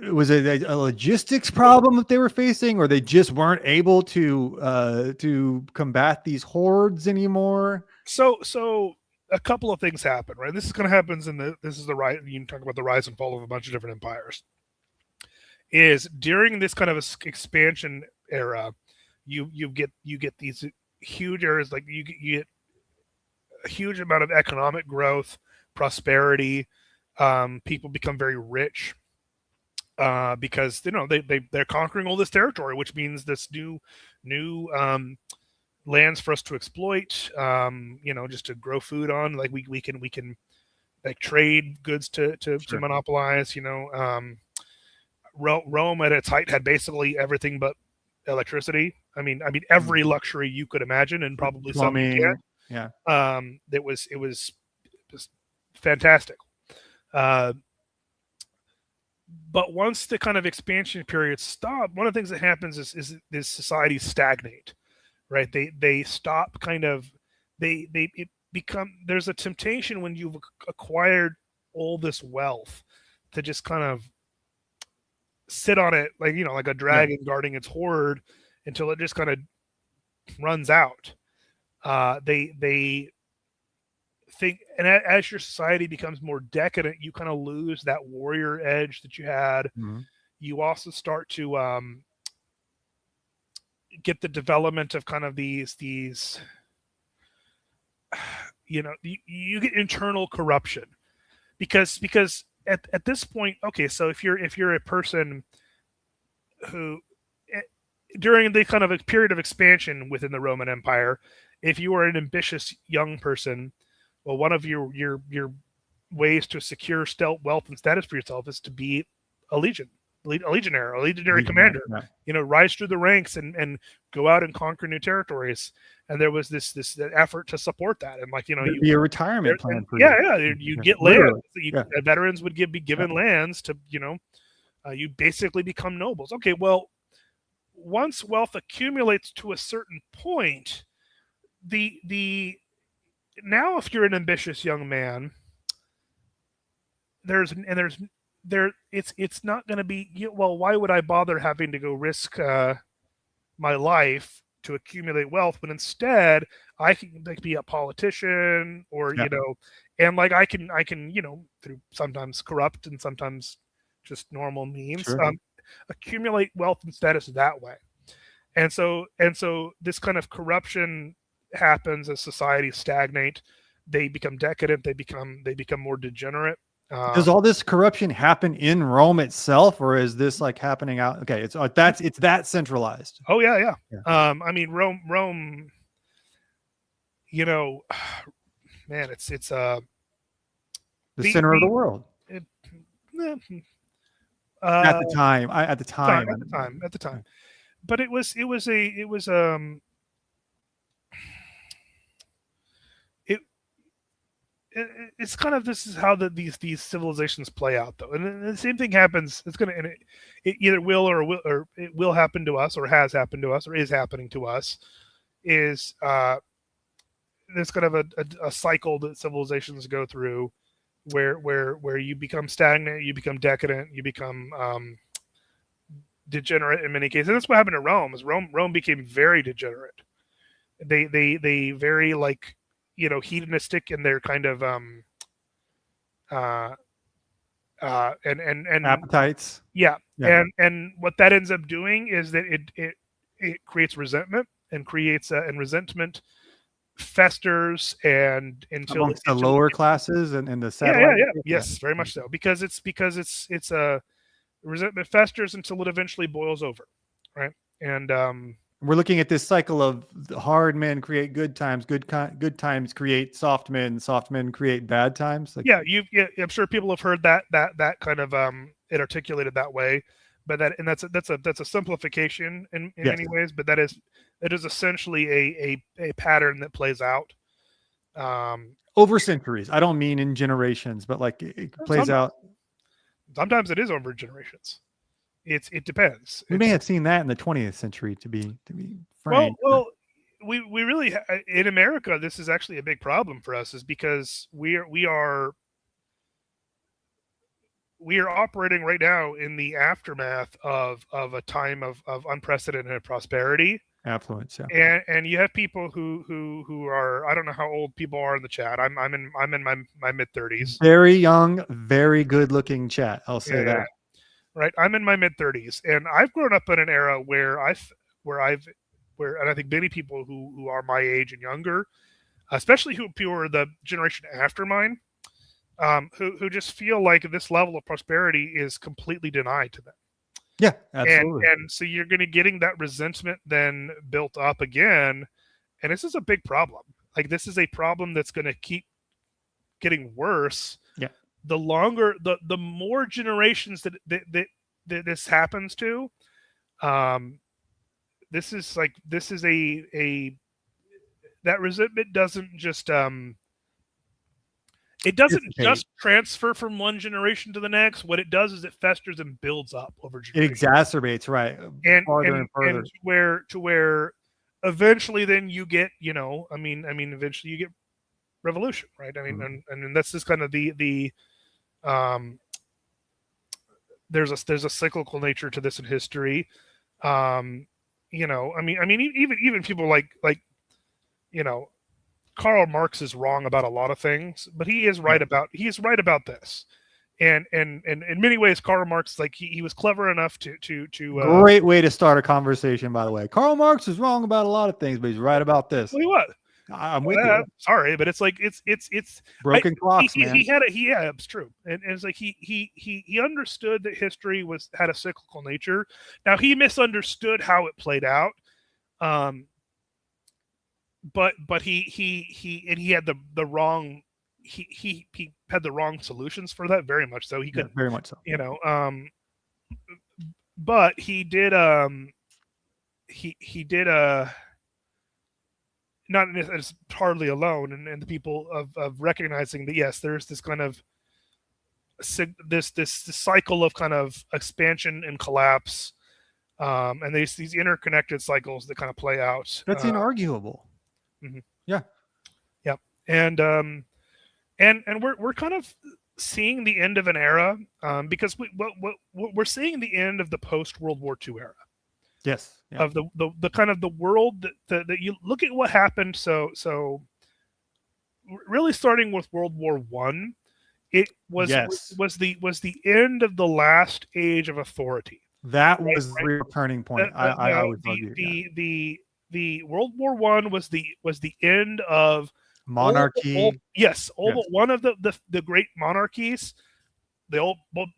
was it a logistics problem that they were facing, or they just weren't able to combat these hordes anymore? So a couple of things happen, right? This is going to happen this is the rise. You can talk about the rise and fall of a bunch of different empires. Is during this kind of expansion era, you get these huge areas, like you get a huge amount of economic growth, prosperity. People become very rich because they're conquering all this territory, which means this new lands for us to exploit. Just to grow food on. Like we can like trade goods to monopolize. Rome at its height had basically everything but electricity. I mean every luxury you could imagine, and probably plumbing, some you can. Yeah. It was just fantastic. But once the kind of expansion period stopped, one of the things that happens is societies stagnate, right? They stop kind of it become. There's a temptation when you've acquired all this wealth to just kind of sit on it like a dragon guarding its hoard until it just kind of runs out. They think, and as your society becomes more decadent, you kind of lose that warrior edge that you had. Mm-hmm. You also start to get the development of kind of these you get internal corruption because at this point, okay, so if you're a person who during the kind of a period of expansion within the Roman Empire, if you are an ambitious young person, well, one of your ways to secure wealth and status for yourself is to be a legionary commander. Yeah. Rise through the ranks and go out and conquer new territories. And there was this effort to support that, and you be a retirement plan for you get land. Veterans would be given lands to you basically become nobles. Okay, well, once wealth accumulates to a certain point, the now if you're an ambitious young man, it's not going to be, well, why would I bother having to go risk my life to accumulate wealth, but instead I can be a politician or and I can through sometimes corrupt and sometimes just normal means accumulate wealth and status that way. And so this kind of corruption happens as societies stagnate. They become decadent. They become more degenerate. Does all this corruption happen in Rome itself, or is this like happening out? Okay, it's that centralized. Oh yeah, yeah. Yeah. I mean, Rome. You know, man, it's The center of the world it, at the time. At the time. at the time. But it was it's kind of, this is how these civilizations play out, though, and the same thing happens. It's gonna, and it either will or it will happen to us, or has happened to us, or is happening to us. Is there's kind of a cycle that civilizations go through, where you become stagnant, you become decadent, you become degenerate in many cases. And that's what happened to Rome. Is Rome became very degenerate. They very, like, hedonistic in their kind of and appetites. Yeah. And what that ends up doing is that it creates resentment, and resentment festers, and until amongst the lower classes and the satellite. Yes, very much so, because it's a resentment festers until it eventually boils over, right? And we're looking at this cycle of hard men create good times, good times create soft men create bad times. Like, I'm sure people have heard that kind of it articulated that way, but that's a simplification in many ways, but it is essentially a pattern that plays out over centuries. I don't mean in generations, but like it plays out. Sometimes it is over generations. It depends. We may have seen that in the 20th century, to be frank. Well, we really, in America, this is actually a big problem for us, is because we are operating right now in the aftermath of a time of unprecedented prosperity, affluence. Yeah. And you have people who are, I don't know how old people are in the chat. I'm in my mid-30s. Very young, very good looking chat. I'll say that. Right. I'm in my mid-30s, and I've grown up in an era where and I think many people who are my age and younger, especially who are the generation after mine, who just feel like this level of prosperity is completely denied to them. Yeah, absolutely. And so you're going to getting that resentment then built up again, and this is a big problem. Like, this is a problem that's going to keep getting worse. Yeah. The longer, the more generations that this happens to, this is a that resentment doesn't just it doesn't just transfer from one generation to the next. What it does is it festers and builds up over generations. It exacerbates, right? And farther and further. And to where eventually then you get, eventually you get revolution, right? I mean, and that's just kind of the there's a cyclical nature to this in history. Even people like Karl Marx is wrong about a lot of things, but he is right about this. And in many ways, Karl Marx, like, he was clever enough to great way to start a conversation, by the way. Karl Marx is wrong about a lot of things, but he's right about this. Well, he was. I'm with you. Sorry, but it's like it's broken clocks, man. It's true, and it's like he understood that history had a cyclical nature. Now, he misunderstood how it played out, but he had the wrong he had the wrong solutions for that, very much so. He could very much so. But he did he did not as hardly alone, and the people of recognizing that, yes, there's this kind of this cycle of kind of expansion and collapse, and these interconnected cycles that kind of play out. That's inarguable. Mm-hmm. Yeah. And we're kind of seeing the end of an era, because we're seeing the end of the post World War II era. Yes. Yeah. Of the kind of the world that you look at what happened. So really starting with World War I, it was the end of the last age of authority. That was the real turning point. I would argue. The World War I was the end of monarchy. One of the great monarchies.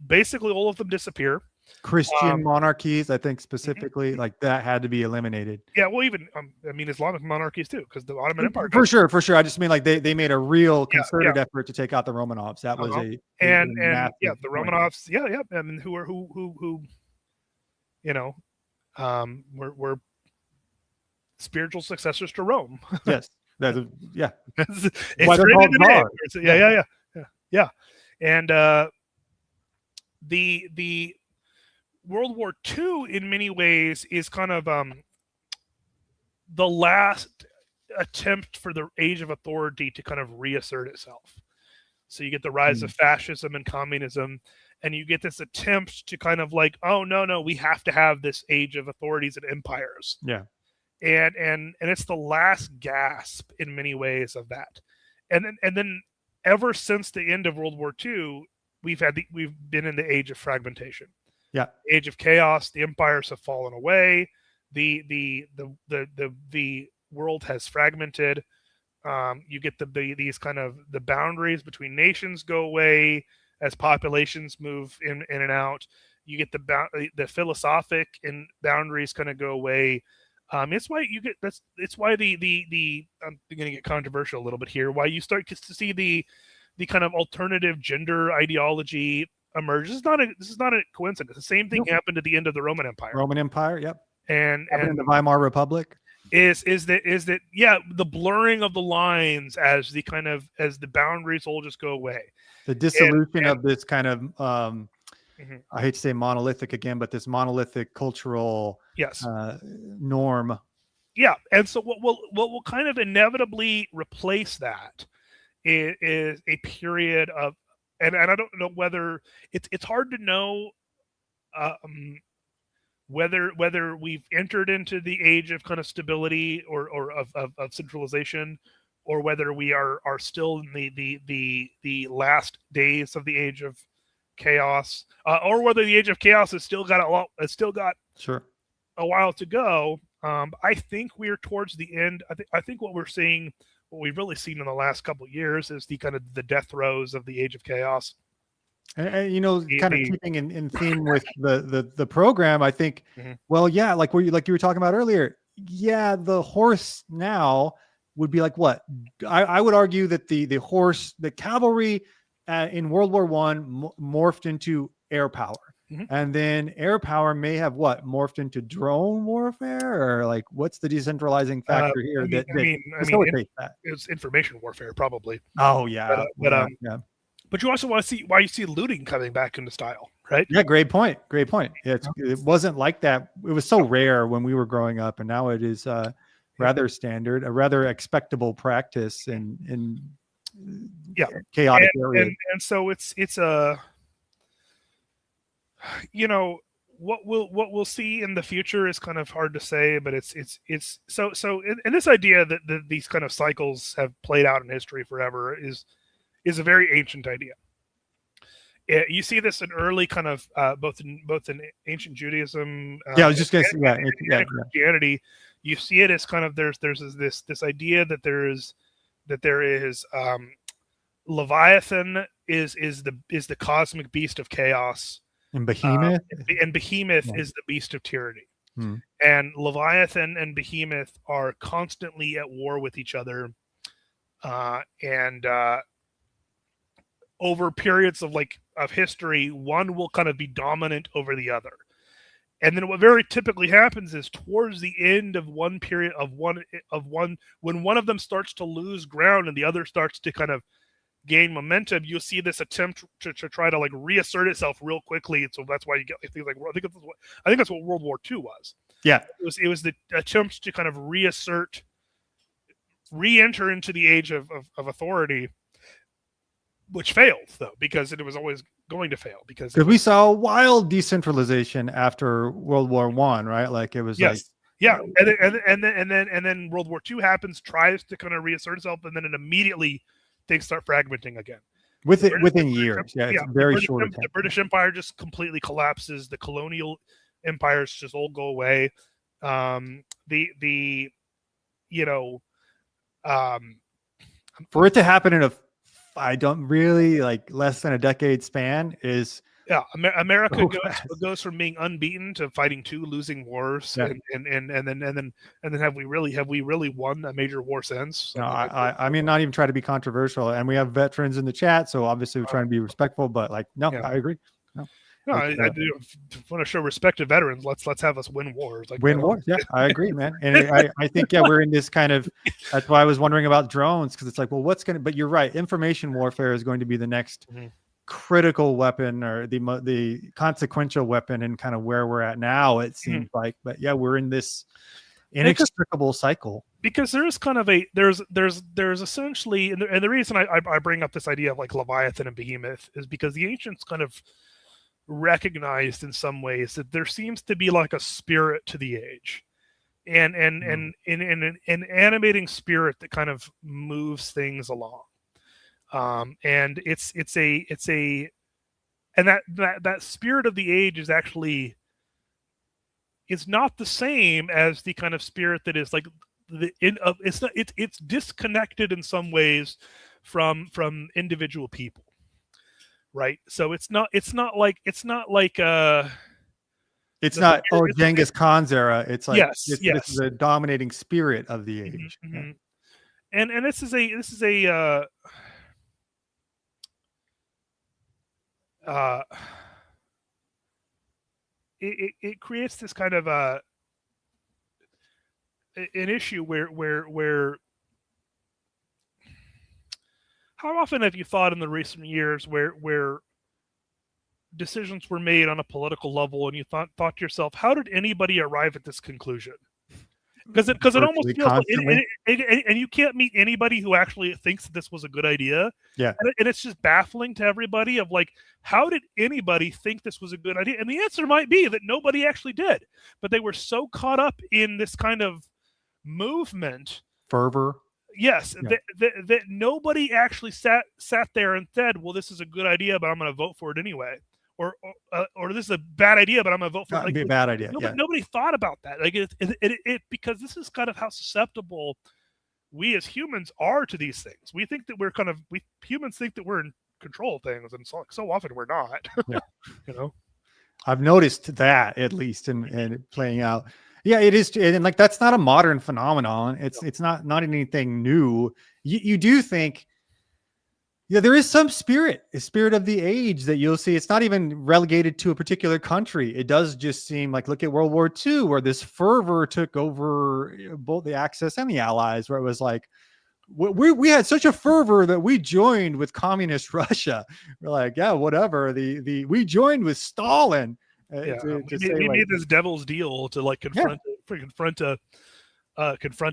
basically all of them disappear. Christian monarchies, I think specifically, like that had to be eliminated. Yeah, well, even I mean, Islamic monarchies too, because the Ottoman Empire. For sure. I just mean like they made a real concerted effort to take out the Romanovs. That was a massive the Romanovs. I mean, who you know, were spiritual successors to Rome. Yes, it's why they're called czars. Yeah, and the World War II in many ways is kind of the last attempt for the age of authority to kind of reassert itself. So you get the rise of fascism and communism, and you get this attempt to kind of like, oh no, we have to have this age of authorities and empires. Yeah. And it's the last gasp in many ways of that. And then ever since the end of World War II, we've been in the age of fragmentation. Yeah. Age of chaos. The empires have fallen away. The world has fragmented. You get these kind of the boundaries between nations go away as populations move in and out. You get the philosophic and boundaries kind of go away. It's why you get that's. It's why the I'm going to get controversial a little bit here. Why you start to see the kind of alternative gender ideology emerge. This is not a coincidence. The same thing happened at the end of the Roman Empire. Yep. And the Weimar Republic is that the blurring of the lines as the boundaries all just go away. The dissolution of this kind of I hate to say monolithic again, but this monolithic cultural norm. Yeah, and so what will kind of inevitably replace that is a period of, and I don't know whether it's hard to know whether we've entered into the age of kind of stability or of centralization, or whether we are still in the last days of the age of chaos, or whether the age of chaos has still got a while to go. I think we're towards the end. I think what we've really seen in the last couple of years is the kind of the death throes of the age of chaos. And kind of keeping in theme with the program, I think, well, yeah, like you were talking about earlier, yeah, the horse now would be like what? I would argue that the horse, the cavalry in World War I morphed into air power. And then air power may have morphed into drone warfare, or like what's the decentralizing factor here? That it's information warfare probably. Oh yeah, but you also want to see why you see looting coming back into style, right? Yeah, great point. It wasn't like that. It was so rare when we were growing up, and now it is rather standard, a rather expectable practice in chaotic areas. And so it's a what we'll see in the future is kind of hard to say, but it's so and this idea that these kind of cycles have played out in history forever is a very ancient idea. You see this in early kind of both in ancient Judaism. I was just going to say Christianity. You see it as kind of there's this idea that there is Leviathan is the cosmic beast of chaos. And Behemoth? Is the beast of tyranny. And Leviathan and Behemoth are constantly at war with each other. And over periods of history, one will kind of be dominant over the other. And then what very typically happens is towards the end of one period when one of them starts to lose ground and the other starts to kind of gain momentum, you'll see this attempt to try to like reassert itself real quickly. And so that's why you get things like, I think that's what World War II was. Yeah. It was the attempt to kind of re-enter into the age of authority, which failed though, because it was always going to fail because we saw wild decentralization after World War I, right? Like it was and then World War II happens, tries to kind of reassert itself, and then it immediately things start fragmenting again. Within years. It's very short. The British Empire just completely collapses. The colonial empires just all go away. For it to happen in a I don't really like less than a decade span is Yeah, America so goes fast. goes from being unbeaten to fighting 2 losing wars, Yeah. and then have we really won a major war since? No, I mean, not even try to be controversial, and we have veterans in the chat, so obviously we're trying to be respectful. But like, no, yeah. I agree. No, No, it's, I do want to show respect to veterans. Let's have us win wars. Like, win wars. Yeah, I agree, man. And I think, yeah, we're in this kind of, that's why I was wondering about drones, because it's like, well, what's going to, but you're right. Information warfare is going to be the next critical weapon, or the consequential weapon, and kind of where we're at now, it seems like. But yeah, we're in this inextricable cycle. Because there's kind of there's essentially, and the reason I bring up this idea of like Leviathan and Behemoth is because the ancients kind of recognized in some ways that there seems to be like a spirit to the age, and an animating spirit that kind of moves things along, and it's and that spirit of the age is actually, it's not the same as the kind of spirit that is like it's disconnected in some ways from individual people, right? So it's not like it's not Genghis Khan's era. It's like, yes, this is a dominating spirit of the age. Yeah. And this is a it creates this kind of an issue where how often have you thought in the recent years where decisions were made on a political level and you thought to yourself, how did anybody arrive at this conclusion? Because it almost feels like, and you can't meet anybody who actually thinks that this was a good idea. Yeah, and it's just baffling to everybody of like, how did anybody think this was a good idea? And the answer might be that nobody actually did, but they were so caught up in this kind of movement fervor. Yes, that nobody actually sat there and said, well, this is a good idea, but I'm going to vote for it anyway. Or this is a bad idea, but I'm gonna vote for it. Like, be a bad idea. Nobody thought about that. Like it because this is kind of how susceptible we as humans are to these things. We think that humans think that we're in control of things, and so often we're not. Yeah. You know, I've noticed that, at least in playing out. Yeah, it is, and like, that's not a modern phenomenon. It's not anything new. You do think. Yeah, there is some spirit, a spirit of the age that you'll see. It's not even relegated to a particular country. It does just seem like, look at World War II, where this fervor took over both the Axis and the Allies, where it was like, we had such a fervor that we joined with communist Russia. We're like, yeah, whatever. We joined with Stalin. We made this devil's deal to like confront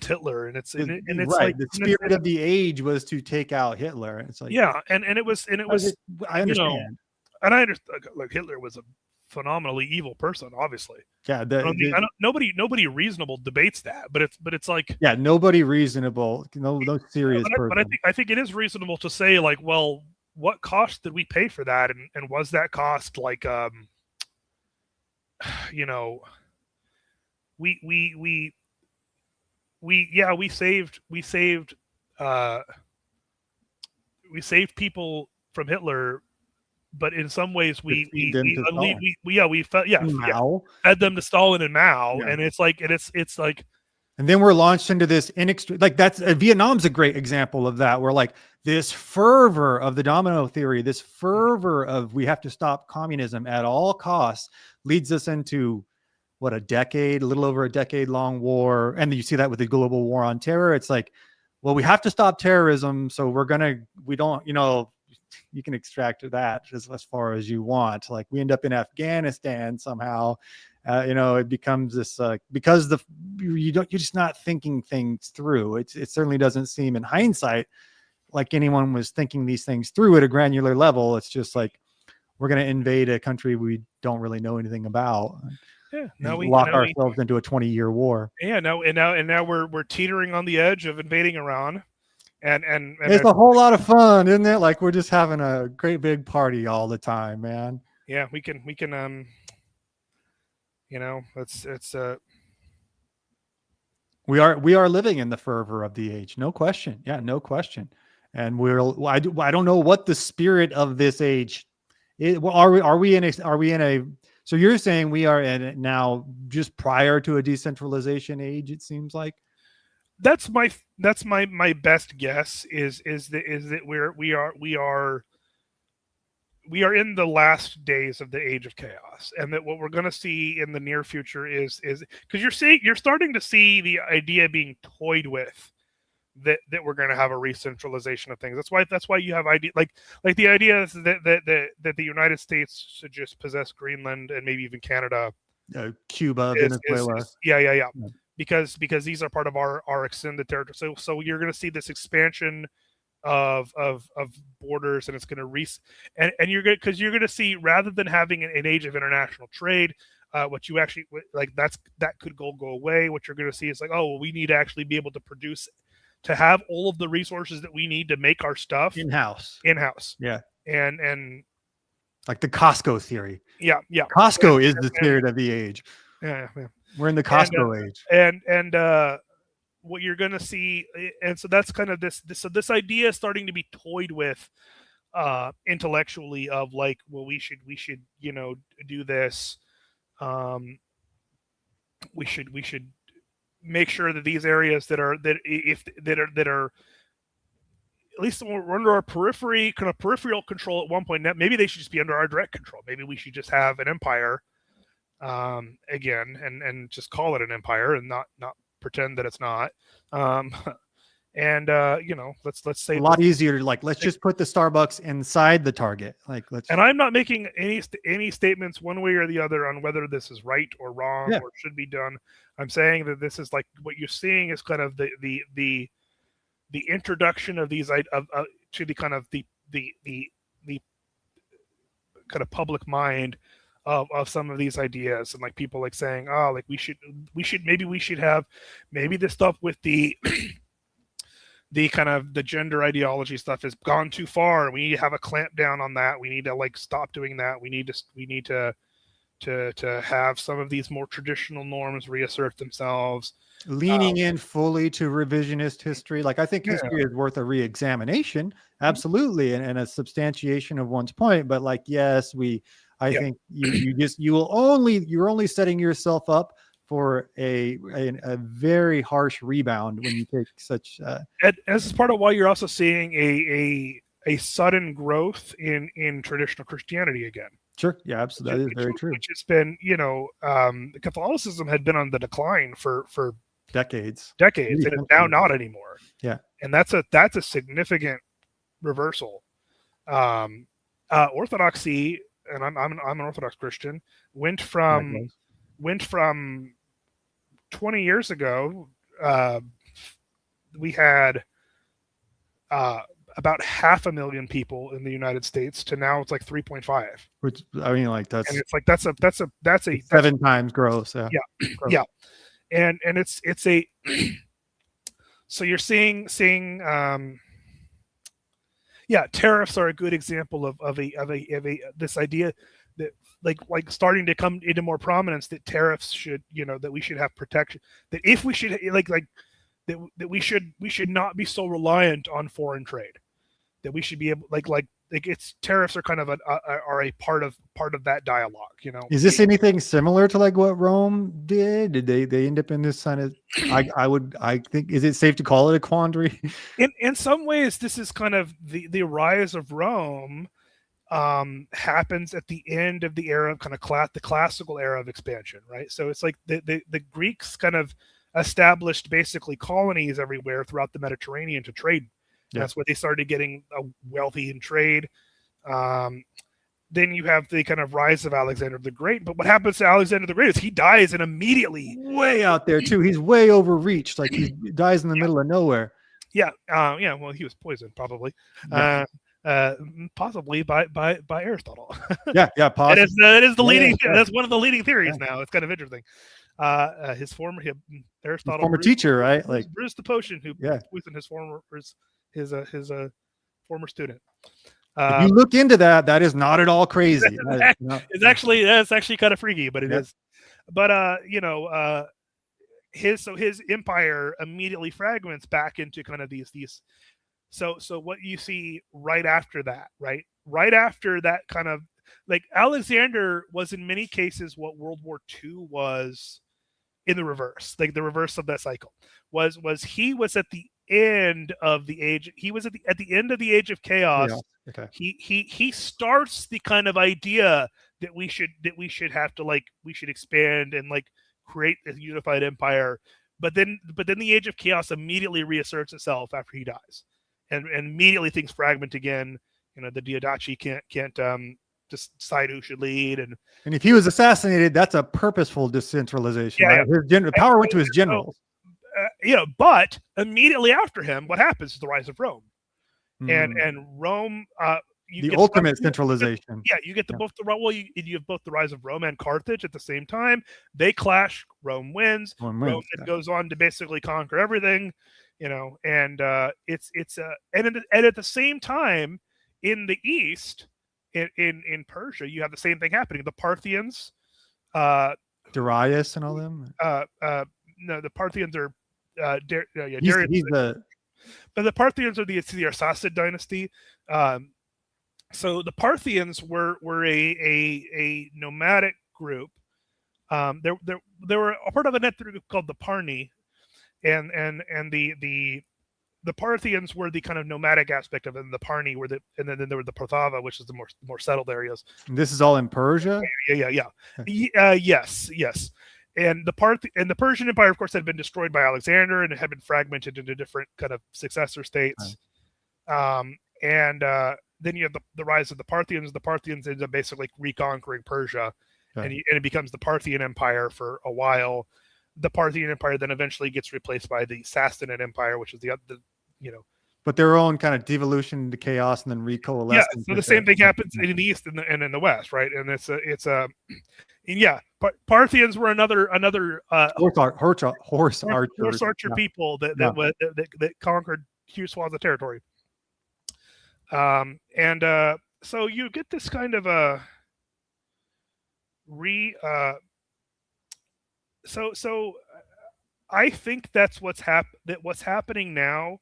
Hitler, and it's right. Like the spirit of the age was to take out Hitler. It's like, yeah, and it was I understand, and I understand. Like, Hitler was a phenomenally evil person, obviously. Yeah, nobody reasonable debates that, but it's like, yeah, nobody reasonable, no serious person. But I think it is reasonable to say, like, well, what cost did we pay for that, and was that cost like we saved people from Hitler, but in some ways we fed them to Stalin and Mao, and it's like and then we're launched into this like, that's Vietnam's a great example of that, where like this fervor of the domino theory, this fervor of we have to stop communism at all costs, leads us into a little over a decade long war. And you see that with the global war on terror. It's like, well, we have to stop terrorism. So you can extract that as far as you want. Like, we end up in Afghanistan somehow. It becomes this, because you're just not thinking things through. It certainly doesn't seem in hindsight like anyone was thinking these things through at a granular level. It's just like, we're going to invade a country we don't really know anything about. Yeah, now we lock ourselves into a 20-year war. Yeah, now we're teetering on the edge of invading Iran, and it's a whole lot of fun, isn't it? Like, we're just having a great big party all the time, man. Yeah, we can it's we are living in the fervor of the age, no question. Yeah, no question. and I don't know what the spirit of this age is. Are we in a so you're saying we are in now just prior to a decentralization age, it seems like? That's my best guess is that we are in the last days of the age of chaos, and that what we're going to see in the near future is because you're starting to see the idea being toyed with that we're going to have a re-centralization of things. That's why you have idea like the idea is that the United States should just possess Greenland and maybe even Canada, Cuba, Venezuela. Yeah. Because these are part of our extended territory. So you're going to see this expansion of borders, and it's going to and you're good because you're going to see, rather than having an age of international trade, what you actually like that could go away. What you're going to see is like, oh, well, we need to actually be able to produce, to have all of the resources that we need to make our stuff in-house. Yeah. And like the Costco theory. Yeah. Costco is the spirit of the age. Yeah. We're in the Costco age. And what you're going to see, and so that's kind of this idea is starting to be toyed with intellectually, of like, well, we should do this. We should make sure that these areas that are at least we're under our peripheral control at one point. Maybe they should just be under our direct control. Maybe we should just have an empire again, and just call it an empire and not pretend that it's not. Let's say a lot easier to let's just put the Starbucks inside the Target. And I'm not making any statements one way or the other on whether this is right or wrong or should be done. I'm saying that this is like what you're seeing is kind of the introduction of these to the kind of the kind of public mind of some of these ideas, and like people like saying, oh, like we should have maybe this stuff with the the kind of the gender ideology stuff has gone too far. We need to have a clamp down on that. We need to stop doing that. We need to have some of these more traditional norms reassert themselves. Leaning in fully to revisionist history. I think history is worth a re-examination. Absolutely. And a substantiation of one's point. But yes, I think you're only setting yourself up for a very harsh rebound when you take such. And this is part of why you're also seeing a sudden growth in traditional Christianity again. Sure. Yeah, absolutely. That is very true. Which has been, Catholicism had been on the decline for decades, and it's now not anymore. Yeah. And that's a significant reversal. Orthodoxy, and I'm an Orthodox Christian, went from 20 years ago, we had about 500,000 people in the United States to now it's like 3.5. Which that's, and it's like that's a 7 times growth. Yeah. Growth. Yeah. And it's a so you're seeing tariffs are a good example of this idea that like starting to come into more prominence, that tariffs should, that we should have protection, that if we should that we should not be so reliant on foreign trade, that we should be able it's tariffs are kind of are a part of that dialogue. Is this anything similar to what Rome did? Did they end up in this kind of? I think, is it safe to call it a quandary? In some ways, this is kind of the rise of Rome happens at the end of the era of kind of the classical era of expansion, right? So it's like the Greeks kind of established basically colonies everywhere throughout the Mediterranean to trade. Yeah. That's where they started getting wealthy in trade. Then you have the kind of rise of Alexander the Great. But what happens to Alexander the Great is he dies, and immediately way out there too. He's way overreached. He dies in the middle of nowhere. Yeah. Well, he was poisoned probably. Yeah. Possibly by Aristotle. Yeah. Possibly. That is the leading. Yeah. That's one of the leading theories now. It's kind of interesting. Aristotle, former teacher, right? Bruce the Potion, who poisoned his former student. If you look into that, that is not at all crazy. It's actually kind of freaky, but it is. But his empire immediately fragments back into kind of these So what you see right after that, right after that kind of like Alexander was in many cases what World War II was in the reverse, like the reverse of that cycle was he was at the end of the age. He was at the end of the age of chaos. Yeah. Okay. He starts the kind of idea that we should have to like we should expand and like create a unified empire. But then the age of chaos immediately reasserts itself after he dies, and immediately things fragment again. You know, the Diadachi can't just decide who should lead, and if he was assassinated, that's a purposeful decentralization, Yeah, right? His power went to his generals. But immediately after him, what happens is the rise of Rome, and Rome. You The get ultimate centralization. Yeah, you get both you have both the rise of Rome and Carthage at the same time. They clash. Rome wins. Rome goes on to basically conquer everything, you know. And it's and at the same time in the east, in Persia, you have the same thing happening. The Parthians, Darius and all them. No, the Parthians are Darius. But the Parthians are the Arsacid dynasty. So the Parthians were a nomadic group. They were a part of an ethnic group called the Parni, and the Parthians were the kind of nomadic aspect of it, and the Parni were and then there were the Parthava, which is the more settled areas. And this is all in Persia. Yeah. Yes. And the Persian Empire, of course, had been destroyed by Alexander, and it had been fragmented into different kind of successor states. Right. Then you have the rise of the Parthians. The Parthians end up basically reconquering Persia, and it becomes the Parthian Empire for a while. The Parthian Empire then eventually gets replaced by the Sassanid Empire, which is the But their own kind of devolution into chaos and then recoalescence. Yeah, so the same thing happens in the east and in the west, right? And Parthians were another horse archer people that conquered huge swaths of territory. So you get this kind of a so I think that's what's happening now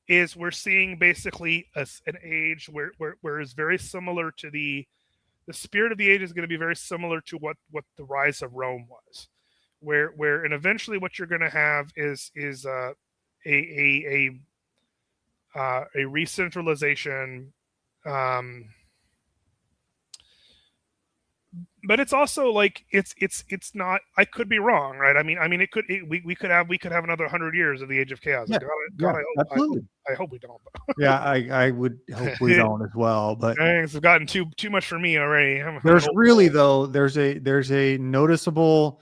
is we're seeing basically an age where it's very similar to the spirit of the age is going to be very similar to what the rise of Rome was, where and eventually what you're going to have is a re-centralization, but it's also like it's not. I could be wrong, right? I mean, we could have another 100 years of the age of chaos. Yeah, absolutely. I hope we don't. Yeah, I would hope we don't as well. But it's gotten too much for me already. There's a noticeable.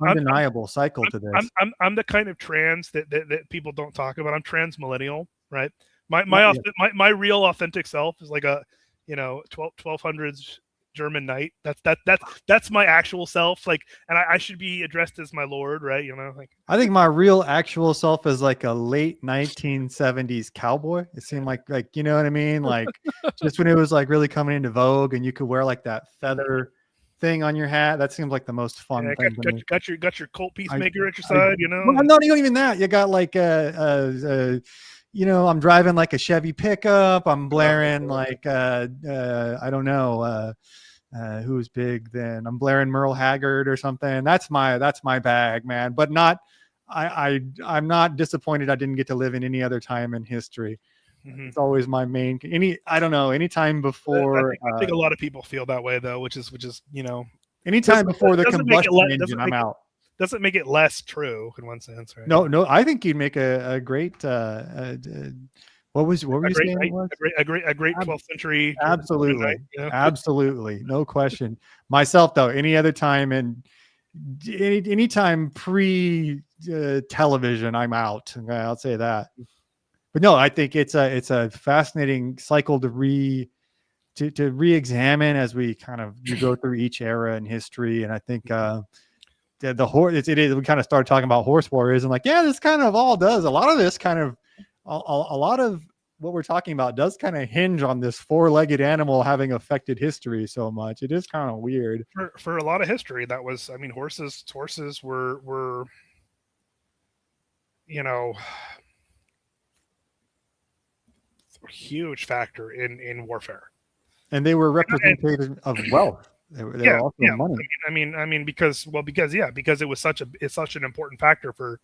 Undeniable cycle to this. I'm the kind of trans that people don't talk about. I'm trans millennial, right? My real authentic self is like a 1200s German knight. That's my actual self. Like, and I should be addressed as my lord, right? Like I think my real actual self is like a late 1970s cowboy. It seemed like you know what I mean? Like just when it was like really coming into vogue and you could wear like that feather thing on your hat. That seems like the most fun thing. Got your Colt Peacemaker at your side, Well, not even that. You got like I'm driving like a Chevy pickup. I'm blaring like I don't know who's big then. I'm blaring Merle Haggard or something. That's my bag, man. But not I'm not disappointed I didn't get to live in any other time in history. Mm-hmm. It's always my main. Anytime before. I think a lot of people feel that way though, which is anytime before the combustion engine, I'm out. Doesn't make it less true in one sense, right? No. I think you'd make a great. What were you saying? A great 12th century. Absolutely, absolutely, no question. Myself though, any other time and any time pre television, I'm out. I'll say that. But no, I think it's a fascinating cycle to re-examine as we go through each era in history. And I think the horse we kind of started talking about horse warriors and this kind of all does a lot of this kind of a lot of what we're talking about does kind of hinge on this four-legged animal having affected history so much. It is kind of weird for a lot of history. That was, horses were huge factor in warfare. And they were representative of wealth. They were also money. I mean, because it was it's such an important factor for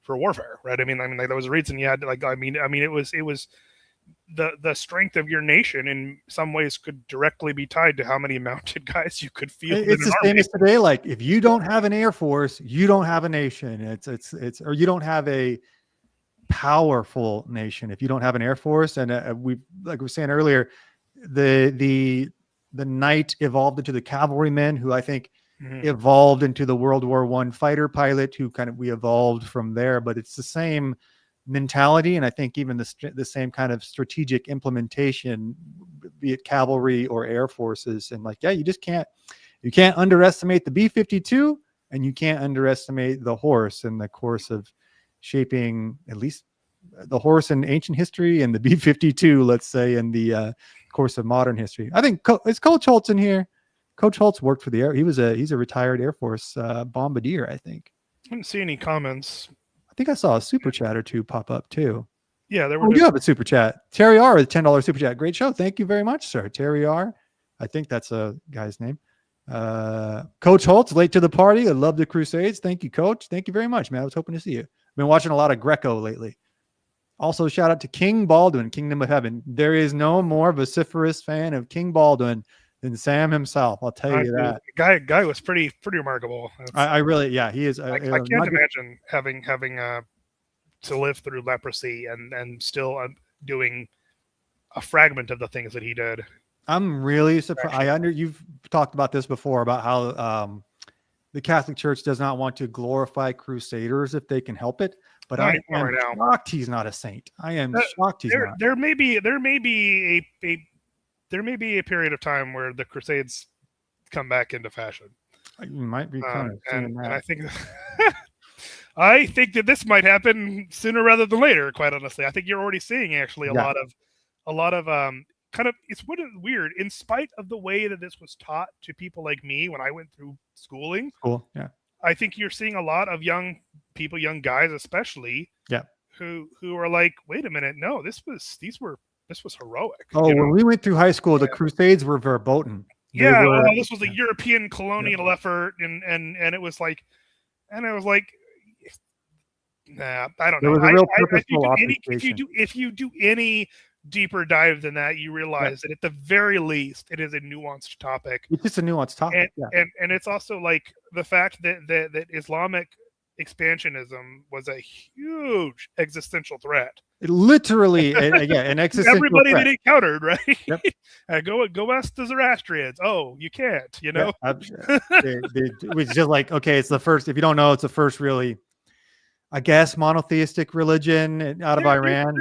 warfare, right? I mean, like, there was a reason you had to, like, it was the strength of your nation in some ways could directly be tied to how many mounted guys you could field. It's the same as today. Like, if you don't have an air force, you don't have a nation. It's or you don't have a powerful nation if you don't have an air force. And like we were saying earlier, the knight evolved into the cavalryman, who I think evolved into the World War I fighter pilot, who we evolved from there. But it's the same mentality, and I think even the same kind of strategic implementation, be it cavalry or air forces. And you can't underestimate the B-52, and you can't underestimate the horse in the course of shaping, at least the horse in ancient history, and the B-52, let's say, in the course of modern history. I think is Coach Holtz in here? Coach Holtz worked for the air. He's a retired Air Force bombardier, I think. I didn't see any comments. I think I saw a super chat or two pop up too. Yeah, there were. We do have a super chat. Terry R with $10 super chat. Great show. Thank you very much, sir. Terry R. I think that's a guy's name. Coach Holtz, late to the party. I love the Crusades. Thank you, Coach. Thank you very much, man. I was hoping to see you. Been watching a lot of Greco lately. Also, shout out to King Baldwin, Kingdom of Heaven. There is no more vociferous fan of King Baldwin than Sam himself. I'll tell you that. Guy was pretty remarkable. I really, he is. I can't imagine having to live through leprosy and still doing a fragment of the things that he did. I'm really surprised. You've talked about this before, about how the Catholic Church does not want to glorify crusaders if they can help it. But I am shocked he's not a saint. I am shocked he's not. There may be a period of time where the Crusades come back into fashion. You might be kind of and I think I think that this might happen sooner rather than later. Quite honestly, I think you're already seeing actually a lot of kind of, it's weird, in spite of the way that this was taught to people like me when I went through schooling. Cool. Yeah. I think you're seeing a lot of young people, young guys especially, who are like, wait a minute, no, this was heroic. When we went through high school, the Crusades were verboten. This was a European colonial effort, and it was like, nah, I don't know. There was a real purposeful if you do any deeper dive than that, you realize that at the very least it is a nuanced topic. It's just a nuanced topic, and it's also like the fact that Islamic expansionism was a huge existential threat. It literally, an existential everybody threat. that encountered, right? Yep. Go ask the Zoroastrians. Oh, you can't, you know. It was just like, okay, it's the first. If you don't know, it's the first really, I guess, monotheistic religion out of Iran.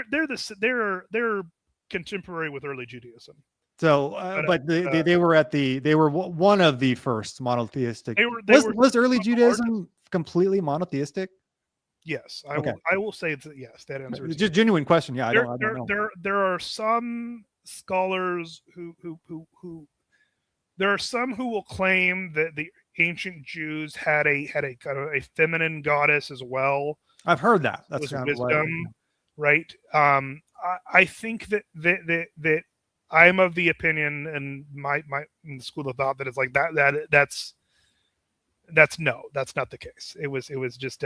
They're contemporary with early Judaism. So, they were one of the first monotheistic. Was early Judaism completely monotheistic? Yes, I will say that yes. That answer is just a genuine question. Yeah, I don't know. There are some scholars who will claim that the ancient Jews had a kind of a feminine goddess as well. I've heard that. That's wisdom, right? I think that I'm of the opinion, and my school of thought, that it's like that's not the case. It was just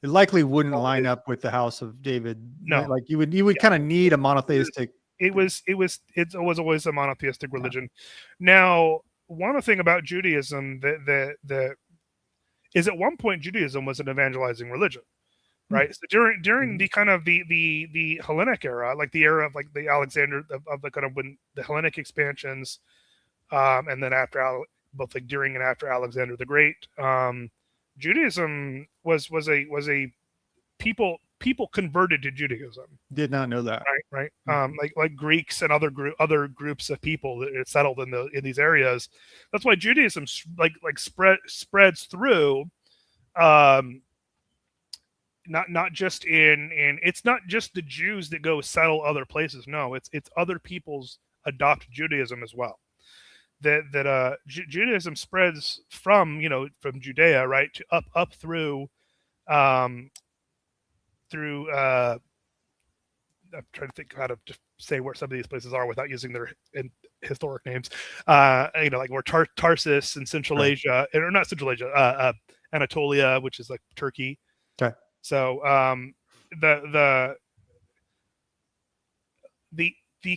it likely wouldn't line up with the House of David. No, like you would kind of need a monotheistic. It was always a monotheistic religion. Now, one thing about Judaism that is, at one point Judaism was an evangelizing religion, right? So during the kind of the Hellenic era, like the era of like the Alexander of the kind of when the Hellenic expansions, and then after both like during and after Alexander the Great, Judaism was a people converted to Judaism. Did not know that. Right. Like Greeks and other groups of people that settled in these areas. That's why Judaism spreads through. Not just in it's not just the Jews that go settle other places. No, it's other peoples adopt Judaism as well. Judaism spreads from Judea, right, to up through I'm trying to think how to just say where some of these places are without using their historic names. Like where Tarsus and Central Right. Asia, or not Central Asia, Anatolia, which is like Turkey. Okay. So the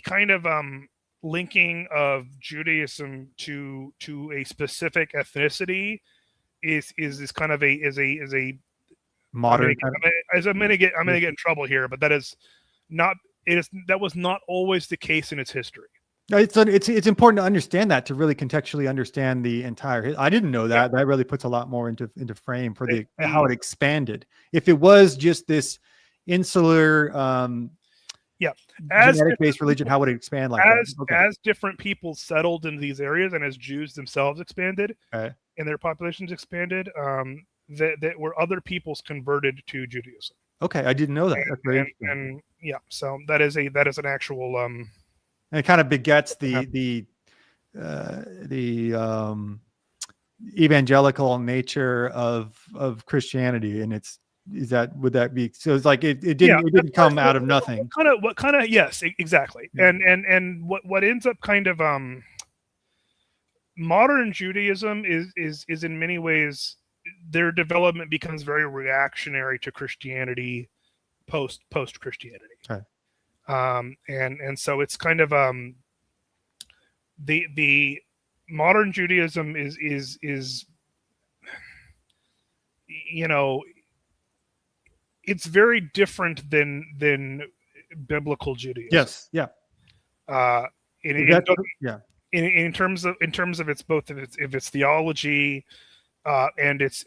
kind of linking of Judaism to a specific ethnicity is kind of a Modern. I'm gonna get in trouble here, but that was not always the case in its history. It's important to understand that, to really contextually understand the entire. I didn't know that. Yeah. That really puts a lot more into frame for how it expanded. If it was just this insular, genetic based religion, how would it expand like that? Okay. As different people settled into these areas, and as Jews themselves expanded, and their populations expanded, that were other peoples converted to Judaism. Okay, I didn't know that. That's very interesting. And yeah, so that is an actual. And it kind of begets the evangelical nature of Christianity, and would that be so? It's like it didn't come out of nothing. Yes, exactly. Yeah. And what ends up kind of modern Judaism is in many ways, their development becomes very reactionary to Christianity post Christianity. Okay. And so it's kind of the modern Judaism is it's very different than biblical Judaism. Yes. Yeah. In terms of its both of its theology, and its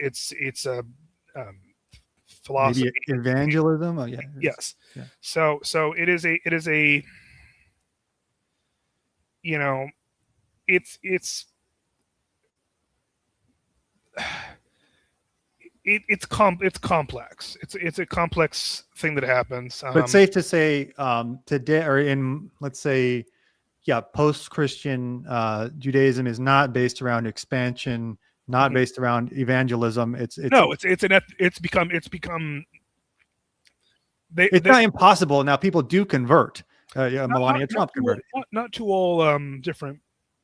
philosophy, maybe evangelism. Oh yeah. Yes. Yeah. So it is a it's complex. It's a complex thing that happens. But safe to say, today, or in, let's say, post-Christian Judaism is not based around expansion, not based around evangelism. It's become. It's not impossible. Now people do convert. Melania Trump converted.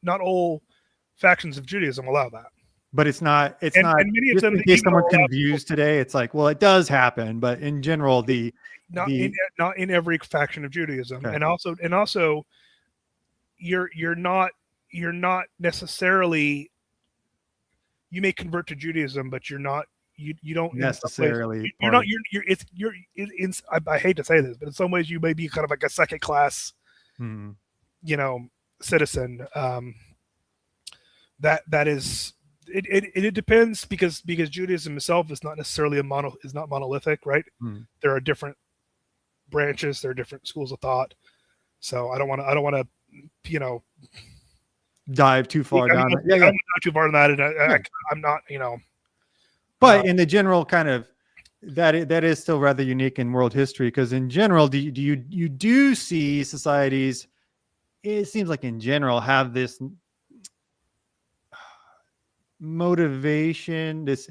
Not all factions of Judaism allow that. But it's not. It's not. And many of them, in case someone's confused today, it's like, well, it does happen, but in general, not in every faction of Judaism, okay. and also, you're not necessarily. You may convert to Judaism, but you're not. You don't necessarily. I hate to say this, but in some ways, you may be kind of like a second class, citizen. That is. It depends because Judaism itself is not necessarily not monolithic, right? There are different branches, there are different schools of thought. So I don't want to dive too far down. I'm not too far on that, and I'm not But in the general kind of that is still rather unique in world history, because in general, you do see societies. It seems like in general have this motivation, this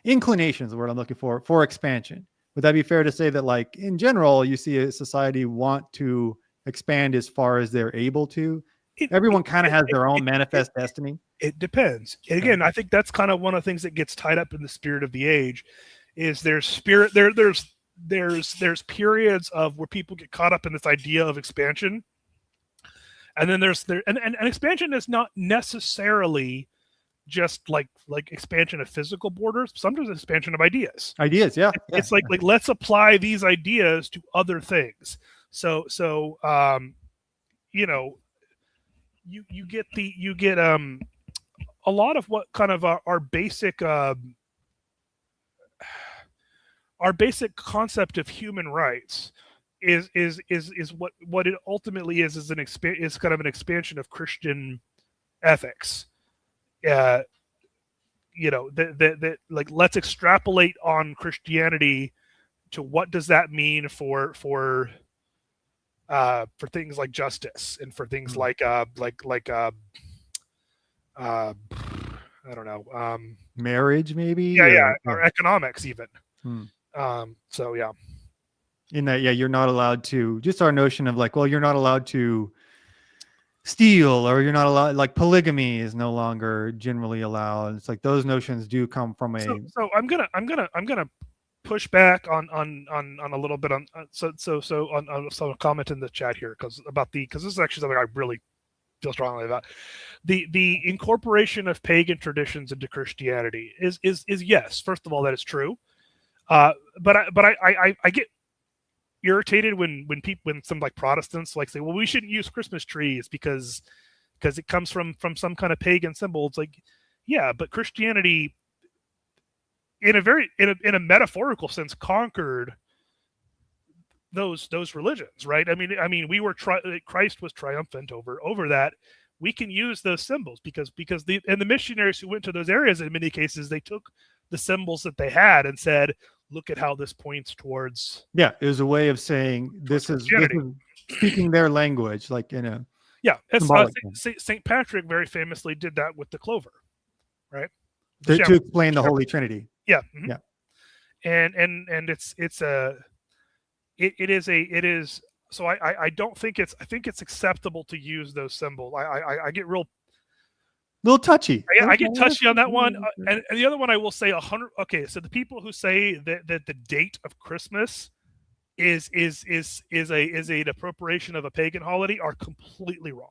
inclination is the word I'm looking for expansion. Would that be fair to say that, like, in general, you see a society want to expand as far as they're able to? Everyone kind of has their own manifest destiny. It depends. And again, I think that's kind of one of the things that gets tied up in the spirit of the age. Is there's periods of where people get caught up in this idea of expansion, and then and expansion is not necessarily just like expansion of physical borders. Sometimes expansion of ideas. Yeah. It's like let's apply these ideas to other things. So you get a lot of what kind of our basic concept of human rights is what it ultimately is kind of an expansion of Christian ethics. That let's extrapolate on Christianity to what does that mean for things like justice and for things like I don't know, marriage maybe, or economics even. So yeah. In that, yeah, you're not allowed to, just our notion of like, well, you're not allowed to steal, or you're not allowed, like polygamy is no longer generally allowed. It's like those notions do come from a. So I'm gonna push back on a little bit on so a comment in the chat here because this is actually something I really feel strongly about. The incorporation of pagan traditions into Christianity is yes, first of all, that is true. But I get irritated when some like Protestants like say, well, we shouldn't use Christmas trees because it comes from some kind of pagan symbol. It's like, yeah, but Christianity in a metaphorical sense conquered those religions, right? I mean we were Christ was triumphant over that. We can use those symbols because the missionaries who went to those areas, in many cases, they took the symbols that they had and said, look at how this points towards. Yeah, it was a way of saying this is speaking their language, like in a. Yeah, St. Patrick very famously did that with the clover, right? To explain the Holy Trinity. Yeah, yeah, and it is. So I don't think I think it's acceptable to use those symbols. I get real. Little touchy. I get touchy on that one, and the other one I will say 100. Okay, so the people who say that the date of Christmas is an appropriation of a pagan holiday are completely wrong.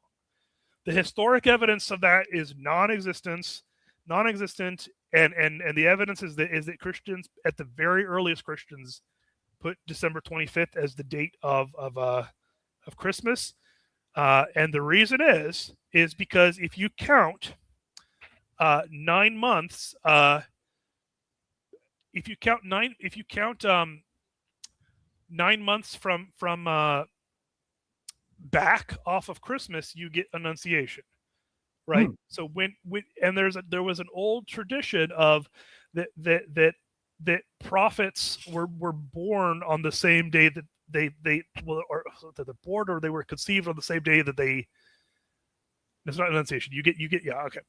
The historic evidence of that is non-existent, and the evidence is that Christians, at the very earliest Christians, put December 25th as the date of Christmas, and the reason is because if you count 9 months, if you count 9 months from back off of Christmas, you get Annunciation, right? So when and there was an old tradition of that prophets were born on the same day that they were conceived on the same day that they. It's not Annunciation. You get yeah, okay.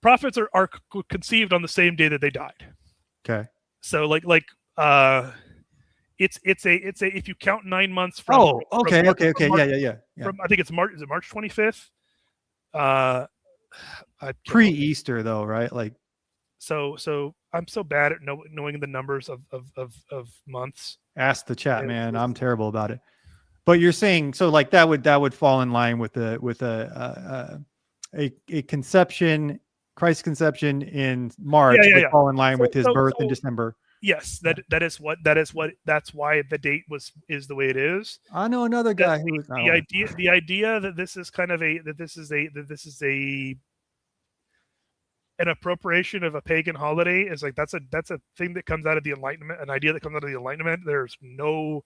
Prophets are conceived on the same day that they died. Okay. So it's if you count 9 months from. Oh, okay, from, okay, from okay, yeah. From, I think it's March. Is it March 25th? Pre-Easter though, right? Like. So I'm so bad at knowing the numbers of months. Ask the chat, man. I'm terrible about it. But you're saying so like that would fall in line with a conception, Christ's conception in March would fall in line with his birth in December. Yes, that's why the date is the way it is. I know another guy who the idea that this is kind of an appropriation of a pagan holiday is like that's a thing that comes out of the Enlightenment, an idea that comes out of the Enlightenment. There's no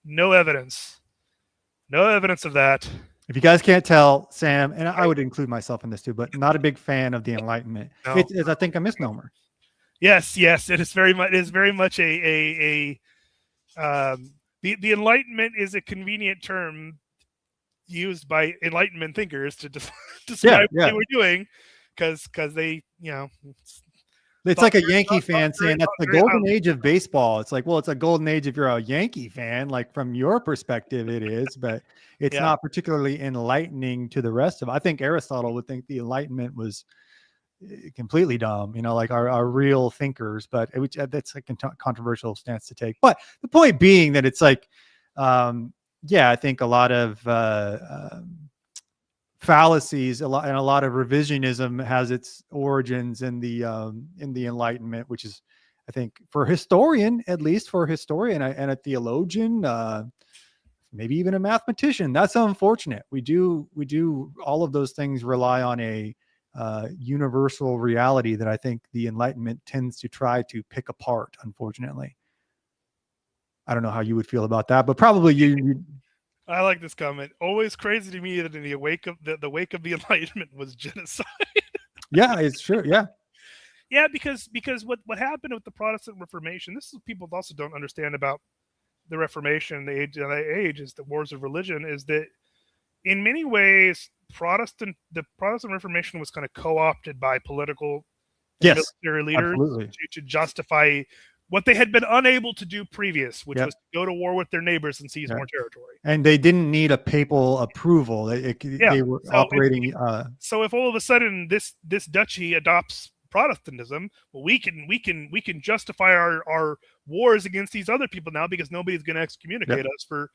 evidence of that. If you guys can't tell, Sam, and I would include myself in this too, but not a big fan of the Enlightenment. No. It is, I think, a misnomer. Yes, it is very much. It is very much the Enlightenment is a convenient term used by Enlightenment thinkers to describe what they were doing, because they, it's like a Yankee fan saying that's the golden age of baseball. It's like, well, it's a golden age if you're a Yankee fan, like from your perspective, it is, but it's not particularly enlightening to the rest of it. I think Aristotle would think the Enlightenment was completely dumb, like our real thinkers, but that's a controversial stance to take. But the point being that it's like, I think a lot of fallacies, and a lot of revisionism has its origins in the Enlightenment, which is, I think, for a historian and a theologian, maybe even a mathematician, that's unfortunate. We do all of those things rely on a universal reality that I think the Enlightenment tends to try to pick apart, unfortunately. I don't know how you would feel about that, but probably you I like this comment. Always crazy to me that in the wake of the the Enlightenment was genocide. Yeah, it's true. Yeah, because what happened with the Protestant Reformation, this is what people also don't understand about the Reformation, the age is the wars of religion, is that in many ways the Protestant Reformation was kind of co-opted by political military leaders to justify what they had been unable to do previous, which Yep. was to go to war with their neighbors and seize Yep. more territory. And they didn't need a papal approval. They were So operating. So if all of a sudden this duchy adopts Protestantism, well, we can justify our wars against these other people now because nobody's going to excommunicate us for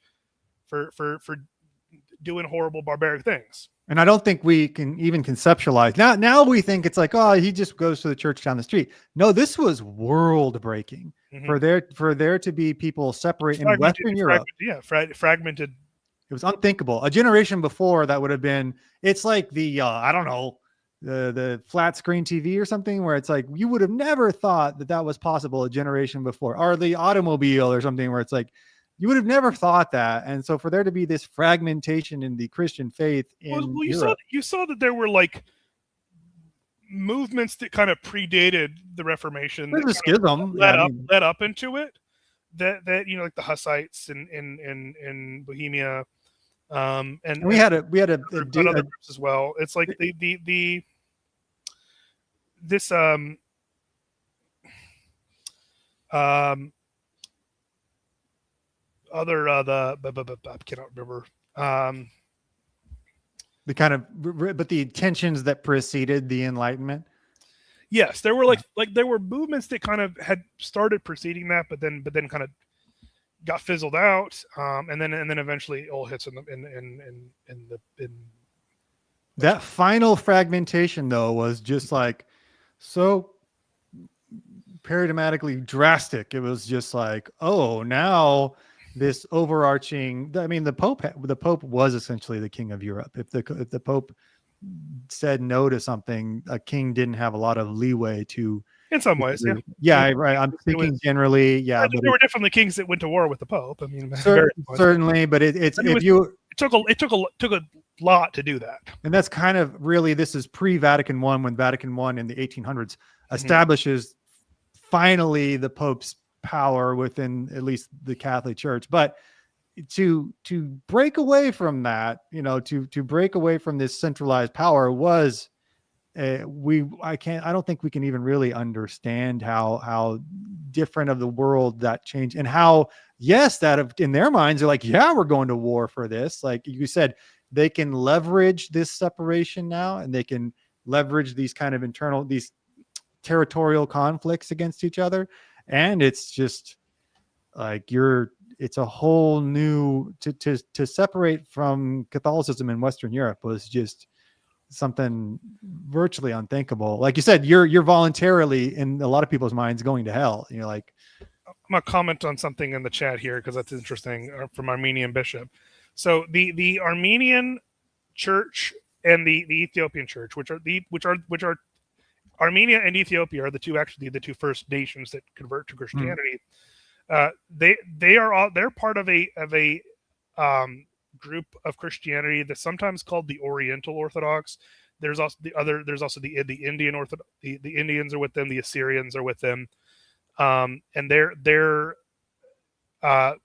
doing horrible barbaric things. And I don't think we can even conceptualize now we think it's like, oh, he just goes to the church down the street. No, this was world breaking for there to be people separate in Western Europe. Fragmented. It was unthinkable. A generation before that would have been, it's like the, I don't know, the flat screen TV or something where it's like, you would have never thought that was possible a generation before, or the automobile or something where it's like, you would have never thought that. And so for there to be this fragmentation in the Christian faith in Europe, you saw that there were like movements that kind of predated the Reformation. There's a schism led up into it. That like the Hussites in Bohemia, and we had a other groups as well. It's like this other I cannot remember the kind of, but the tensions that preceded the Enlightenment. Yes, there were like there were movements that kind of had started preceding that, but then kind of got fizzled out, and then eventually all hits in that final fragmentation though was just like so paradigmatically drastic. It was just like, oh, now this overarching, I mean, the Pope was essentially the king of Europe. If the Pope said no to something, a king didn't have a lot of leeway to, in some ways. Right. I'm thinking generally, there were definitely kings that went to war with the Pope. I mean, certainly, but it took a lot to do that. And that's kind of really, this is pre-Vatican I, when Vatican I in the 1800s establishes finally the Pope's power within at least the Catholic Church. But to break away from that, to break away from this centralized power was I don't think we can even really understand how different of the world that changed, and how, yes, that in their minds they're like, yeah, we're going to war for this. Like you said, they can leverage this separation now, and they can leverage these kind of these territorial conflicts against each other. And it's just like it's a whole new, to separate from Catholicism in Western Europe was just something virtually unthinkable. Like you said, you're voluntarily, in a lot of people's minds, going to hell. You're like, I'm gonna comment on something in the chat here because that's interesting from Armenian bishop. So the Armenian church and the Ethiopian church, which are Armenia and Ethiopia are the two first nations that convert to Christianity. They're part of a group of Christianity that's sometimes called the Oriental Orthodox. There's also the Indian Orthodox. The Indians are with them. The Assyrians are with them, and they're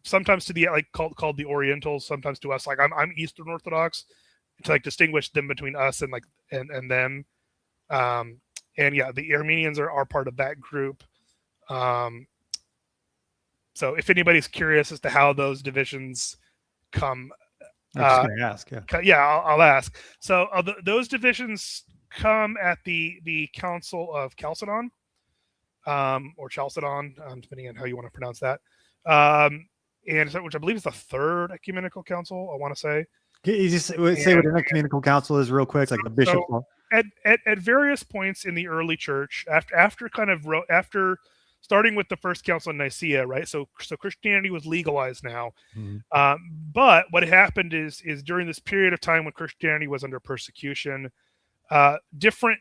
sometimes to the called the Orientals. Sometimes to us, like I'm Eastern Orthodox, to like distinguish them between us and and them. And yeah, the Armenians are part of that group. So if anybody's curious as to how those divisions come, I'm just going to ask. I'll ask. So those divisions come at the Council of Chalcedon, or Chalcedon, depending on how you want to pronounce that. And which I believe is the third ecumenical council, I want to say. Can you just say what an ecumenical council is real quick, like the bishop? At various points in the early church, after starting with the first council in Nicaea, right? So Christianity was legalized now. But what happened is during this period of time when Christianity was under persecution, there'd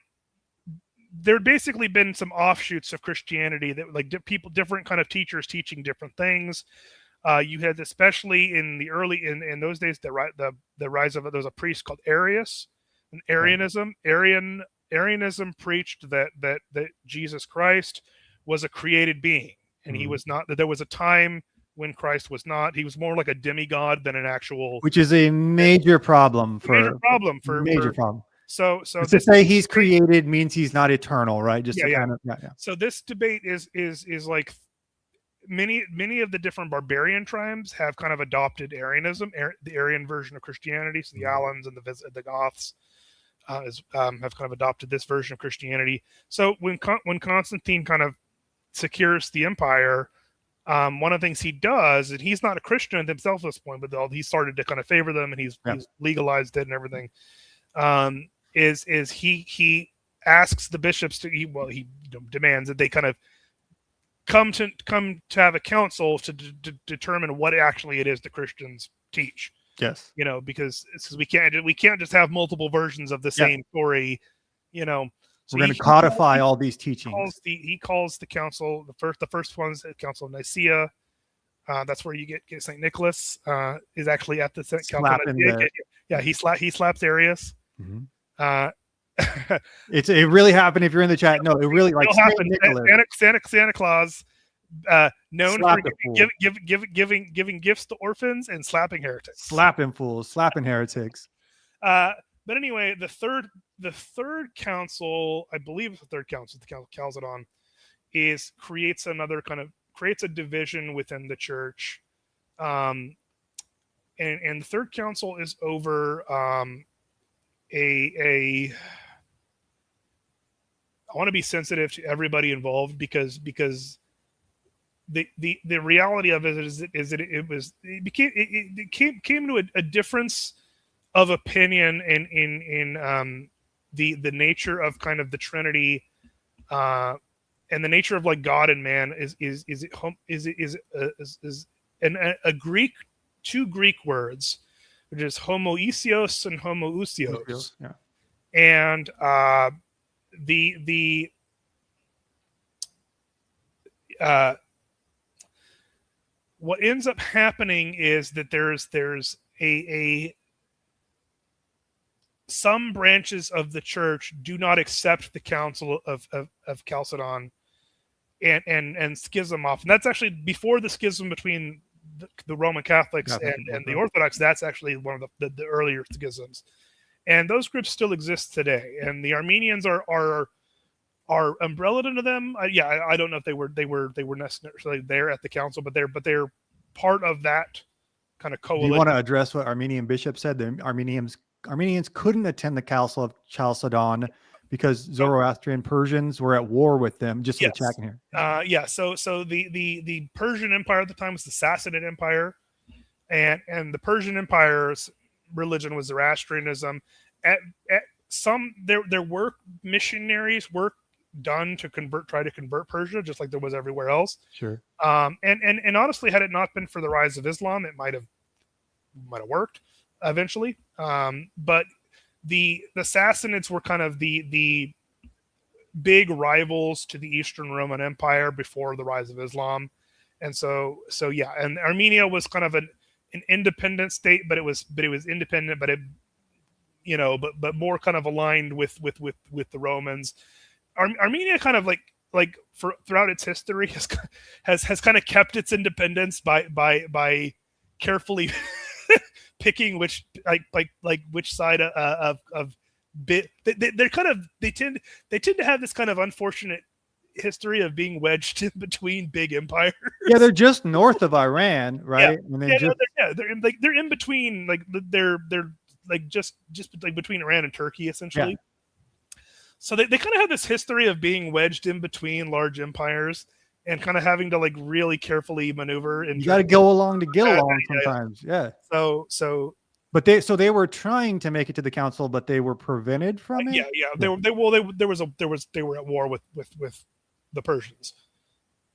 basically been some offshoots of Christianity that different kind of teachers teaching different things. You had, especially in the early in those days, the rise of, there was a priest called Arius, and Arianism. Arianism preached that Jesus Christ was a created being, and he was not. That there was a time when Christ was not. He was more like a demigod than an actual. Which is a major problem. So to say he's created means he's not eternal, right? Just So this debate is like many of the different barbarian tribes have kind of adopted Arianism, the Aryan version of Christianity. So the Alans and the Goths have kind of adopted this version of Christianity. So when Constantine kind of secures the empire, one of the things he does, and he's not a Christian himself at this point, but he started to kind of favor them, and he's legalized it and everything. Is he asks the bishops to he demands that they kind of come to have a council to determine what actually it is the Christians teach. Yes, because we can't just have multiple versions of the same story. So we're going to codify all these teachings. He calls the council. The first one is the Council of Nicaea. That's where you get Saint Nicholas is actually at the council. He slaps Arius. Mm-hmm. It really happened. If you're in the chat, no, it really Santa Claus, known for giving gifts to orphans and slapping heretics. Slapping fools, slapping heretics. But anyway, the third council, I believe it's the third council, the Chalcedon, creates a division within the church, and the third council is over I want to be sensitive to everybody involved because the reality of it is that it came to a difference of opinion in the nature of kind of the Trinity, and the nature of like God and man is two Greek words, which is homoousios and homoousios. Yeah. And what ends up happening is that there's some branches of the church do not accept the Council of Chalcedon and schism off. And that's actually before the schism between the Roman Catholics and the Orthodox. That's actually one of the earlier schisms. And those groups still exist today. And the Armenians are umbrellaed into them. I don't know if they were necessarily there at the council, but they're part of that kind of coalition. Do you want to address what Armenian bishop said? The Armenians couldn't attend the Council of Chalcedon because Zoroastrian Persians were at war with them. Just so checking here. So the Persian Empire at the time was the Sassanid Empire, and the Persian Empire's religion was Zoroastrianism. At some there were missionaries work done to try to convert Persia, just like there was everywhere else. Sure. And honestly, had it not been for the rise of Islam, it might have worked eventually. But the Sassanids were kind of the big rivals to the Eastern Roman Empire before the rise of Islam. And so and Armenia was kind of an independent state, but it was independent, but more kind of aligned with the Romans. Armenia kind of like throughout its history has kind of kept its independence by carefully picking which which side of bit. They tend to have this kind of unfortunate history of being wedged in between big empires. Yeah, they're just north of Iran, right? They're in between, they're just between Iran and Turkey, essentially. Yeah. So they kind of have this history of being wedged in between large empires and kind of having to really carefully maneuver. And you got to go along to get along sometimes. Yeah. But they were trying to make it to the council, but they were prevented from it. Yeah. They were at war with the Persians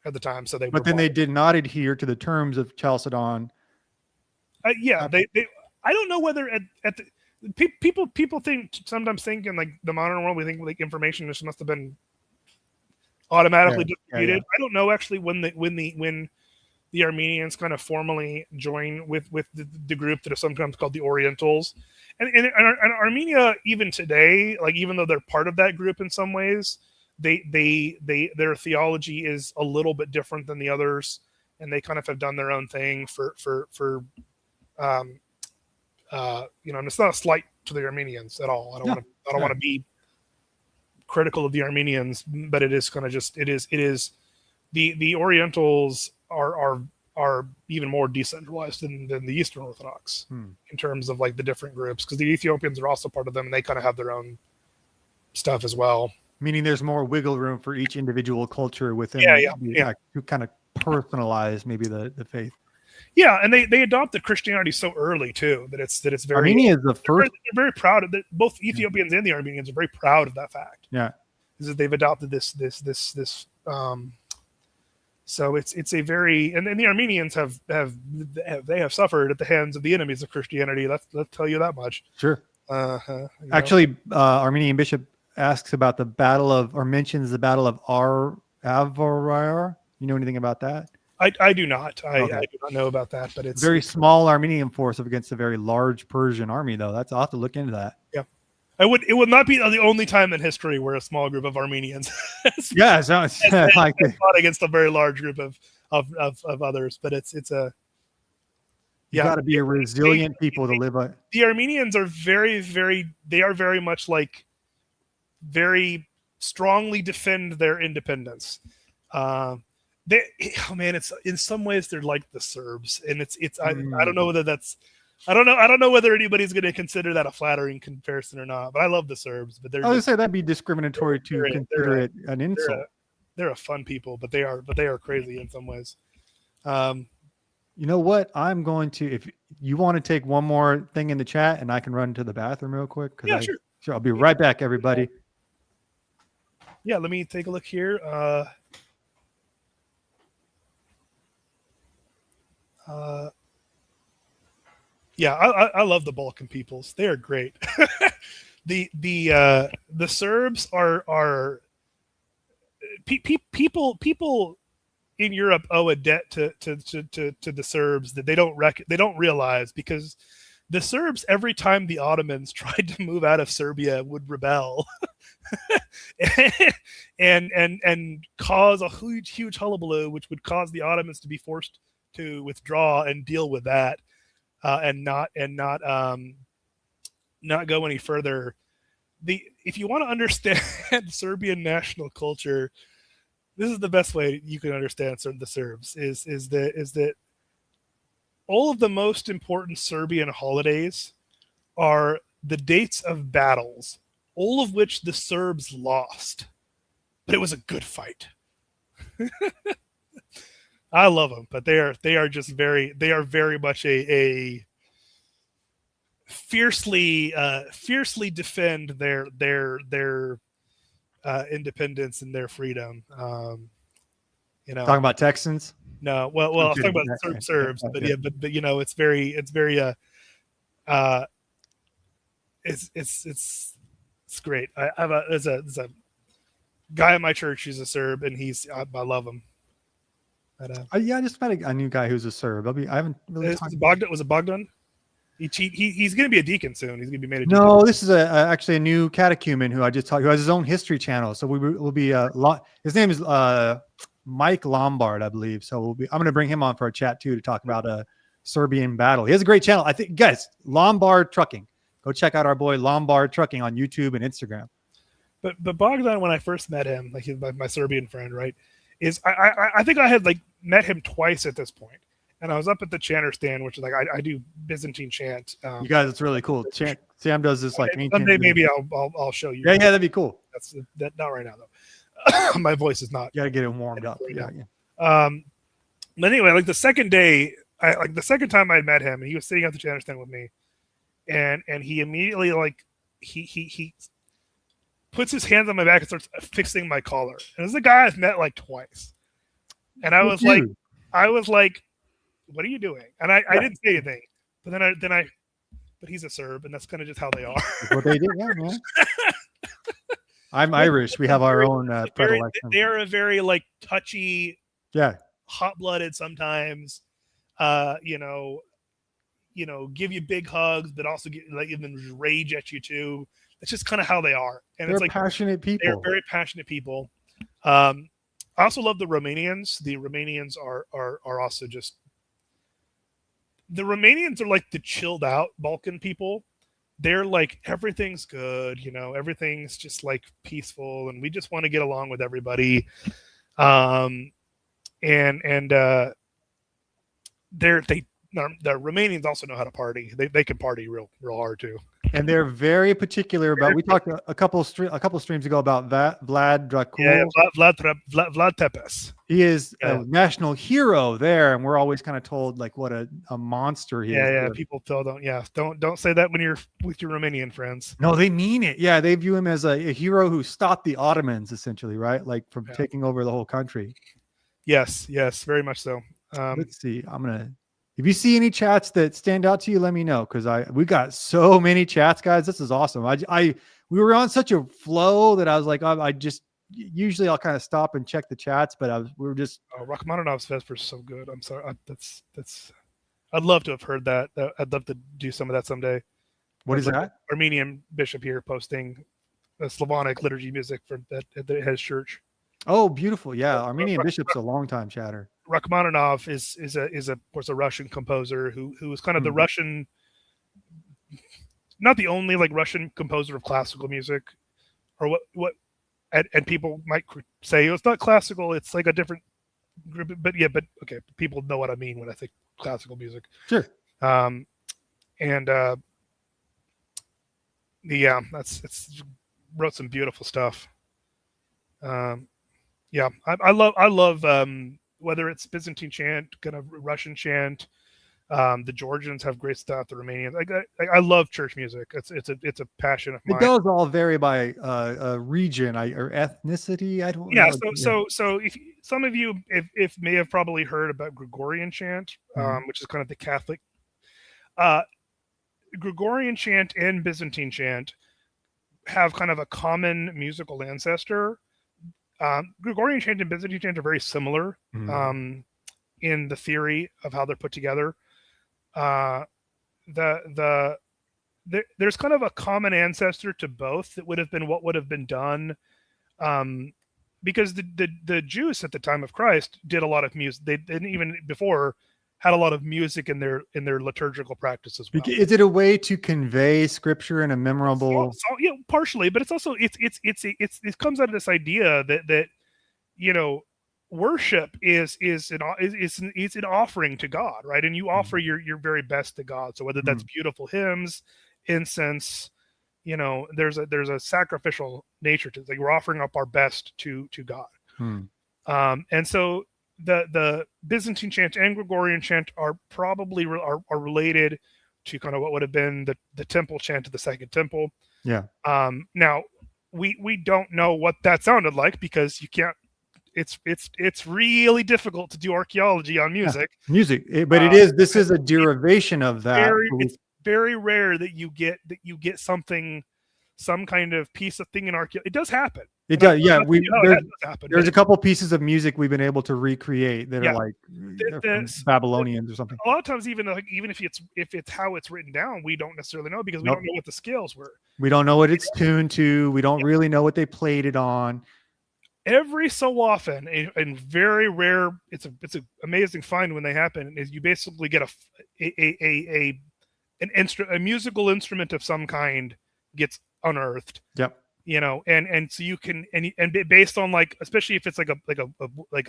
at the time. So they did not adhere to the terms of Chalcedon. They I don't know whether at the people sometimes think in the modern world, we think information just must have been automatically distributed. I don't know actually when the Armenians kind of formally join with the group that is sometimes called the Orientals, and Armenia even today, even though they're part of that group in some ways, their theology is a little bit different than the others, and they kind of have done their own thing for and it's not a slight to the Armenians at all. I don't want to be critical of the Armenians, but it is kind of just it is the Orientals are even more decentralized than the Eastern Orthodox in terms of like the different groups, because the Ethiopians are also part of them and they kind of have their own stuff as well. Meaning there's more wiggle room for each individual culture within to kind of personalize maybe the faith. Yeah, and they adopted Christianity so early too that it's very. Armenia is the first. They're very proud of it. Both Ethiopians and the Armenians are very proud of that fact. Yeah, is that they've adopted this. So it's a very, and the Armenians have suffered at the hands of the enemies of Christianity. Let's tell you that much. Sure. Actually, Armenian bishop asks about the battle of, or mentions the battle of Avarayar. You know anything about that? I do not. I do not know about that, but it's very small Armenian force against a very large Persian army, though. I'll have to look into that. Yeah. It would not be the only time in history where a small group of Armenians fought against a very large group of others, but it's a you got to be a resilient people to live by. The Armenians are very much like very strongly defend their independence. It's in some ways they're like the Serbs, and I don't know whether that's I don't know whether anybody's going to consider that a flattering comparison or not, but I love the Serbs. But I would say that'd be discriminatory to consider it an insult. They're a fun people, but they are crazy in some ways. You know what? I'm going to, if you want to take one more thing in the chat, and I can run to the bathroom real quick. Sure. I'll be right back, everybody. Yeah, let me take a look here. I love the Balkan peoples. They are great. The Serbs are people in Europe owe a debt to the Serbs that they don't realize, because the Serbs, every time the Ottomans tried to move out of Serbia, would rebel and cause a huge hullabaloo, which would cause the Ottomans to be forced to withdraw and deal with that. And not go any further. If you want to understand Serbian national culture, this is the best way you can understand the Serbs. Is that all of the most important Serbian holidays are the dates of battles, all of which the Serbs lost, but it was a good fight. I love them, but they are very much a fiercely defend their independence and their freedom. Talking about Texans? No, well, I was talking about Serbs, but it's very it's great. There's a guy in my church who's a Serb, and I love him. I just met a new guy who's a Serb. I haven't really talked. Was it Bogdan? He's going to be a deacon soon. He's going to be made a deacon. No, this is actually a new catechumen who I just talked. Who has his own history channel. So we will be his name is Mike Lombard, I believe. So I'm going to bring him on for a chat too, to talk about a Serbian battle. He has a great channel. I think, guys, Lombard Trucking. Go check out our boy Lombard Trucking on YouTube and Instagram. But Bogdan, when I first met him, like he's my Serbian friend, right? I think I had met him twice at this point, and I was up at the chanter stand, which is I do Byzantine chant. You guys, it's really cool. Sam does this ancient. Someday maybe I'll show you. Yeah, that'd be cool. That's not right now though. My voice is not. You gotta get it warmed up. Right but anyway, the second day, the second time I met him, and he was sitting at the chanter stand with me, and he immediately he puts his hands on my back and starts fixing my collar. And this is a guy I've met twice. And I was like, what are you doing? And I didn't say anything. But but he's a Serb, and that's kind of just how they are. That's what they do, yeah, man. I'm Irish. We have our own predilection. They're a very touchy, hot-blooded sometimes. Give you big hugs, but also give them rage at you too. It's just kind of how they are. And they're passionate people. They're very passionate people. I also love the Romanians. The Romanians are also just, the Romanians are the chilled out Balkan people. They're everything's good, everything's just peaceful, and we just want to get along with everybody. the Romanians also know how to party. They can party real hard too. And they're very particular about. We talked a couple streams ago about Vlad Dracul. Yeah, Vlad Tepes. He is a national hero there, and we're always kind of told like what a monster he is. Yeah. People don't say that when you're with your Romanian friends. No, they mean it. Yeah, they view him as a hero who stopped the Ottomans, essentially, right? Like from taking over the whole country. Yes, very much so. Let's see. If you see any chats that stand out to you, let me know, because we got so many chats, guys. This is awesome. We were on such a flow that I was like, usually I'll kind of stop and check the chats, but we were just. Rachmaninoff's Vesper is so good. I'm sorry. I'd love to have heard that. I'd love to do some of that someday. What is that? Armenian bishop here posting Slavonic liturgy music at his church. Oh, beautiful! Yeah, Armenian bishop's a long time chatter. Rachmaninoff is of course a Russian composer who was kind of the Russian, not the only like Russian composer of classical music, or what, and people might say it's not classical, it's like a different group, but okay, people know what I mean when I think classical music. Sure. It's wrote some beautiful stuff. I love whether it's Byzantine chant, kind of Russian chant. The Georgians have great stuff. The Romanians, I love church music. It's a passion of mine. It does all vary by region or ethnicity. I don't know. So if some of you if may have probably heard about Gregorian chant, which is kind of the Catholic. Gregorian chant and Byzantine chant have kind of a common musical ancestor. Gregorian chant and Byzantine chant are very similar in the theory of how they're put together. There's kind of a common ancestor to both that would have been what would have been done, because the Jews at the time of Christ did a lot of music. They didn't even before had a lot of music in their liturgical practice as well. Is it a way to convey scripture in a memorable? Yeah, partially, but it's also it comes out of this idea that worship is an offering to God, right? And you offer your very best to God. So whether that's beautiful hymns, incense, there's a sacrificial nature to it. Like we're offering up our best to God. And so the Byzantine chant and Gregorian chant are probably are related to kind of what would have been the temple chant of the Second Temple. Yeah. Now we don't know what that sounded like because you can't. It's really difficult to do archaeology on music. Yeah, music, but it is. This is a derivation of that. It's very rare that you get something, some kind of piece of thing in archaeology. It does happen. It does. Yeah, there's a couple pieces of music we've been able to recreate that are like Babylonians or something. A lot of times, even if it's how it's written down, we don't necessarily know because we don't know what the scales were. We don't know what it's tuned to. We don't really know what they played it on. Every so often, and very rare, it's an amazing find when they happen. Is you basically get a musical instrument of some kind gets unearthed. Yep. And so you can and based on like, especially if it's it's got like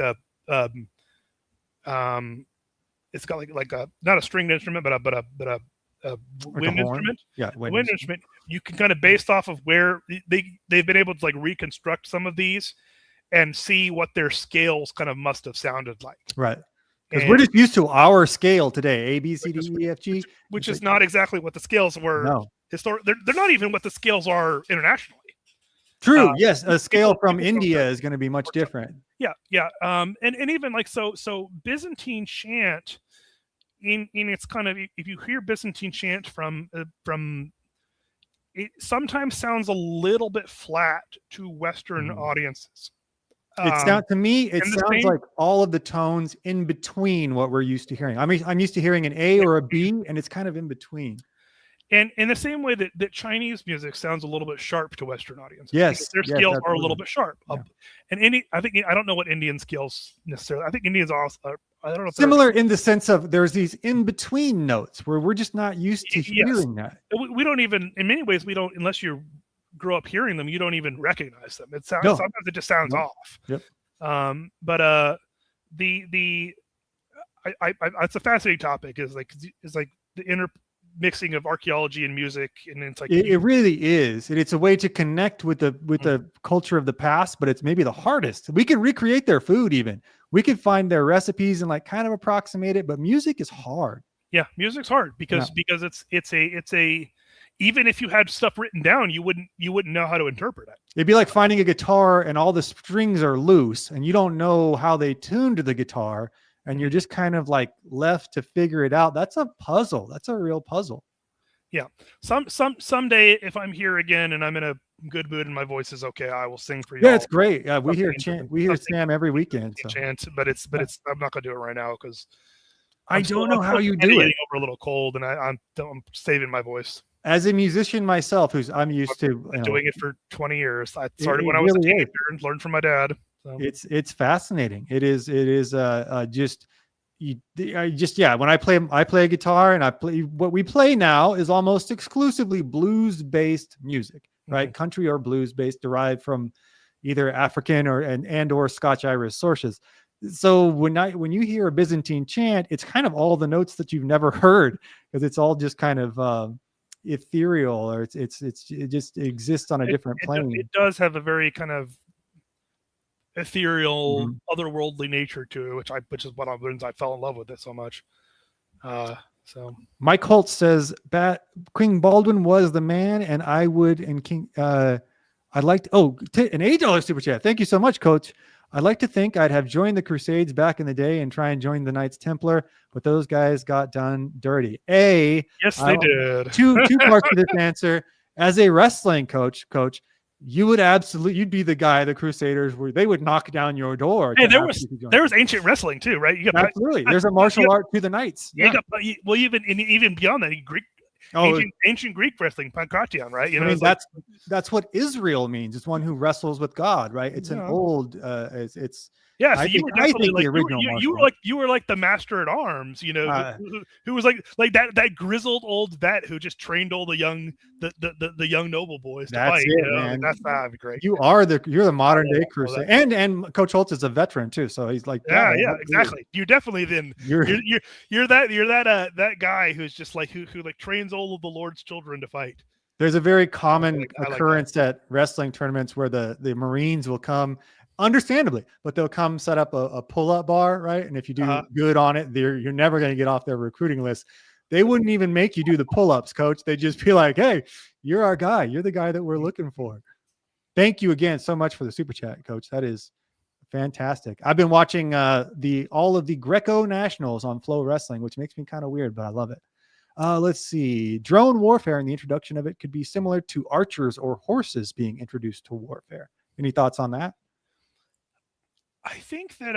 a not a stringed instrument but a wind instrument. Yeah, wind instrument. You can kind of based off of where they've been able to like reconstruct some of these and see what their scales kind of must have sounded like. Right. Because we're just used to our scale today, A, B, C, D, E, F, G. Which is not exactly what the scales were. No. They're not even what the scales are internationally. True. Yes. A scale from India is going to be much different. Yeah. Yeah. And even like, so Byzantine chant in its kind of, if you hear Byzantine chant from it sometimes sounds a little bit flat to Western audiences. It sounds like all of the tones in between what we're used to hearing. I mean, I'm used to hearing an A or a B, and it's kind of in between. And in the same way that Chinese music sounds a little bit sharp to Western audiences. Yes. Their scales are a little bit sharp. Yeah. And I don't know what Indian scales necessarily. I think Indians are also, I don't know. If similar in the sense of there's these in between notes where we're just not used to hearing that. We don't even, in many ways, we don't, unless you grow up hearing them, you don't even recognize them. It sounds sometimes it just sounds off. Yep. But it's a fascinating topic. Is like the intermixing of archaeology and music, and it's like it really is. It's a way to connect with the culture of the past, but it's maybe the hardest. We can recreate their food, even we can find their recipes and like kind of approximate it, but music is hard. Yeah, music's hard because it's a even if you had stuff written down, you wouldn't know how to interpret it. It'd be like finding a guitar and all the strings are loose and you don't know how they tuned to the guitar and you're just kind of like left to figure it out. That's a puzzle. That's a real puzzle. Yeah. Someday if I'm here again and I'm in a good mood and my voice is okay, I will sing for you. Yeah, it's great. We hear Sam every weekend. So. Chant, but I'm not gonna do it right now because I don't know how you do it. Over a little cold, and I'm saving my voice. As a musician myself, I'm used to doing it for 20 years. I started when I was a teenager and learned from my dad. So. It's fascinating. It is when I play a guitar and what we play now is almost exclusively blues based music, right? Mm-hmm. Country or blues based, derived from either African or Scotch Irish sources. So when you hear a Byzantine chant, it's kind of all the notes that you've never heard because it's all just kind of ethereal, or it just exists on a different plane. It does have a very kind of ethereal, otherworldly nature to it, which is what I fell in love with it so much. So Mike Holt says King Baldwin was the man, and I would and King. I'd like to, an $8 super chat. Thank you so much, Coach. I'd like to think I'd have joined the Crusades back in the day and try and join the Knights Templar, but those guys got done dirty. Yes, they did. Two parts to this answer. As a wrestling coach, you'd be the guy the Crusaders were. They would knock down your door. Hey, there was ancient wrestling too, right? Absolutely. There's a martial art to the Knights. Yeah. Even beyond that, Greek. Ancient Greek wrestling, pankration, right? I mean, that's what Israel means. It's one who wrestles with God, right? It's an old. It's yeah. So you were like the master at arms, who was like that grizzled old vet who just trained all the young noble boys to fight. Man. That'd be great. You're the modern day Crusade, and Coach Holtz is a veteran too, so he's like exactly. You're definitely you're that guy who's just like who like trains all of the Lord's children to fight. There's a very common occurrence at wrestling tournaments where the Marines will come, understandably, but they'll come set up a pull-up bar, right? And if you do good on it, you're never going to get off their recruiting list. They wouldn't even make you do the pull-ups, Coach. They'd just be like, hey, you're our guy. You're the guy that we're looking for. Thank you again so much for the super chat, Coach. That is fantastic. I've been watching all of the Greco Nationals on Flow Wrestling, which makes me kind of weird, but I love it. Let's see. Drone warfare and the introduction of it could be similar to archers or horses being introduced to warfare. Any thoughts on that? I think that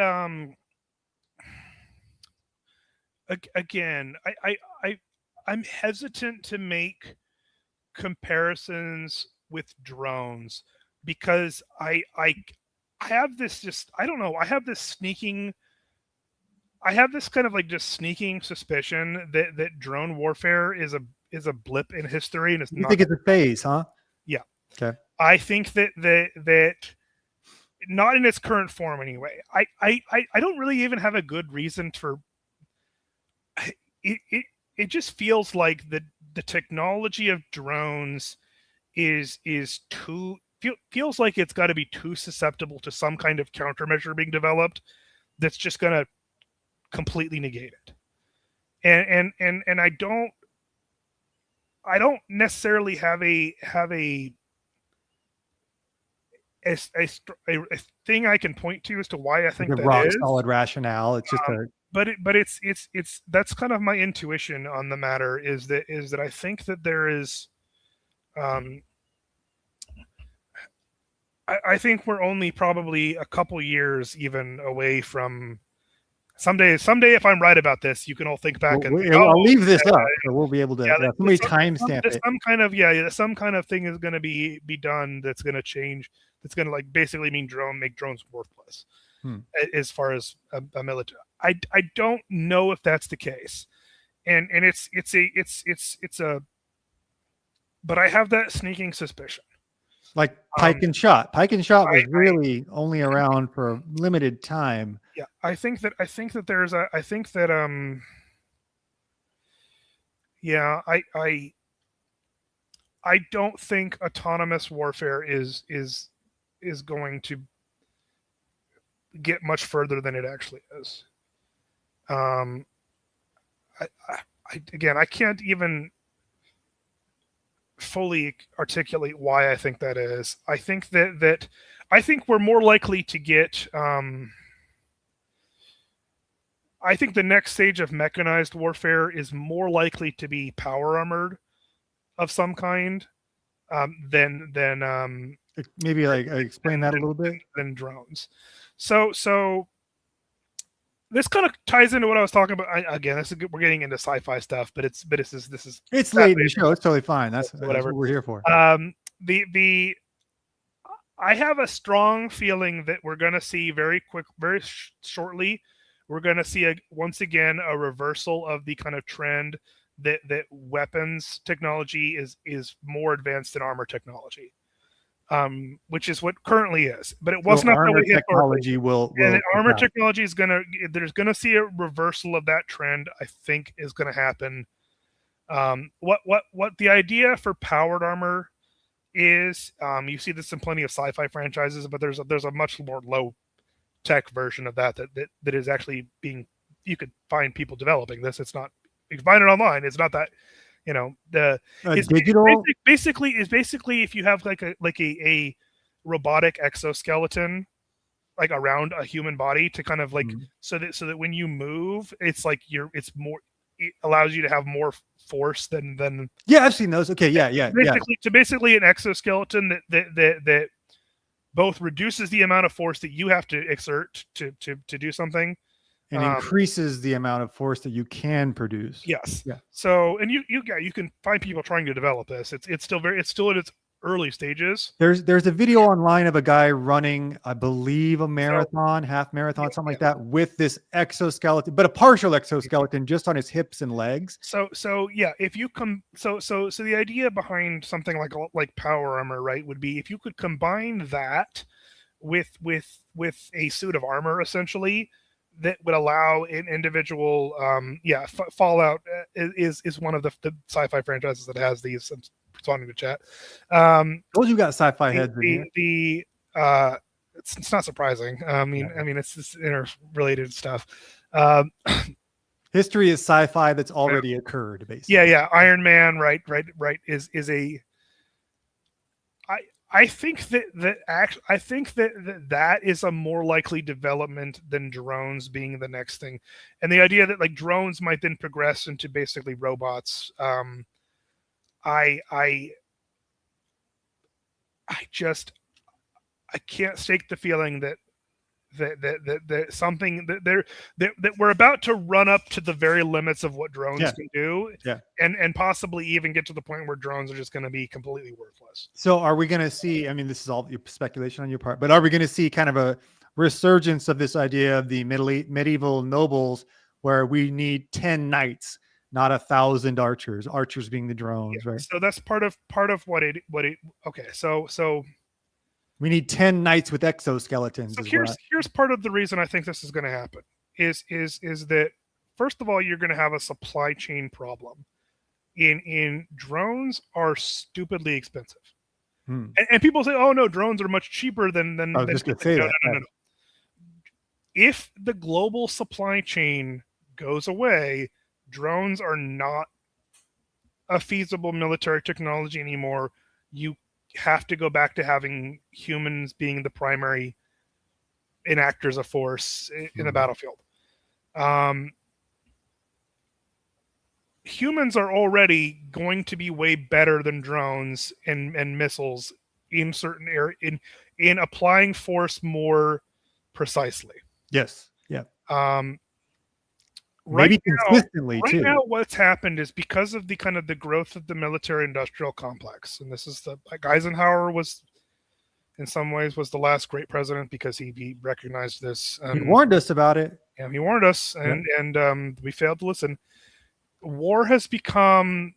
again, I'm hesitant to make comparisons with drones because I have this I have this kind of like just sneaking suspicion that drone warfare is a blip in history, and it's not. You think it's a phase, huh? Yeah. Okay. I think that not in its current form anyway. I don't really even have a good reason for it. It just feels like the technology of drones is feels like it's got to be too susceptible to some kind of countermeasure being developed that's just going to completely negate it. And I don't necessarily have a thing I can point to as to why I think the rock solid rationale. It's just but it's that's kind of my intuition on the matter is that I think that there is I think we're only probably a couple years even away from someday if I'm right about this, you can all think back I'll leave this up so we'll be able to somebody timestamp it. Some kind of thing is going to be done that's going to change. That's going to like basically make drones worthless as far as a military. I don't know if that's the case, and it's a but I have that sneaking suspicion. Like pike and shot. Pike and shot was I- really only around for a limited time. Yeah, I think that there's a I think that yeah, I don't think autonomous warfare is going to get much further than it actually is. Again, I can't even fully articulate why I think that is. I think that I think we're more likely to get. I think the next stage of mechanized warfare is more likely to be power armored of some kind than Maybe like explain that a little bit. than drones. So this kind of ties into what I was talking about. Again, we're getting into sci-fi stuff, but it's late in the show. It's totally fine. That's whatever what we're here for. I have a strong feeling that we're going to see very shortly. We're going to see once again a reversal of the kind of trend that weapons technology is more advanced than armor technology, which is what currently is. But it was not armor technology will armor technology is there's gonna see a reversal of that trend. I think is going to happen. What the idea for powered armor is, you see this in plenty of sci-fi franchises, but there's a much more low tech version of that is actually being, you could find people developing this. It's not, you can find it online. It's not that, it's digital. Basically if you have like a robotic exoskeleton like around a human body to kind of like so that when you move, it's like it allows you to have more force than yeah, I've seen those. Okay, yeah. Basically an exoskeleton that both reduces the amount of force that you have to exert to do something and increases the amount of force that you can produce. Yes. Yeah. So, and you can find people trying to develop this. It's still in its early stages. There's a video online of a guy running, I believe, a marathon, half marathon, something like that, with this exoskeleton, but a partial exoskeleton just on his hips and legs. So yeah, if you so the idea behind something like power armor, right, would be if you could combine that with a suit of armor, essentially, that would allow an individual, Fallout is one of the sci-fi franchises that has these. I'm responding to chat. Those you got sci-fi heads in here. It's not surprising. I mean, it's this interrelated stuff. History is sci-fi that's already occurred, basically. Yeah. Iron Man, right. Is a. I think that is a more likely development than drones being the next thing, and the idea that like drones might then progress into basically robots. I can't stake the feeling that something that we're about to run up to the very limits of what drones can do, and possibly even get to the point where drones are just going to be completely worthless. So are we going to see, I mean, this is all your speculation on your part, but are we going to see kind of a resurgence of this idea of the medieval nobles where we need 10 knights, not 1,000 archers being the drones, right? So that's part of what it okay, so we need 10 knights with exoskeletons. So here's part of the reason I think this is going to happen is that, first of all, you're going to have a supply chain problem. In drones are stupidly expensive, and people say, "Oh no, drones are much cheaper than." I was just going to say that. No. If the global supply chain goes away, drones are not a feasible military technology anymore. You have to go back to having humans being the primary enactors of force in the battlefield. Humans are already going to be way better than drones and missiles in certain in applying force more precisely. Yes. Yeah. Maybe consistently too. Right now, what's happened is because of the kind of the growth of the military-industrial complex, and this is like Eisenhower was, in some ways, was the last great president because he recognized this. He warned us about it. Yeah, he warned us, and we failed to listen. War has become,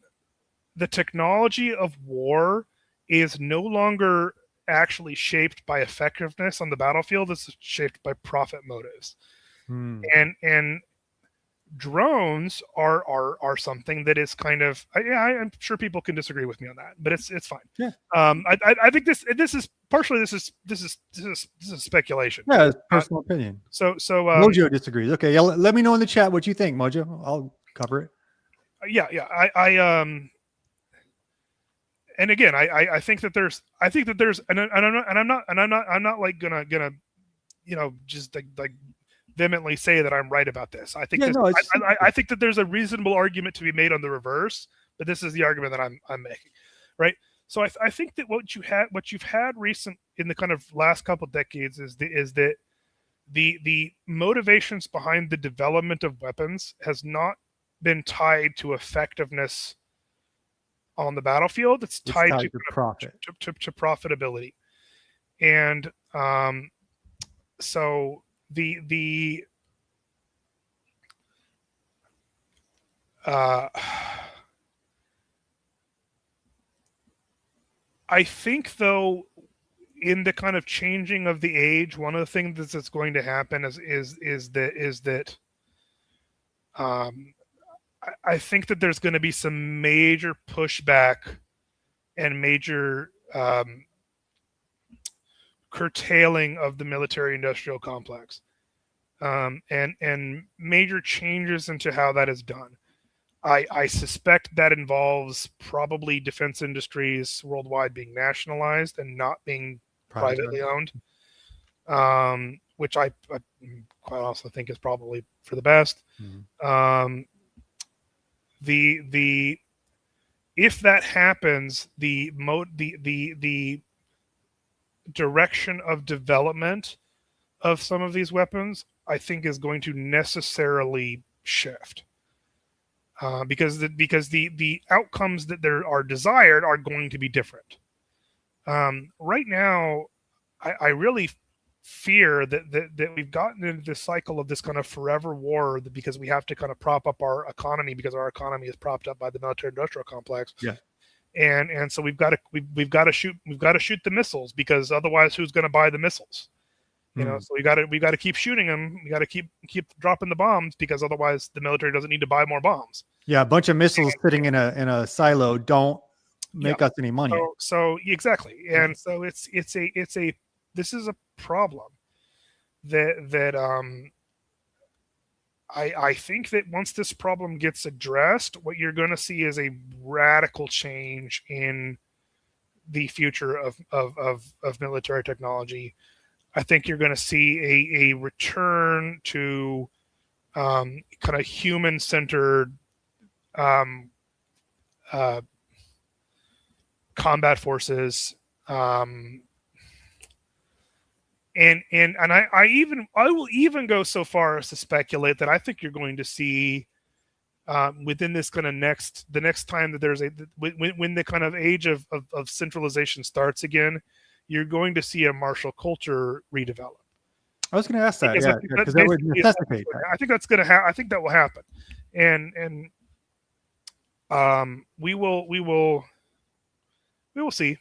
the technology of war is no longer actually shaped by effectiveness on the battlefield. It's shaped by profit motives. And drones are something that is kind of, I'm sure people can disagree with me on that, but it's fine. Yeah. I think this is partially this is speculation. Yeah, it's personal opinion. So Mojo disagrees. Okay, yeah, let me know in the chat what you think, Mojo. I'll cover it. Yeah. And again, I think that there's and I'm not like gonna just like vehemently say that I'm right about this. I think I think that there's a reasonable argument to be made on the reverse, but this is the argument that I'm making, right? So I think that what you've had recent in the kind of last couple of decades is that the motivations behind the development of weapons has not been tied to effectiveness on the battlefield. It's tied to profit, to profitability, and so the I think though, in the kind of changing of the age, one of the things that's going to happen is that I think that there's going to be some major pushback and major curtailing of the military-industrial complex, and major changes into how that is done. I suspect that involves probably defense industries worldwide being nationalized and not being privately owned, which I quite also think is probably for the best. If that happens, the direction of development of some of these weapons, I think, is going to necessarily shift, because the outcomes that there are desired are going to be different. Right now, I really fear that we've gotten into this cycle of this kind of forever war, because we have to kind of prop up our economy, because our economy is propped up by the military-industrial complex. Yeah. And so we've got to shoot the missiles, because otherwise who's going to buy the missiles? So we got to keep shooting them. We got to keep dropping the bombs, because otherwise the military doesn't need to buy more bombs. Yeah, a bunch of missiles sitting in a silo don't make us any money. So exactly, and so this is a problem that I think that once this problem gets addressed, what you're going to see is a radical change in the future of military technology. I think you're going to see a return to kind of human-centered combat forces, and I will even go so far as to speculate that I think you're going to see, within this kind of the next time that there's when the kind of age of centralization starts again, you're going to see a martial culture redevelop. I was going to ask that, because that would necessitate that. I think that's going to I think that will happen, and we will see.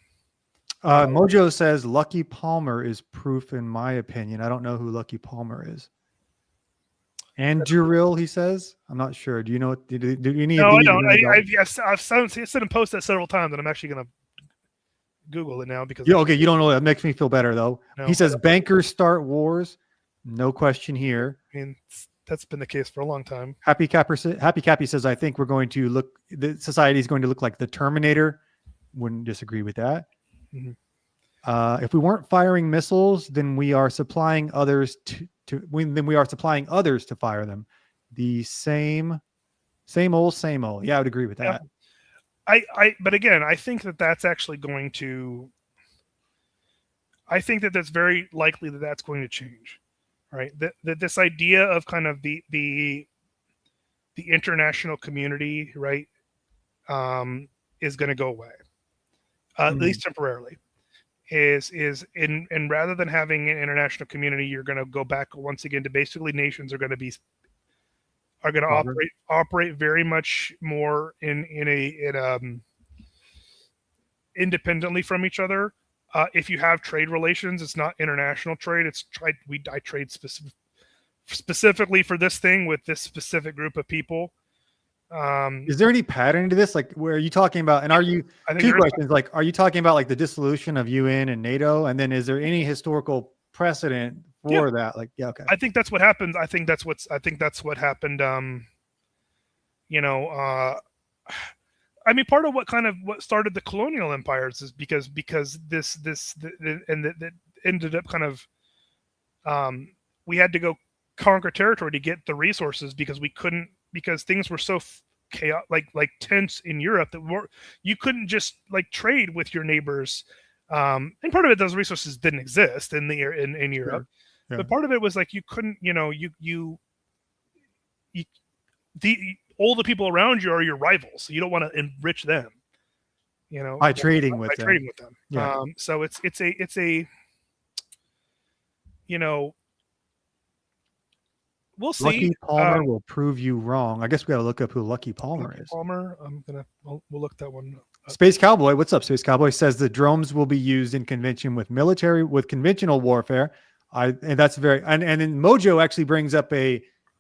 Mojo says Lucky Palmer is proof, in my opinion. I don't know who Lucky Palmer is. And Juril, he says. I'm not sure. Do you know? Do you need? No, I don't. I've said and posted that several times, and I'm actually going to Google it now, because you don't know. That makes me feel better though. No, he says bankers start wars. No question here. I mean, that's been the case for a long time. Happy Cappy says, I think we're going to look. The society is going to look like the Terminator. Wouldn't disagree with that. Mm-hmm. If we weren't firing missiles, then we are supplying others to fire them. The same old. Yeah, I would agree with that. But again, I think that's actually going to. I think that's very likely that that's going to change, right? That this idea of kind of the international community, right, is going to go away, at least temporarily. And rather than having an international community, you're going to go back once again to basically nations are going to operate very much more in independently from each other. If you have trade relations, it's not international trade. I trade specifically for this thing with this specific group of people. Is there any pattern to this? Like, where are you talking about? And are you, key questions, like, are you talking about like the dissolution of UN and NATO? And then is there any historical precedent for that? Like, yeah, okay. I think that's what happened. I think that's what happened. I mean, part of what started the colonial empires is because that ended up kind of, we had to go conquer territory to get the resources because we couldn't, because things were so chaotic, like tense in Europe that you couldn't just like trade with your neighbors. And part of it, those resources didn't exist in Europe, Sure. Yeah. but part of it was like you couldn't, all the people around you are your rivals, so you don't want to enrich them, by trading with them. Yeah. So it's a we'll see. Lucky Palmer will prove you wrong. I guess we got to look up who Lucky Palmer is. Palmer, we'll look that one up. Space Cowboy, what's up? Space Cowboy says the drones will be used in convention with conventional warfare. And that's very, and then Mojo actually brings up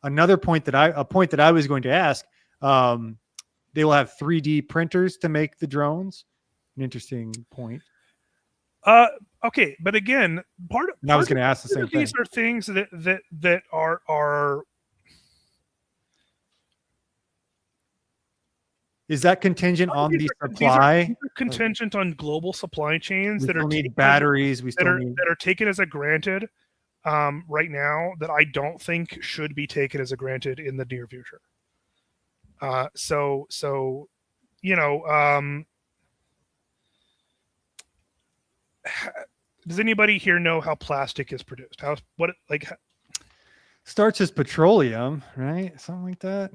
another point that I was going to ask. They will have 3D printers to make the drones. An interesting point. Okay, but again, I was going to ask the same thing. These are things that are. Is that contingent on the supply? These are contingent on global supply chains that need batteries. That are taken as a granted right now, that I don't think should be taken as a granted in the near future. Does anybody here know how plastic is produced? Starts as petroleum, right? Something like that.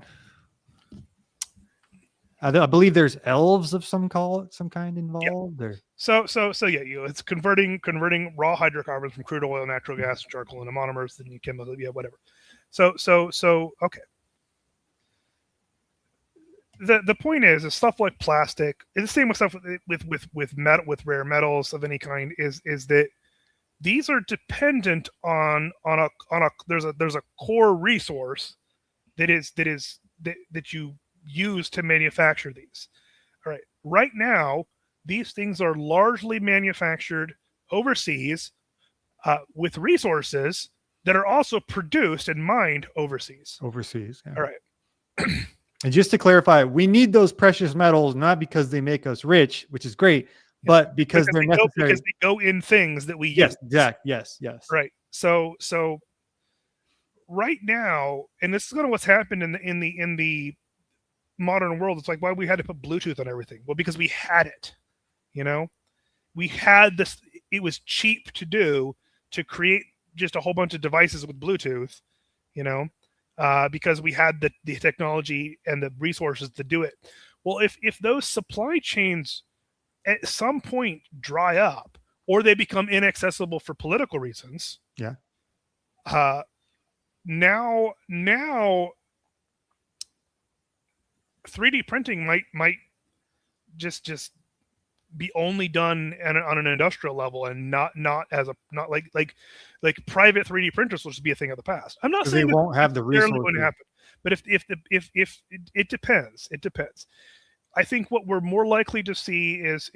I believe there's elves of some kind involved. Yep. So yeah, it's converting raw hydrocarbons from crude oil, natural gas, charcoal into monomers, then chemicals, whatever. So okay. The point is stuff like plastic. It's the same with stuff with rare metals of any kind. Is that these are dependent on a there's a core resource that you use to manufacture these. All right. Right now, these things are largely manufactured overseas with resources that are also produced and mined overseas. Yeah. All right. And just to clarify, we need those precious metals not because they make us rich, which is great, but because they're necessary. Because they go in things that we use. Yes, exactly. Yes. Right. So right now, and this is kind of what's happened in the modern world. It's like why we had to put Bluetooth on everything. Well, because we had it. We had this. It was cheap to do, to create just a whole bunch of devices with Bluetooth. Because we had the technology and the resources to do it. Well, if those supply chains at some point dry up or they become inaccessible for political reasons, now 3D printing might just be only done on an industrial level and not like private 3D printers will just be a thing of the past. I'm not saying they won't have the resources going to happen, but if it depends. It depends. I think what we're more likely to see is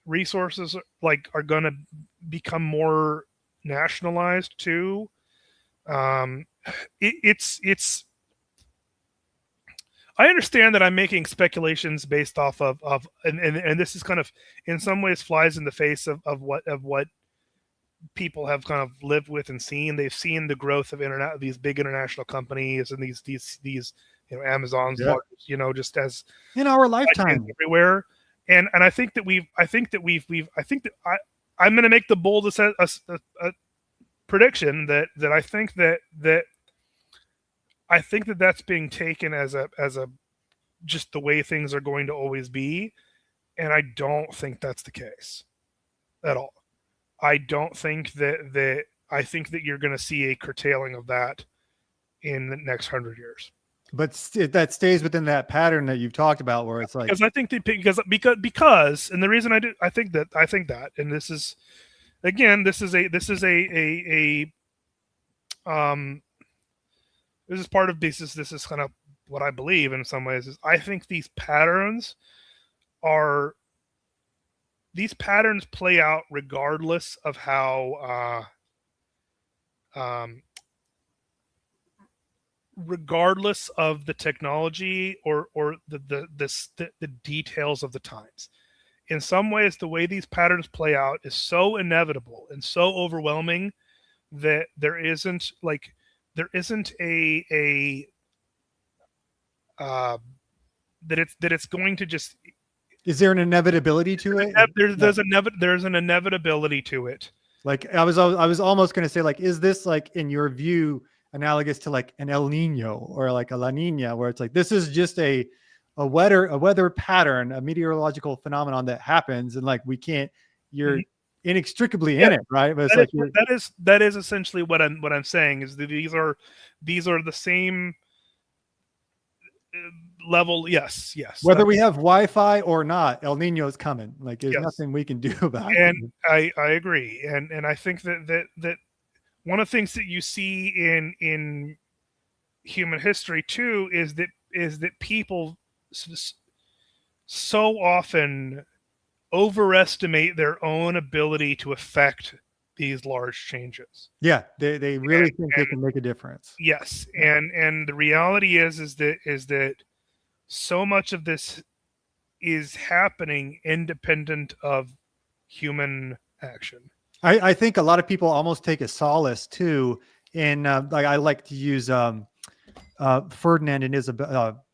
resources are going to become more nationalized too. It's I understand that I'm making speculations based off of and this is kind of in some ways flies in the face of what people have kind of lived with and seen. They've seen the growth of these big international companies and these Amazon's, just as in our lifetime everywhere. And I think that I'm going to make the bold a prediction that I think that that's being taken as a just the way things are going to always be, and I don't think that's the case at all. I don't think that I think that you're going to see a curtailing of that in the next 100 years. But that stays within that pattern that you've talked about, where it's like, because I think because and the reason I think that, and this is again, this is this is part of this is kind of what I believe in some ways is I think these patterns play out regardless of how regardless of the technology or the details of the times. In some ways, the way these patterns play out is so inevitable and so overwhelming that there isn't a that it's going to just. Is there an inevitability to it? There's an inevitability to it. Like I was almost going to say, like, is this, like, in your view, analogous to like an El Nino or like a La Nina, where it's like this is just a weather pattern, a meteorological phenomenon that happens, and like you're inextricably in it, right? But it's that is essentially what I'm saying is that these are the same level. Yes. Whether we have Wi-Fi or not, El Nino is coming. Like there's nothing we can do about it. And I agree, and I think that one of the things that you see in human history too is that people so often overestimate their own ability to affect these large changes. Yeah, they really think they can make a difference. Yes, and the reality is that so much of this is happening independent of human action. I think a lot of people almost take a solace too in like I like to use Ferdinand and Isabel,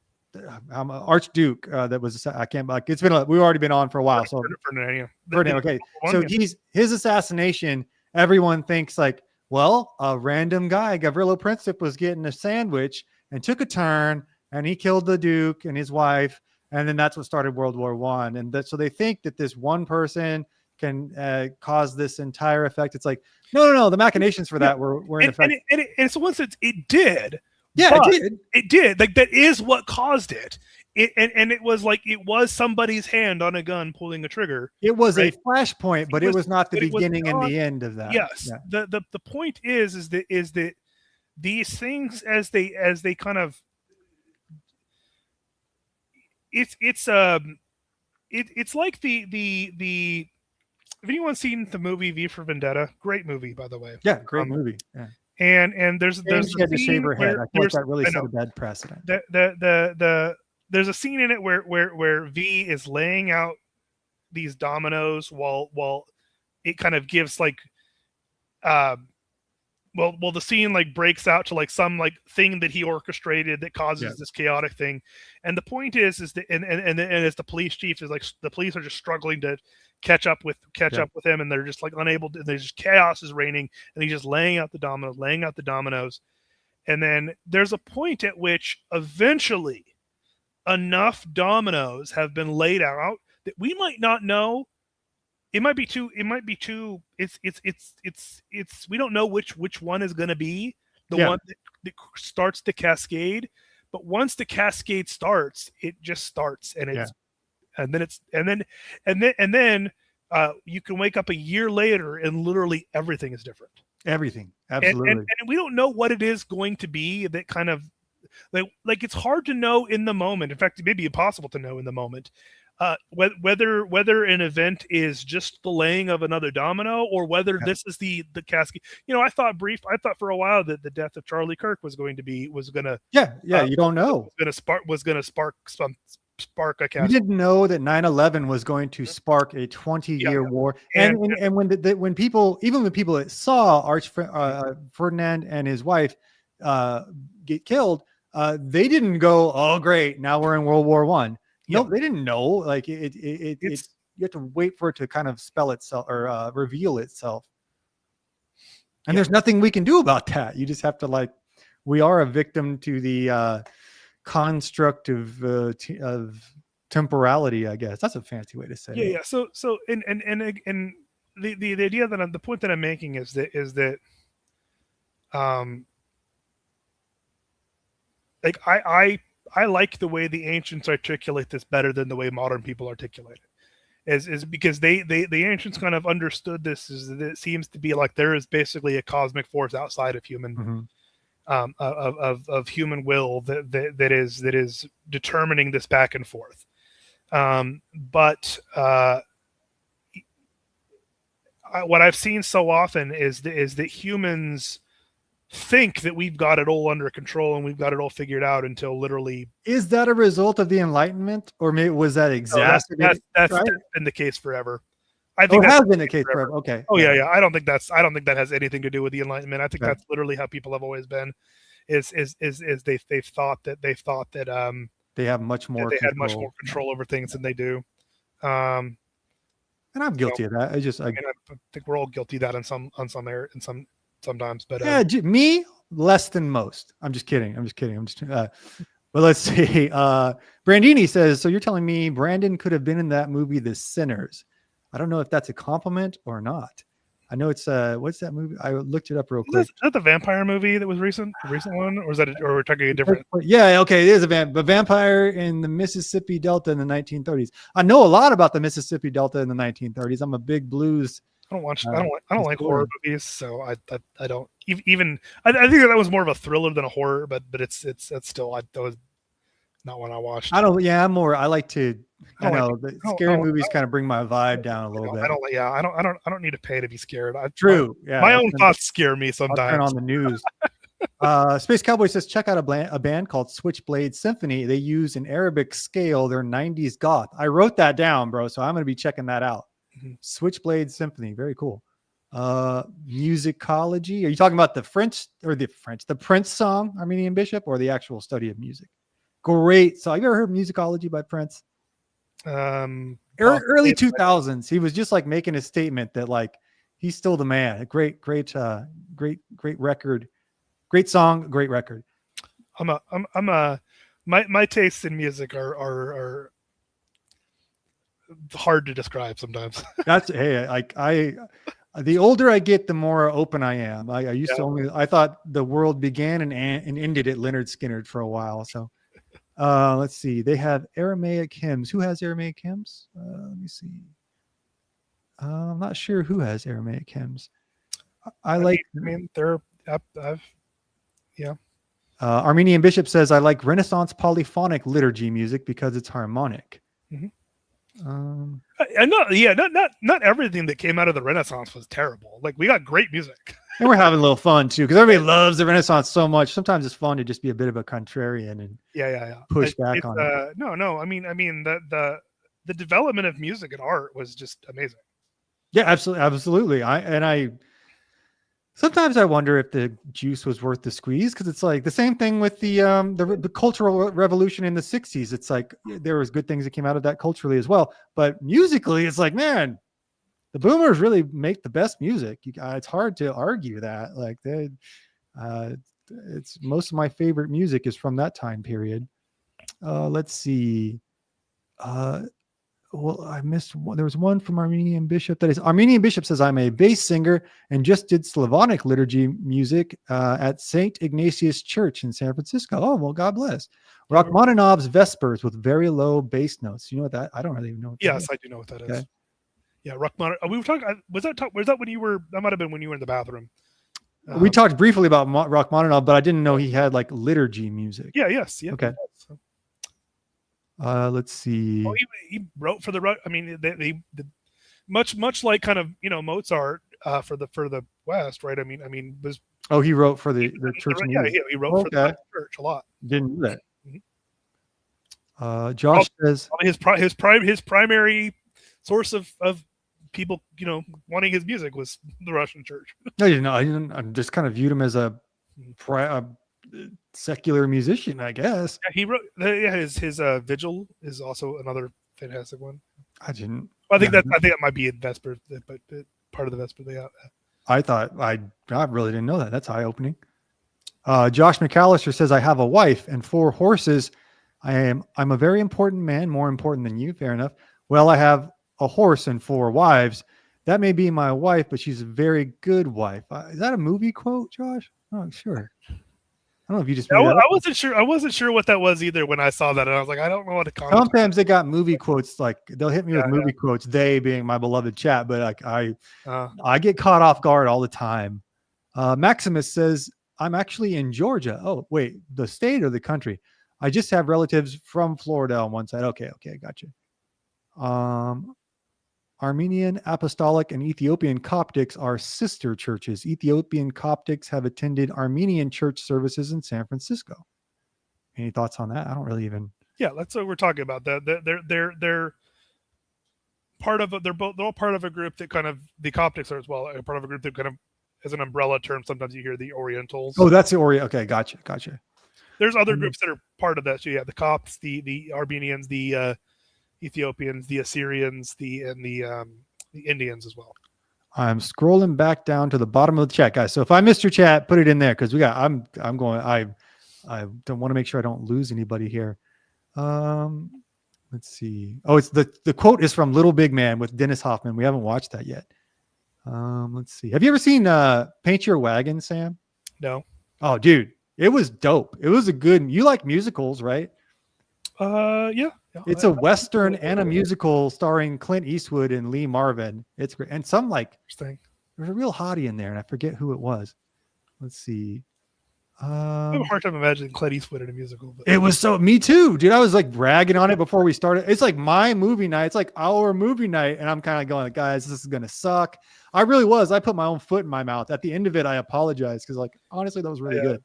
Archduke that was I can't like it's been we've already been on for a while. So Ferdinand, okay. So his assassination. Everyone thinks like, well, a random guy, Gavrilo Princip, was getting a sandwich and took a turn, and he killed the Duke and his wife, and then that's what started World War I. And so they think that this one person can cause this entire effect. It's like, no, the machinations for that were in effect. And so once it did. Yeah, it did. Like that is what caused it. It was like it was somebody's hand on a gun pulling a trigger. It was a flashpoint, but it was not the beginning and the end of that. Yes. Yeah. The point is that these things as they kind of it's like the have anyone seen the movie V for Vendetta? Great movie, by the way. Yeah, great movie. Yeah. And there's she had to shave her head. I feel like that really set a bad precedent. There's a scene in it where V is laying out these dominoes while it kind of gives like the scene like breaks out to like some like thing that he orchestrated that causes this chaotic thing. And the point is that and as the police chief is like the police are just struggling to catch up with him, and they're just like unable to, there's just chaos is reigning, and he's just laying out the dominoes. And then there's a point at which eventually enough dominoes have been laid out that we might not know. It might be too it's we don't know which one is going to be the one that starts the cascade. But once the cascade starts, it just starts, and it's and then you can wake up a year later and literally everything is different. Everything, absolutely. And we don't know what it is going to be that kind of like it's hard to know in the moment. In fact, it may be impossible to know in the moment whether an event is just the laying of another domino or whether this is the cascade. I thought for a while that the death of Charlie Kirk was going to you don't know, was going to spark a cascade. You didn't know that 9/11 was going to spark a 20-year war. And when people that saw Ferdinand and his wife get killed, they didn't go, "Oh, great, now we're in World War I." No, they didn't know. Like you have to wait for it to kind of spell itself or reveal itself. And there's nothing we can do about that. You just have to we are a victim to the construct of temporality, I guess. That's a fancy way to say it. Yeah. So and the idea that the point that I'm making is that like I like the way the ancients articulate this better than the way modern people articulate it. Is because the ancients kind of understood this, is that it seems to be like there is basically a cosmic force outside of human of human will that is determining this back and forth. But what I've seen so often is that humans think that we've got it all under control and we've got it all figured out until literally. Is that a result of the Enlightenment, or maybe was that exacerbated? That's been the case forever. I think it has been the case forever. Okay. Oh yeah. I don't think that has anything to do with the Enlightenment. I think that's literally how people have always been. Is they've thought that they have much more. They had much more control over things than they do. And I'm guilty of that. I think we're all guilty of that sometimes. But yeah, me less than most. I'm just kidding. But let's see. Brandini says, so you're telling me Brandon could have been in that movie, The Sinners. I don't know if that's a compliment or not. I know it's what's that movie? I looked it up real quick. Is that the vampire movie that was recent? The recent one, or is that? Or we're talking a different? Yeah, okay, it is a vampire in the Mississippi Delta in the 1930s. I know a lot about the Mississippi Delta in the 1930s. I'm a big blues. I don't like horror movies, so I don't even. I think that was more of a thriller than a horror, but it's still that was not one I watched. I like to. The scary movies kind of bring my vibe down a little bit. I don't need to pay to be scared. True. My own thoughts scare me sometimes. I'll turn on the news. Space Cowboy says, check out a band called Switchblade Symphony. They use an Arabic scale. They're 90s goth. I wrote that down, bro. So I'm going to be checking that out. Mm-hmm. Switchblade Symphony. Very cool. Musicology. Are you talking about the Prince song, Armenian Bishop, or the actual study of music? Great. So have you ever heard Musicology by Prince? Early 2000s. He was just like making a statement that like he's still the man. A great record, great song, great record. My tastes in music are hard to describe sometimes. The older I get, the more open I am. I used to I thought the world began and ended at Leonard Skinner for a while. So let's see. They have Aramaic hymns. Who has Aramaic hymns? Let me see. I'm not sure who has Aramaic hymns. Armenian Bishop says, I like Renaissance polyphonic liturgy music because it's harmonic. Mm-hmm. Not everything that came out of the Renaissance was terrible. Like we got great music. And we're having a little fun too, because everybody loves the Renaissance so much. Sometimes it's fun to just be a bit of a contrarian and push back on it. No. I mean the development of music and art was just amazing. Yeah, absolutely. I sometimes I wonder if the juice was worth the squeeze, because it's like the same thing with the cultural revolution in the 60s. It's like there was good things that came out of that culturally as well, but musically, it's like, man, the boomers really make the best music. It's hard to argue that. Like it's most of my favorite music is from that time period. Let's see. Well, I missed one. There was one from Armenian Bishop. Armenian Bishop says, I'm a bass singer and just did Slavonic liturgy music at St. Ignatius Church in San Francisco. Oh, well, God bless. Rachmaninoff's Vespers with very low bass notes. You know what that? I don't really even know what that is. I do know what that is. Yeah, Rachmaninoff. We were talking. Was that when you were? That might have been when you were in the bathroom. We talked briefly about Rachmaninoff, but I didn't know he had like liturgy music. Yeah. Yes. Yeah. Okay. Let's see. Well, he wrote for the. I mean, they much like kind of Mozart for the West, right? I mean was. Oh, he wrote for the church. He wrote for the church a lot. Didn't know that. Mm-hmm. Josh says his primary source of people wanting his music was the Russian church. No, I didn't. I just kind of viewed him as a secular musician, I guess. Yeah, he wrote. His Vigil is also another fantastic one. I didn't. I think that might be in Vesper, but part of the Vesper they have. I thought I really didn't know that. That's eye opening. Josh McAllister says, I have a wife and 4 horses. I'm a very important man, more important than you. Fair enough. Well, I have a horse and 4 wives. That may be my wife, but she's a very good wife. Is that a movie quote, Josh? Oh, sure. I don't know if you just I made that up. wasn't sure. I wasn't sure what that was either when I saw that, and I was like, I don't know what to comment. Sometimes they got movie quotes, like they'll hit me with Yeah, movie quotes, they being my beloved chat, but like Uh, I get caught off guard all the time. Maximus says, I'm actually in Georgia. Oh, wait, the state or the country? I just have relatives from Florida on one side. Okay, gotcha. Armenian, Apostolic, and Ethiopian Coptics are sister churches. Ethiopian Coptics have attended Armenian church services in San Francisco. Any thoughts on that? I don't really even. yeah, that's what we're talking about. They're part of they're all part of a group that kind of the Coptics are as well. Part of a group that kind of as an umbrella term. Sometimes you hear the Orientals. Oh, that's the Orient. Okay, gotcha. There's other groups that are part of that. So yeah, the Copts, the Armenians, the Ethiopians, the Assyrians, the Indians as well. I'm scrolling back down to the bottom of the chat, guys. So if I missed your chat, put it in there because I'm going. I don't want to make sure I don't lose anybody here. Let's see. Oh, it's the quote is from Little Big Man with Dennis Hoffman. We haven't watched that yet. Let's see. Have you ever seen Paint Your Wagon, Sam? No. Oh, dude, it was dope. It was a good. You like musicals, right? Yeah. It's a Western and a musical starring Clint Eastwood and Lee Marvin. It's great. And some like Interesting. there's a real hottie in there, and I forget who it was. Let's see. I have a hard time imagining Clint Eastwood in a musical. But... It was so me too, dude. I was like bragging on it before we started. It's like my movie night. It's like our movie night, and I'm kind of going, guys, this is gonna suck. I really was. I put my own foot in my mouth. At the end of it, I apologized because, like, honestly, that was really good.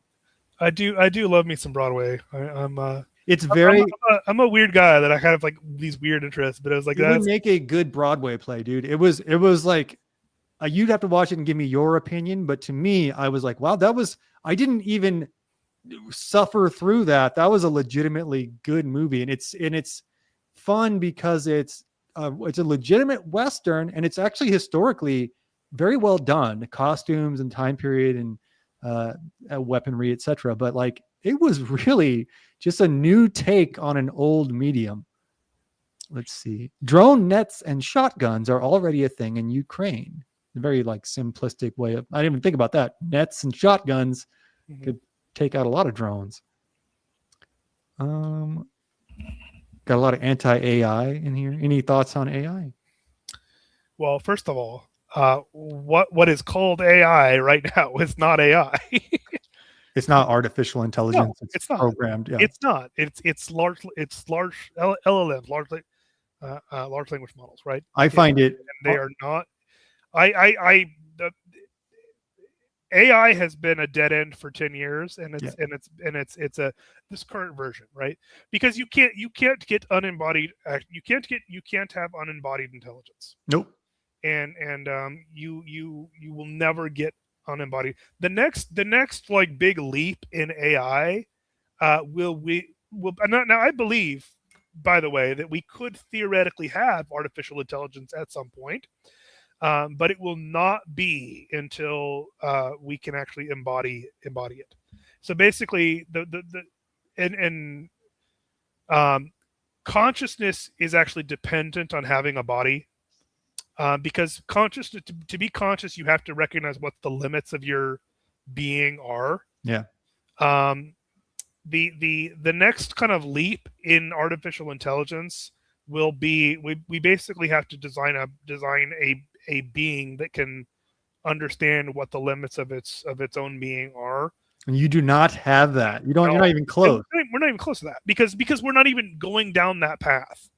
I do love me some Broadway. I'm a weird guy that I kind of like these weird interests, but it was like it would make a good Broadway play, dude. It was like you'd have to watch it and give me your opinion, but to me, I was like, wow, I didn't even suffer through that. That was a legitimately good movie, and it's fun because it's a legitimate Western, and it's actually historically very well done, costumes and time period and weaponry, etc. But like, it was really just a new take on an old medium. Let's see. Drone nets and shotguns are already a thing in Ukraine. A very like simplistic way of, I didn't even think about that. Nets and shotguns could take out a lot of drones. Got a lot of anti-AI in here. Any thoughts on AI? Well, first of all, what is called AI right now is not AI. It's not artificial intelligence. No, it's not programmed. Yeah. It's not. It's large LLMs, large language models, right? I find it. They are not. AI has been a dead end for 10 years, and it's this current version, right? Because you can't get unembodied. You can't have unembodied intelligence. Nope. And you will never get unembodied. The next like big leap in AI will now I believe, by the way, that we could theoretically have artificial intelligence at some point, but it will not be until we can actually embody it. So basically, consciousness is actually dependent on having a body. Because consciousness, to be conscious, you have to recognize what the limits of your being are. Yeah. The next kind of leap in artificial intelligence will be we basically have to design a being that can understand what the limits of its own being are. And you do not have that. You're not even close. We're not even close to that because we're not even going down that path.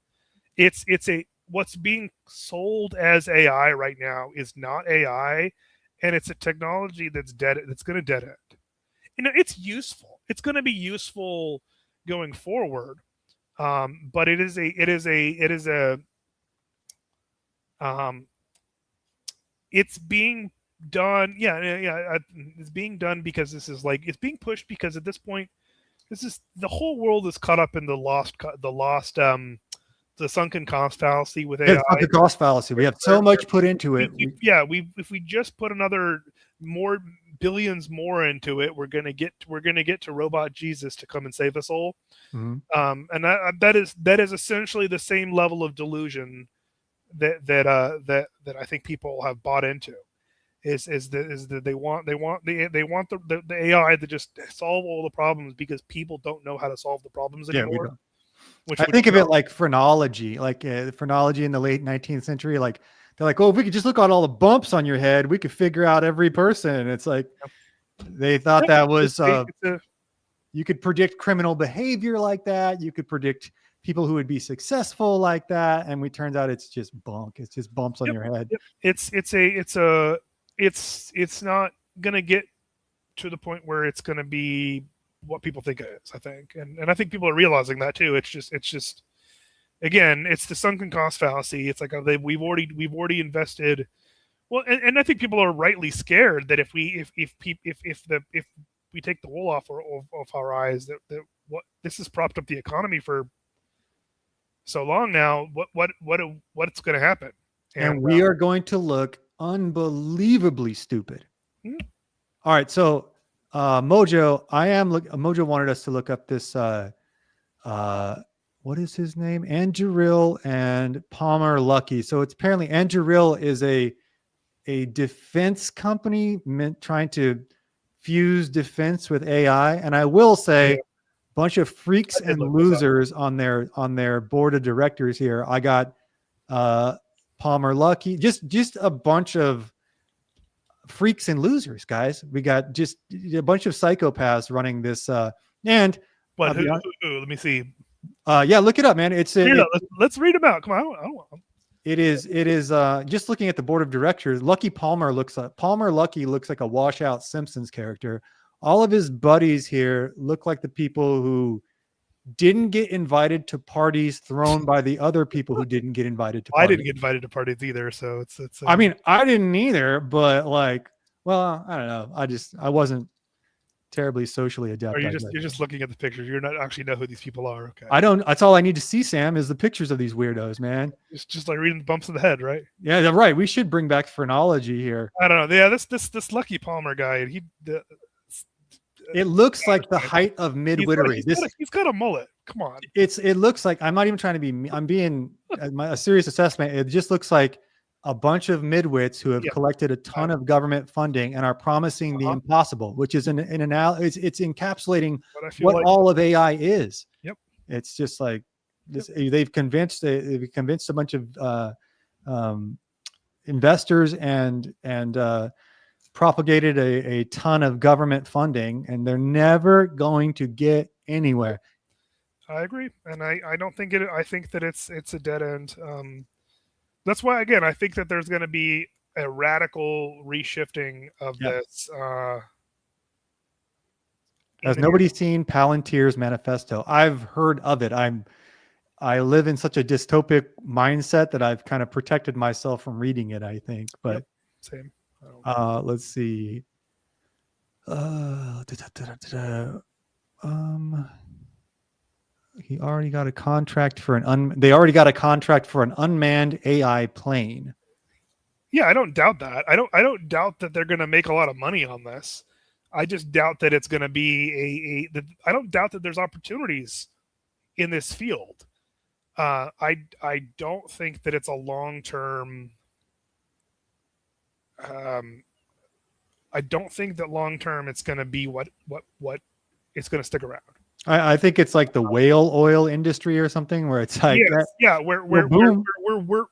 What's being sold as AI right now is not AI, and it's a technology that's dead. That's going to dead end. You know, it's useful. It's going to be useful going forward, but it's being done. It's being done because this is like it's being pushed because at this point, the whole world is caught up in the sunken cost fallacy with AI. The cost fallacy. We have so much put into it. If we just put another billions more into it, we're gonna get to robot Jesus to come and save us all. Mm-hmm. And that is essentially the same level of delusion that I think people have bought into. they want the AI to just solve all the problems because people don't know how to solve the problems Yeah, we anymore. don't. Which I think of it like phrenology, phrenology in the late 19th century. Like they're like, oh, if we could just look at all the bumps on your head, we could figure out every person. And it's like they thought that was you could predict criminal behavior like that. You could predict people who would be successful like that. And we turned out it's just bunk. It's just bumps on your head. Yep. It's not gonna get to the point where it's gonna be what people think it is, I think. And I think people are realizing that too. It's just again, it's the sunken cost fallacy. It's like we've already invested. Well, and I think people are rightly scared that if we take the wool off our eyes, that what this has propped up the economy for so long now. What's going to happen? And we are going to look unbelievably stupid. Hmm. All right, so Mojo, Mojo wanted us to look up this. What is his name? Anduril and Palmer Luckey. So it's apparently Anduril is a defense company trying to fuse defense with AI. And I will say, bunch of freaks and losers on their board of directors here. I got Palmer Luckey, just a bunch of freaks and losers, guys. We got just a bunch of psychopaths running this. And what? Who? Let me see. Yeah, look it up, man. Let's read them out. Come on. It is just looking at the board of directors. Palmer Luckey looks like a washout Simpsons character. All of his buddies here look like the people who didn't get invited to parties thrown by the other people who didn't get invited to parties. I didn't get invited to parties either, so it's I mean, I didn't either, but like, well, I don't know. I wasn't terribly socially adept. Or you're just looking at the pictures. You're not actually know who these people are. Okay. I don't. That's all I need to see, Sam, is the pictures of these weirdos, man. It's just like reading the bumps in the head, right? Yeah, right. We should bring back phrenology here. I don't know. Yeah, this Lucky Palmer guy. It looks like the height of midwittery. He's got a mullet. Come on. It looks like, I'm not even trying to be. I'm being a serious assessment. It just looks like a bunch of midwits who have collected a ton of government funding and are promising the impossible, which is it's encapsulating what all of AI is. Yep. It's just like this. They've convinced a bunch of investors and propagated a ton of government funding, and they're never going to get anywhere. I agree, and I don't think it. I think that it's a dead end. That's why, again, I think that there's going to be a radical reshifting of this. Has nobody seen Palantir's manifesto? I've heard of it. I live in such a dystopic mindset that I've kind of protected myself from reading it, I think. But same. Let's see. He already got a contract for they already got a contract for an unmanned AI plane. Yeah, I don't doubt that. I don't doubt that they're going to make a lot of money on this. I just doubt that it's going to be I don't doubt that there's opportunities in this field. I don't think that it's a long-term. I don't think that long-term it's going to be what it's going to stick around. I think it's like the whale oil industry or something, where it's like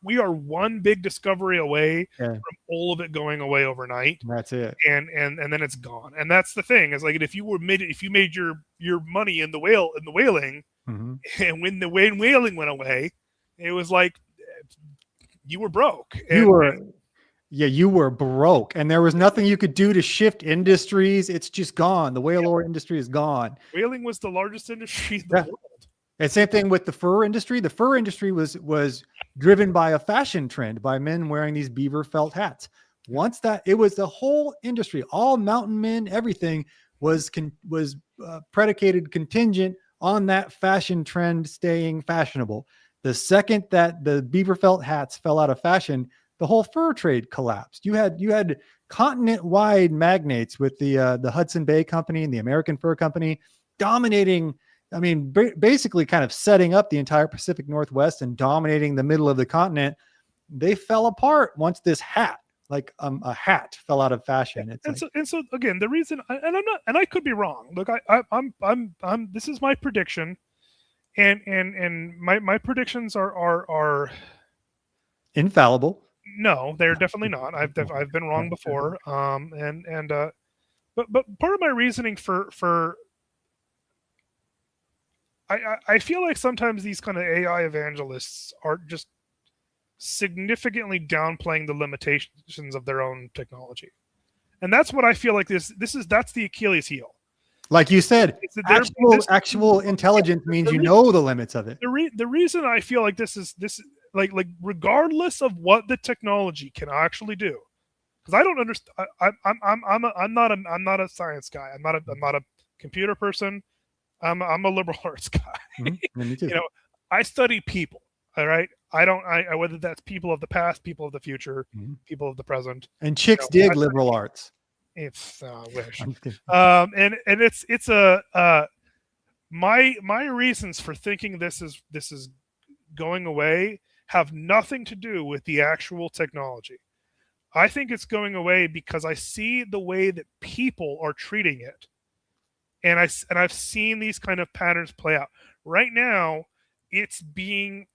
we are one big discovery away from all of it going away overnight. That's it, and then it's gone. And that's the thing, is like, if you made your money in the whaling, mm-hmm. and when the whaling went away, it was like you were broke. You were broke, and there was nothing you could do to shift industries. It's just gone. The whale oil industry is gone. Whaling was the largest industry in the world. And same thing with the fur industry. The fur industry was driven by a fashion trend, by men wearing these beaver felt hats. Once it was the whole industry, all mountain men, everything was predicated contingent on that fashion trend staying fashionable. The second that the beaver felt hats fell out of fashion, the whole fur trade collapsed. You had continent-wide magnates with the Hudson Bay Company and the American Fur Company dominating. I mean, basically kind of setting up the entire Pacific Northwest and dominating the middle of the continent. They fell apart once this hat, like a hat fell out of fashion. It's and so again, the reason, and I could be wrong. Look, I'm this is my prediction, and my predictions are infallible. no, they're definitely not. I've been wrong before. But part of my reasoning for I feel like sometimes these kind of AI evangelists are just significantly downplaying the limitations of their own technology, and that's what I feel like that's the Achilles heel. Like you said, actual intelligence means you know the limits of it. The reason I feel like this is like regardless of what the technology can actually do, because I don't understand. I'm not a science guy. I'm not a computer person. I'm a liberal arts guy. Mm-hmm. Me too. You know, I study people. All right. I whether that's people of the past, people of the future, people of the present. And chicks dig liberal arts. It's wish. And it's my reasons for thinking this is going away have nothing to do with the actual technology. I think it's going away because I see the way that people are treating it. And I've seen these kind of patterns play out. Right now, it's being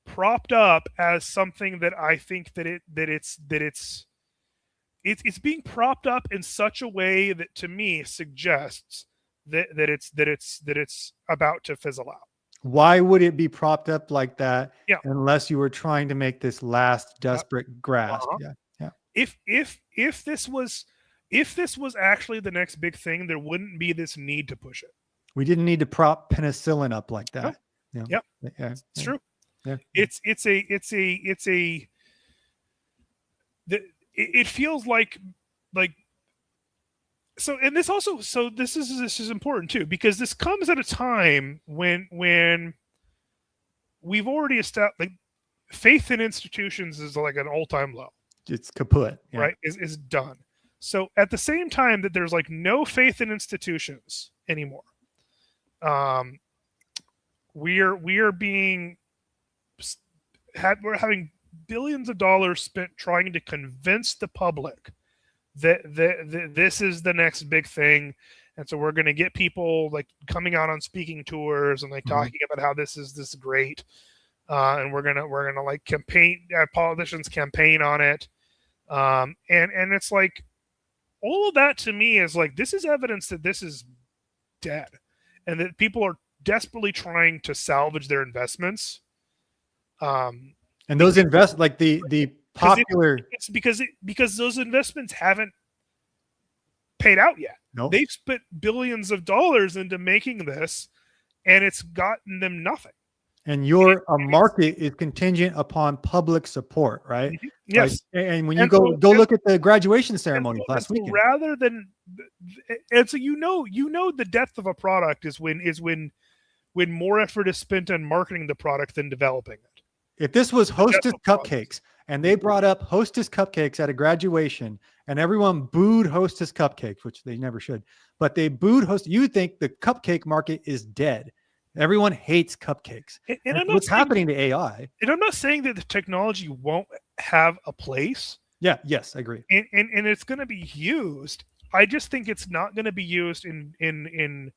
propped up as something that I think it's being propped up in such a way that to me suggests that it's about to fizzle out. Why would it be propped up like that? Yeah. Unless you were trying to make this last desperate grasp. Yeah. If this was actually the next big thing, there wouldn't be this need to push it. We didn't need to prop penicillin up like that. No. Yeah. It's true. Yeah. It feels like so, and this also, so this is important too, because this comes at a time when we've already established, like, faith in institutions is like an all-time low. It's kaput. Yeah. Right? Is done. So at the same time that there's like no faith in institutions anymore, we're having billions of dollars spent trying to convince the public that this is the next big thing, and so we're going to get people like coming out on speaking tours and like talking about how this is great, and we're gonna like campaign, politicians campaign on it, and it's like all of that to me is like this is evidence that this is dead, and that people are desperately trying to salvage their investments. And those like the popular, it's because those investments haven't paid out yet. Nope. They've spent billions of dollars into making this, and it's gotten them nothing. And a market is contingent upon public support, right? Mm-hmm. Yes. Like, and when you go look at the graduation ceremonies last weekend, rather than, and so you know the depth of a product is when more effort is spent on marketing the product than developing it. If this was Hostess cupcakes and they brought up Hostess cupcakes at a graduation and everyone booed Hostess cupcakes, which they never should, but they booed Hostess, you would think the cupcake market is dead. Everyone hates cupcakes. And what's happening to AI? And I'm not saying that the technology won't have a place. Yeah. Yes, I agree. And it's going to be used. I just think it's not going to be used in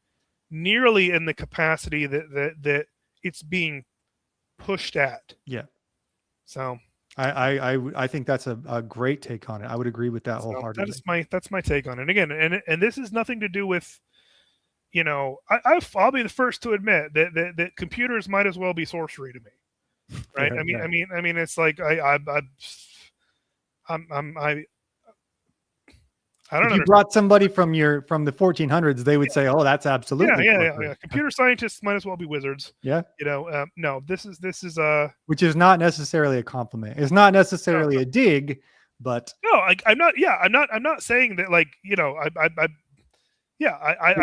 nearly in the capacity that it's being pushed at. Yeah. So I think that's a great take on it. I would agree with that wholeheartedly. That's my take on it. And again, and this is nothing to do with, I'll be the first to admit that computers might as well be sorcery to me, right? Yeah, I mean, it's like I don't know. If you brought somebody from the 1400s, they would say, "Oh, that's absolutely yeah. Computer scientists might as well be wizards." Yeah, no, this is which is not necessarily a compliment. It's not necessarily a dig, but no, I'm not saying that, like, I'm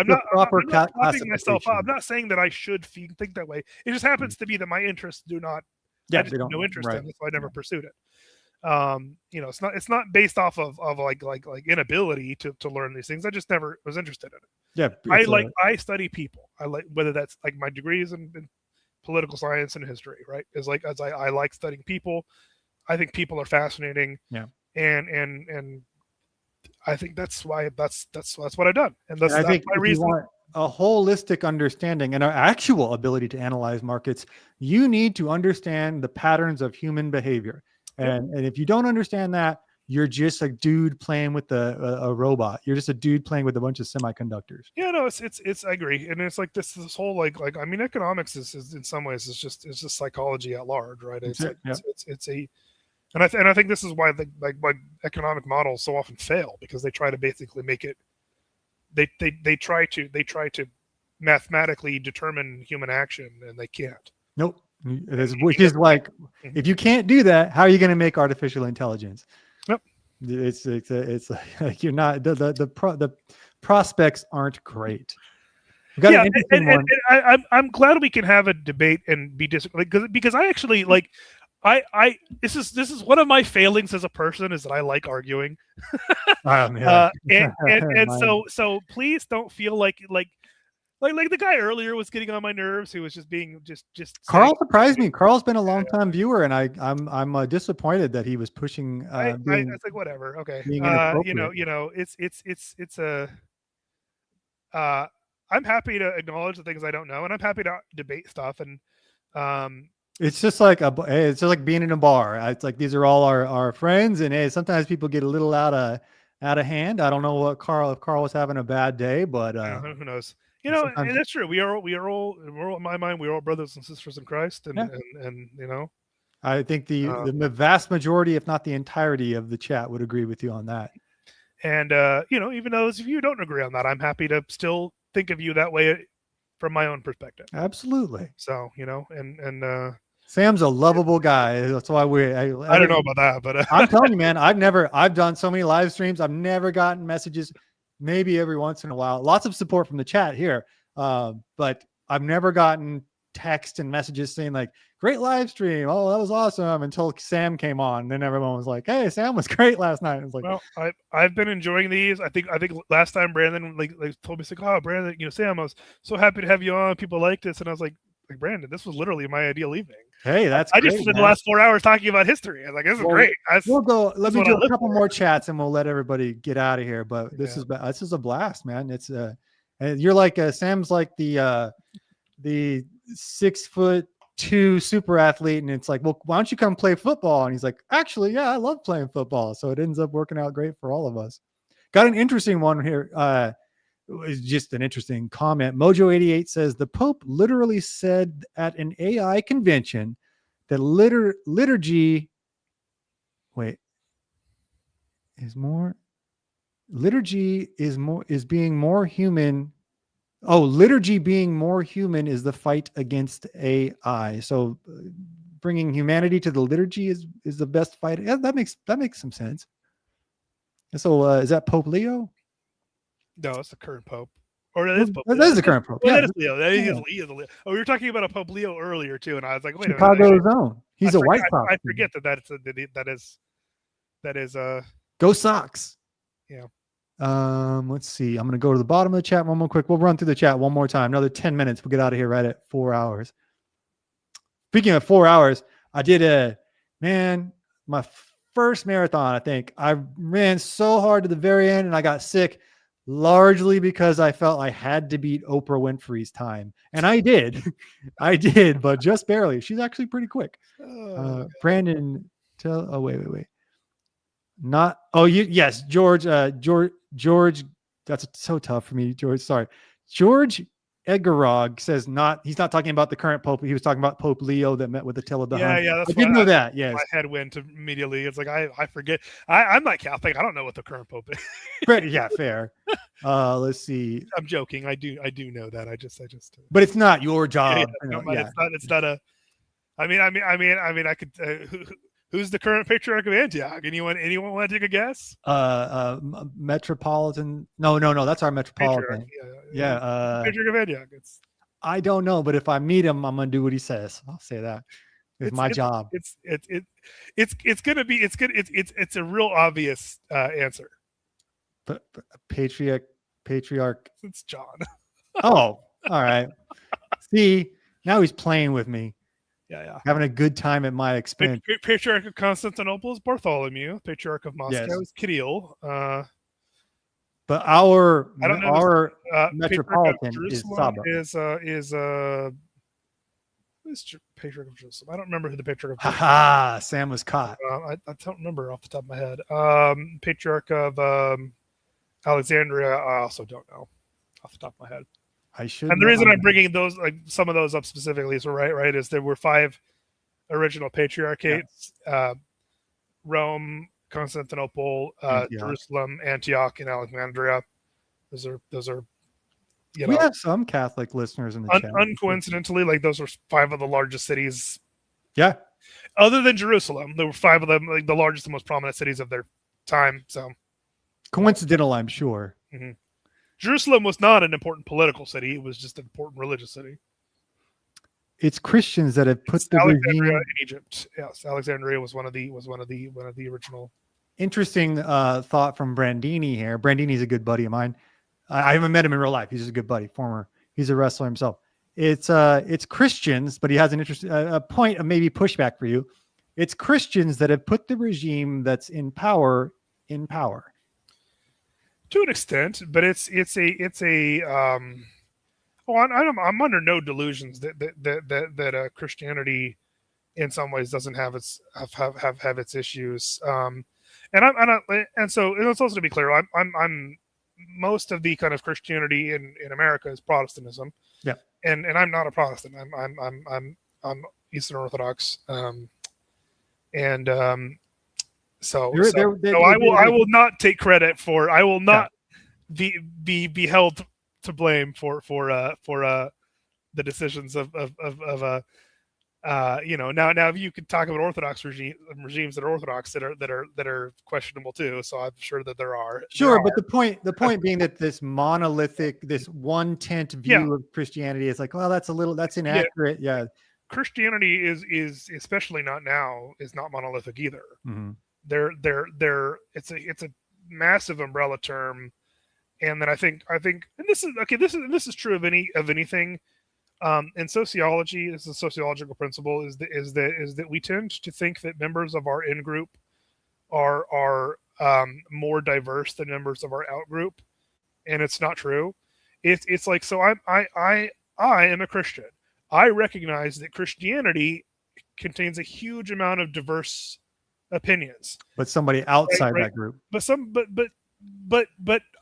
not clapping myself up. I'm not saying that I should think that way. It just happens to be that my interests do not. Yeah, I just have no interest in it, so I never pursued it. It's not based off of like inability to learn these things. I just never was interested in it. Yeah, I study people. I like, whether that's like my degrees in political science and history, right? As I like studying people. I think people are fascinating. Yeah. and I think that's why that's what I've done, and that's I think my if reason. you want a holistic understanding and an actual ability to analyze markets, you need to understand the patterns of human behavior. And if you don't understand that, you're just a dude playing with a robot. You're just a dude playing with a bunch of semiconductors. Yeah, no, it's I agree, and it's like this whole like I mean, economics is in some ways it's just psychology at large, right? It's like it's a and I think this is why why economic models so often fail, because they try to basically make it they try to mathematically determine human action, and they can't. Nope. Which is like, if you can't do that, how are you going to make artificial intelligence? Yep. It's like you're not the prospects aren't great. Yeah, and I'm glad we can have a debate and be because I actually like I this is one of my failings as a person, is that I like arguing. And so please don't feel like the guy earlier was getting on my nerves, who was just being just Carl surprised me. Carl's been a long time viewer, and I'm disappointed that he was pushing. I was like, whatever, okay. You know, it's a. I'm happy to acknowledge the things I don't know, and I'm happy to debate stuff. And it's just like it's just like being in a bar. It's like these are all our friends, and hey, sometimes people get a little out of hand. I don't know what if Carl was having a bad day, but who knows? You know, and that's true. We're all in my mind, we're all brothers and sisters in Christ, and you know, I think the vast majority, if not the entirety of the chat, would agree with you on that. And you know, even those of you who don't agree on that, I'm happy to still think of you that way from my own perspective. Absolutely. So, you know, and Sam's a lovable guy. That's why I don't know about that, but I'm telling you, man, I've done so many live streams. I've never gotten messages, maybe every once in a while. Lots of support from the chat here. But I've never gotten text and messages saying like, great live stream. Oh, that was awesome, until Sam came on. And then everyone was like, hey, Sam was great last night. It's like, well, I've been enjoying these. I think last time Brandon like told me, like, oh, Brandon, you know, Sam, I was so happy to have you on. People like this. And I was like Brandon, this was literally my ideal evening. Hey, I just spent the last 4 hours talking about history. I was like, this is great. We'll go. Let me do a couple more chats, and we'll let everybody get out of here. But this is a blast, man. It's and you're like Sam's like the 6'2" super athlete, and it's like, well, why don't you come play football? And he's like, actually, yeah, I love playing football. So it ends up working out great for all of us. Got an interesting one here. It's just an interesting comment. Mojo88 says the Pope literally said at an AI convention that liturgy is being more human. Oh, liturgy being more human is the fight against AI. So bringing humanity to the liturgy is the best fight. Yeah, that makes some sense. So is that Pope Leo? No, it's the current Pope. Or that is Pope. That is the current Pope. Yeah, that is Leo. He is Leo. Oh, we were talking about a Pope Leo earlier too, and I was like, wait Chicago's a minute. own. He's a White Sox. I forget that is Go Sox. Yeah. Let's see. I'm gonna go to the bottom of the chat one more quick. We'll run through the chat one more time. Another 10 minutes. We'll get out of here right at 4 hours. Speaking of 4 hours, I did my first marathon. I think I ran so hard to the very end, and I got sick, largely because I felt I had to beat Oprah Winfrey's time, and I did. I did, but just barely. She's actually pretty quick. Brandon, wait. Not yes, George. George. That's so tough for me, George. Sorry, George Egorog says he's not talking about the current Pope. He was talking about Pope Leo that met with Attila the Hun. Yeah, that's I didn't know that. Yes, my head went immediately. It's like I forget. I'm not Catholic. I don't know what the current Pope is. Yeah, fair. Let's see. I'm joking. I do know that. I just. But it's not your job. It's not a. I mean, I could. Who's the current patriarch of Antioch? Anyone want to take a guess? Metropolitan. No. That's our metropolitan. Yeah. Patriarch of Antioch. I don't know, but if I meet him, I'm gonna do what he says. I'll say that. It's my job. It's a real obvious answer. But patriarch. It's John. Oh, all right. See, now he's playing with me. Yeah. Having a good time at my expense. Patriarch of Constantinople is Bartholomew. Patriarch of Moscow is Kirill. But our I don't know. metropolitan is Jerusalem Saba. Who's Patriarch of Jerusalem? I don't remember who the Patriarch of Jerusalem. Ha! Sam was caught. I don't remember off the top of my head. Patriarch of Alexandria. I also don't know off the top of my head. I should. And the reason I'm bringing those, like some of those up specifically, is right, is there were 5 original patriarchates: Rome, Constantinople, Jerusalem, Antioch, and Alexandria. Those are. We have some Catholic listeners in the chat. Uncoincidentally, like those were 5 of the largest cities. Yeah. Other than Jerusalem, there were 5 of them, like the largest and most prominent cities of their time. So coincidental, I'm sure. Mm-hmm. Jerusalem was not an important political city; it was just an important religious city. It's Christians that have put the Alexandria regime in Egypt. Yes, Alexandria was one of the original. Interesting thought from Brandini here. Brandini's a good buddy of mine. I haven't met him in real life. He's just a good buddy. He's a wrestler himself. It's Christians, but he has an interesting a point of maybe pushback for you. It's Christians that have put the regime that's in power to an extent, but I'm under no delusions that Christianity in some ways doesn't have its issues. And so it's also, to be clear, I'm most of the kind of Christianity in America is Protestantism. Yeah. And I'm not a Protestant. I'm Eastern Orthodox. So I will not take credit for. I will not be held to blame for the decisions of now you could talk about Orthodox regimes that are Orthodox that are questionable too. So I'm sure that there are. But the point being that this monolithic, this 1/10 view of Christianity is like, well, that's inaccurate. Yeah. Christianity is especially not now is not monolithic either. Mm-hmm. It's a massive umbrella term, and then I think and this is true of anything. In sociology, it's a sociological principle is that we tend to think that members of our in group are more diverse than members of our out group, and it's not true. It's like, so I am a Christian. I recognize that Christianity contains a huge amount of diverse opinions, but somebody outside that group, but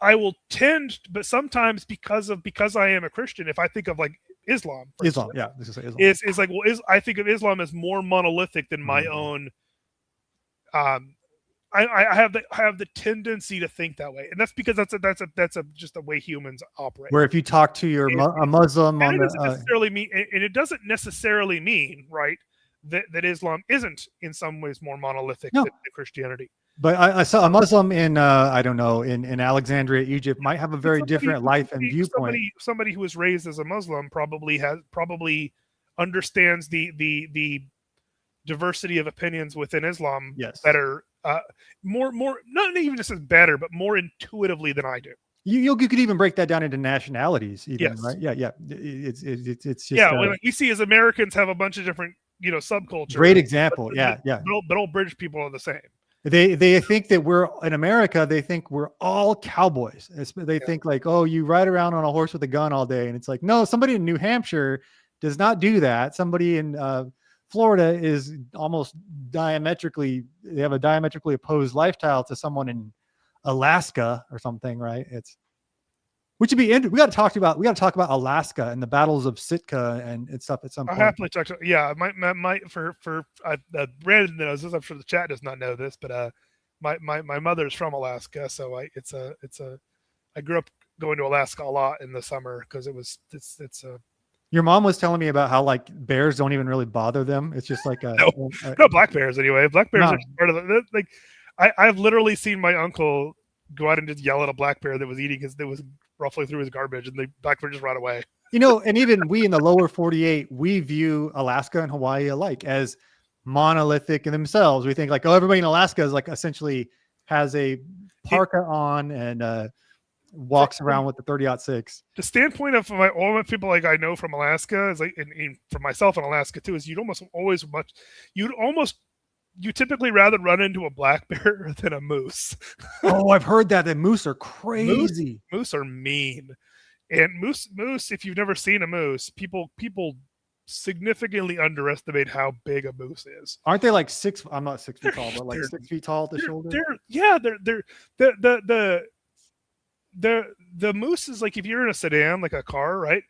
I will tend, but sometimes because I am a Christian, if I think of like Islam, this is Islam. Is like, well, I think of Islam as more monolithic than my own. I have the tendency to think that way, and that's because that's just the way humans operate. Where if you talk to a Muslim on it doesn't necessarily mean, right, that Islam isn't in some ways more monolithic than Christianity. But I saw a Muslim in in Alexandria, Egypt, might have a very different life and viewpoint. Somebody who was raised as a Muslim probably understands the diversity of opinions within Islam better, more not even just as better, but more intuitively than I do. You could even break that down into nationalities, even, right? Yeah. It's just like we see as Americans have a bunch of different subcultures. Great example, but all British people are the same. They think that we're in America. They think we're all cowboys. They think like, oh, you ride around on a horse with a gun all day, and it's like, no, somebody in New Hampshire does not do that. Somebody in Florida is almost diametrically. They have a diametrically opposed lifestyle to someone in Alaska or something, right? Which would be interesting. We got to talk about Alaska and the battles of Sitka and stuff at some point. I happily talk to. Yeah, my Brandon knows this. I'm sure the chat does not know this, but my mother's from Alaska, so I grew up going to Alaska a lot in the summer because it's. Your mom was telling me about how like bears don't even really bother them. It's just like no black bears anyway. Black bears are part of the like. I've literally seen my uncle go out and just yell at a black bear that was eating that was roughly through his garbage, and the black bear just ran away. And even we in the lower 48, we view Alaska and Hawaii alike as monolithic in themselves. We think like, oh, everybody in Alaska is like essentially has a parka on and walks around with the 30-06. The standpoint of all the people like I know from Alaska is like, and for myself in Alaska too, is you typically rather run into a black bear than a moose. Oh, I've heard that moose are crazy. Moose are mean, and moose. If you've never seen a moose, people significantly underestimate how big a moose is. Aren't they like I'm not 6 feet tall, but like 6 feet tall at the shoulder? The moose is like, if you're in a sedan, like a car, right?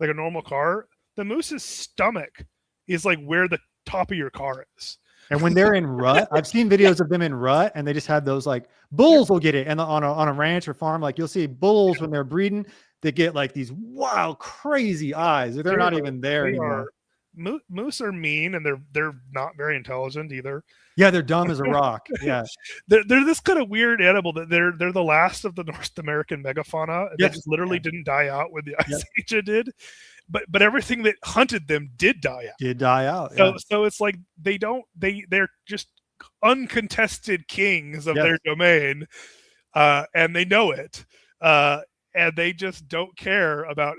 Like a normal car, the moose's stomach is like where the top of your car is. And when they're in rut, I've seen videos of them in rut, and they just had those like bulls will get it. And on a ranch or farm, like you'll see bulls when they're breeding, they get like these wild, crazy eyes. They're not even there anymore. Moose are mean, and they're not very intelligent either. Yeah, they're dumb as a rock. Yeah, they're this kind of weird animal that they're the last of the North American megafauna. They just literally didn't die out when the Ice Age did. But everything that hunted them did die out. So it's like they're just uncontested kings of their domain, and they know it, and they just don't care about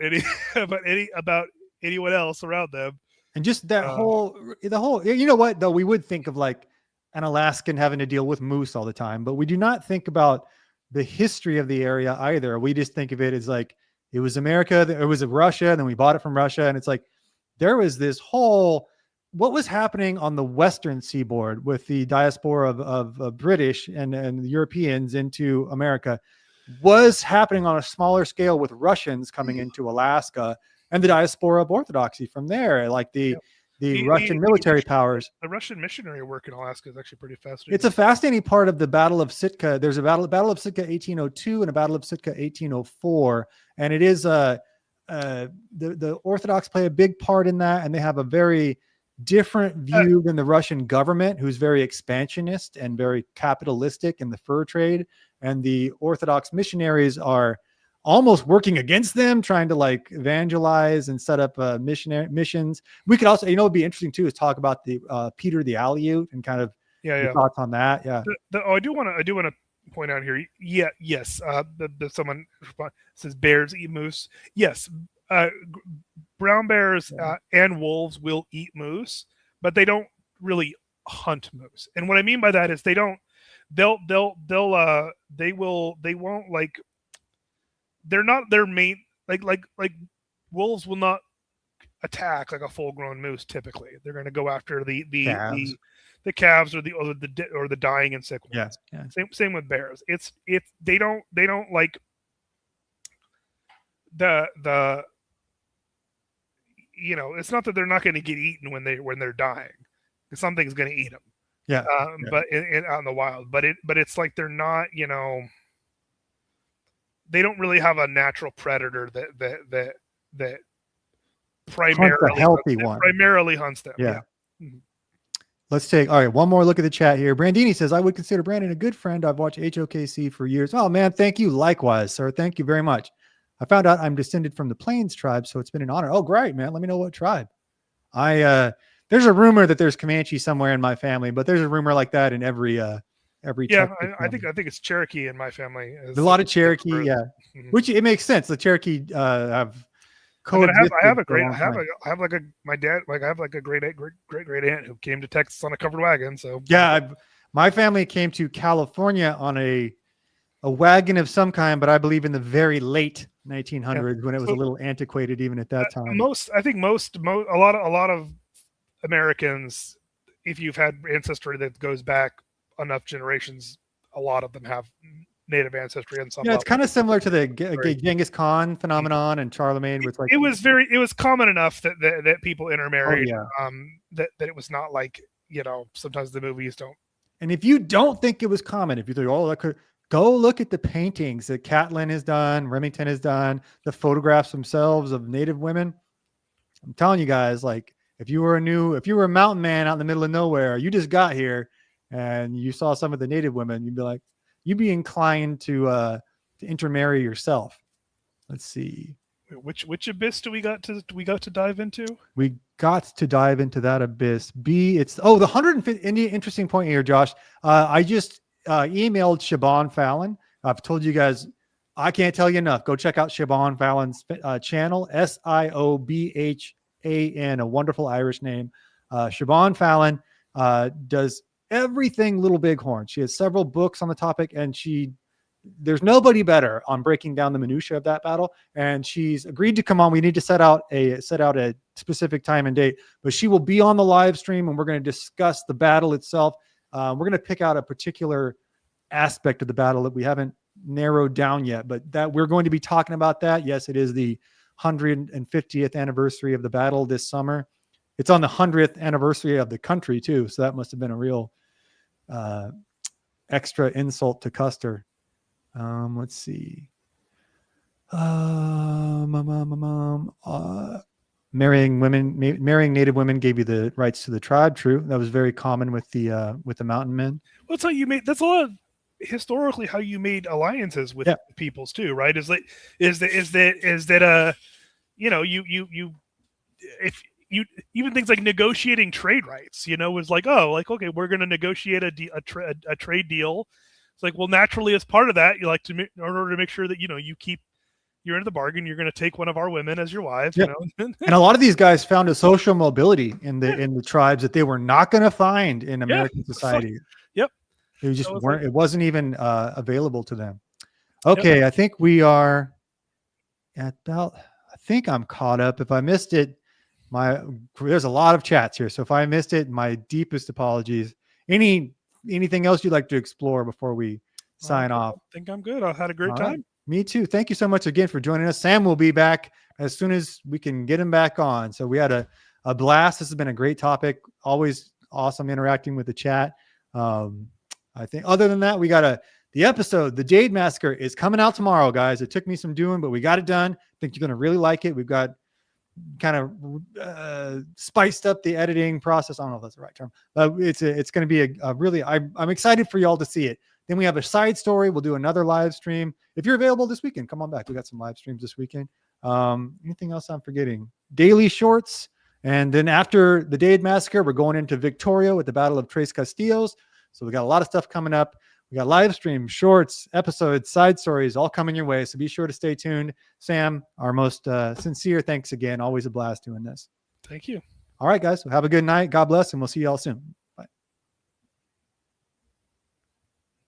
anyone else around them. And just that the whole, you know what, though, we would think of like an Alaskan having to deal with moose all the time, but we do not think about the history of the area either. We just think of it as like, it was America, it was Russia, and then we bought it from Russia. And it's like, there was this whole, what was happening on the Western seaboard with the diaspora of British and the Europeans into America was happening on a smaller scale with Russians coming into Alaska, and the diaspora of Orthodoxy from there, like the Russian military powers. The Russian missionary work in Alaska is actually pretty fascinating. It's a fascinating part of the Battle of Sitka. There's a battle of Sitka 1802 and a Battle of Sitka 1804. And it is the Orthodox play a big part in that. And they have a very different view than the Russian government, who's very expansionist and very capitalistic in the fur trade. And the Orthodox missionaries are almost working against them, trying to like evangelize and set up missions. We could also, it'd be interesting too, is talk about the Peter the Aleut and kind of your thoughts on that. Yeah. I do want to point out here. Yeah. Yes. Someone says bears eat moose. Yes. Brown bears and wolves will eat moose, but they don't really hunt moose. And what I mean by that is they won't like, they're not their main, like wolves will not attack like a full grown moose. Typically they're going to go after the calves or the dying and sick ones. Same with bears. They don't like the it's not that they're not going to get eaten when they're dying, because something's going to eat them. But out in the wild, but it's like they're not, they don't really have a natural predator that primarily hunts them. Yeah. Mm-hmm. Let's take, all right, one more look at the chat here. Brandini says, I would consider Brandon a good friend. I've watched HOKC for years. Oh man, thank you. Likewise, sir. Thank you very much. I found out I'm descended from the Plains tribe, so it's been an honor. Oh, great, man. Let me know what tribe. There's a rumor that there's Comanche somewhere in my family, but there's a rumor like that in every I think it's Cherokee in my family. There's a lot of Cherokee, mm-hmm. Which it makes sense. The Cherokee have coexisted. I have a great great aunt who came to Texas on a covered wagon. So my family came to California on a wagon of some kind, but I believe in the very late 1900s when it was a little antiquated even at that time. A lot of Americans, if you've had ancestry that goes back enough generations, a lot of them have native ancestry in some level. It's kind of similar to the Genghis Khan phenomenon and Charlemagne. It was common enough that people intermarried. That it was not like, sometimes the movies don't. And if you don't think it was common, if you think, go look at the paintings that Catlin has done, Remington has done, the photographs themselves of native women. I'm telling you guys, like, if you were a mountain man out in the middle of nowhere, you just got here and you saw some of the native women, you'd be inclined to intermarry yourself. Let's see. Which abyss do we got to dive into? We got to dive into that abyss. The 150. Interesting point here, Josh. I just emailed Shaban Fallon. I've told you guys I can't tell you enough. Go check out Siobhan Fallon's channel, Siobhan, a wonderful Irish name. Siobhan Fallon does everything Little Bighorn. She has several books on the topic, and there's nobody better on breaking down the minutia of that battle. And she's agreed to come on. We need to set out a specific time and date, but she will be on the live stream, and we're going to discuss the battle itself. We're going to pick out a particular aspect of the battle that we haven't narrowed down yet, but that we're going to be talking about that. Yes, it is the 150th anniversary of the battle this summer. It's on the 100th anniversary of the country too. So that must've been a real extra insult to Custer. Let's see. Marrying native women gave you the rights to the tribe. True. That was very common with the mountain men. Well, that's how you made, that's a lot of historically how you made alliances with peoples too, right? Is that you know, if you even things like negotiating trade rights, you know, was like, oh, like, okay, we're going to negotiate a trade deal. It's like, well, naturally, as part of that, you like to, in order to make sure that, you know, you're into the bargain, you're going to take one of our women as your wives, you know. And a lot of these guys found a social mobility in the tribes that they were not going to find in American society. Yep. They just weren't. It wasn't even available to them. Okay, I think we are at about. I think I'm caught up. If I missed it, there's a lot of chats here. So if I missed it, my deepest apologies. Anything else you'd like to explore before we sign off? I think I'm good. I had a great time. Right. Me too. Thank you so much again for joining us. Sam will be back as soon as we can get him back on. So we had a blast. This has been a great topic. Always awesome interacting with the chat. I think other than that, we got the episode, the Jade Massacre, is coming out tomorrow, guys. It took me some doing, but we got it done. I think you're going to really like it. We've got kind of spiced up the editing process. I don't know if that's the right term, but it's going to be a really, I'm excited for y'all to see it. Then we have a side story. We'll do another live stream. If you're available this weekend, come on back. We got some live streams this weekend. Anything else I'm forgetting? Daily shorts. And then after the Jade Massacre, we're going into Victoria with the Battle of Tres Castillos. So we got a lot of stuff coming up. We got live streams, shorts, episodes, side stories, all coming your way. So be sure to stay tuned. Sam, our most sincere thanks again. Always a blast doing this. Thank you. All right, guys. Well, have a good night. God bless, and we'll see y'all soon.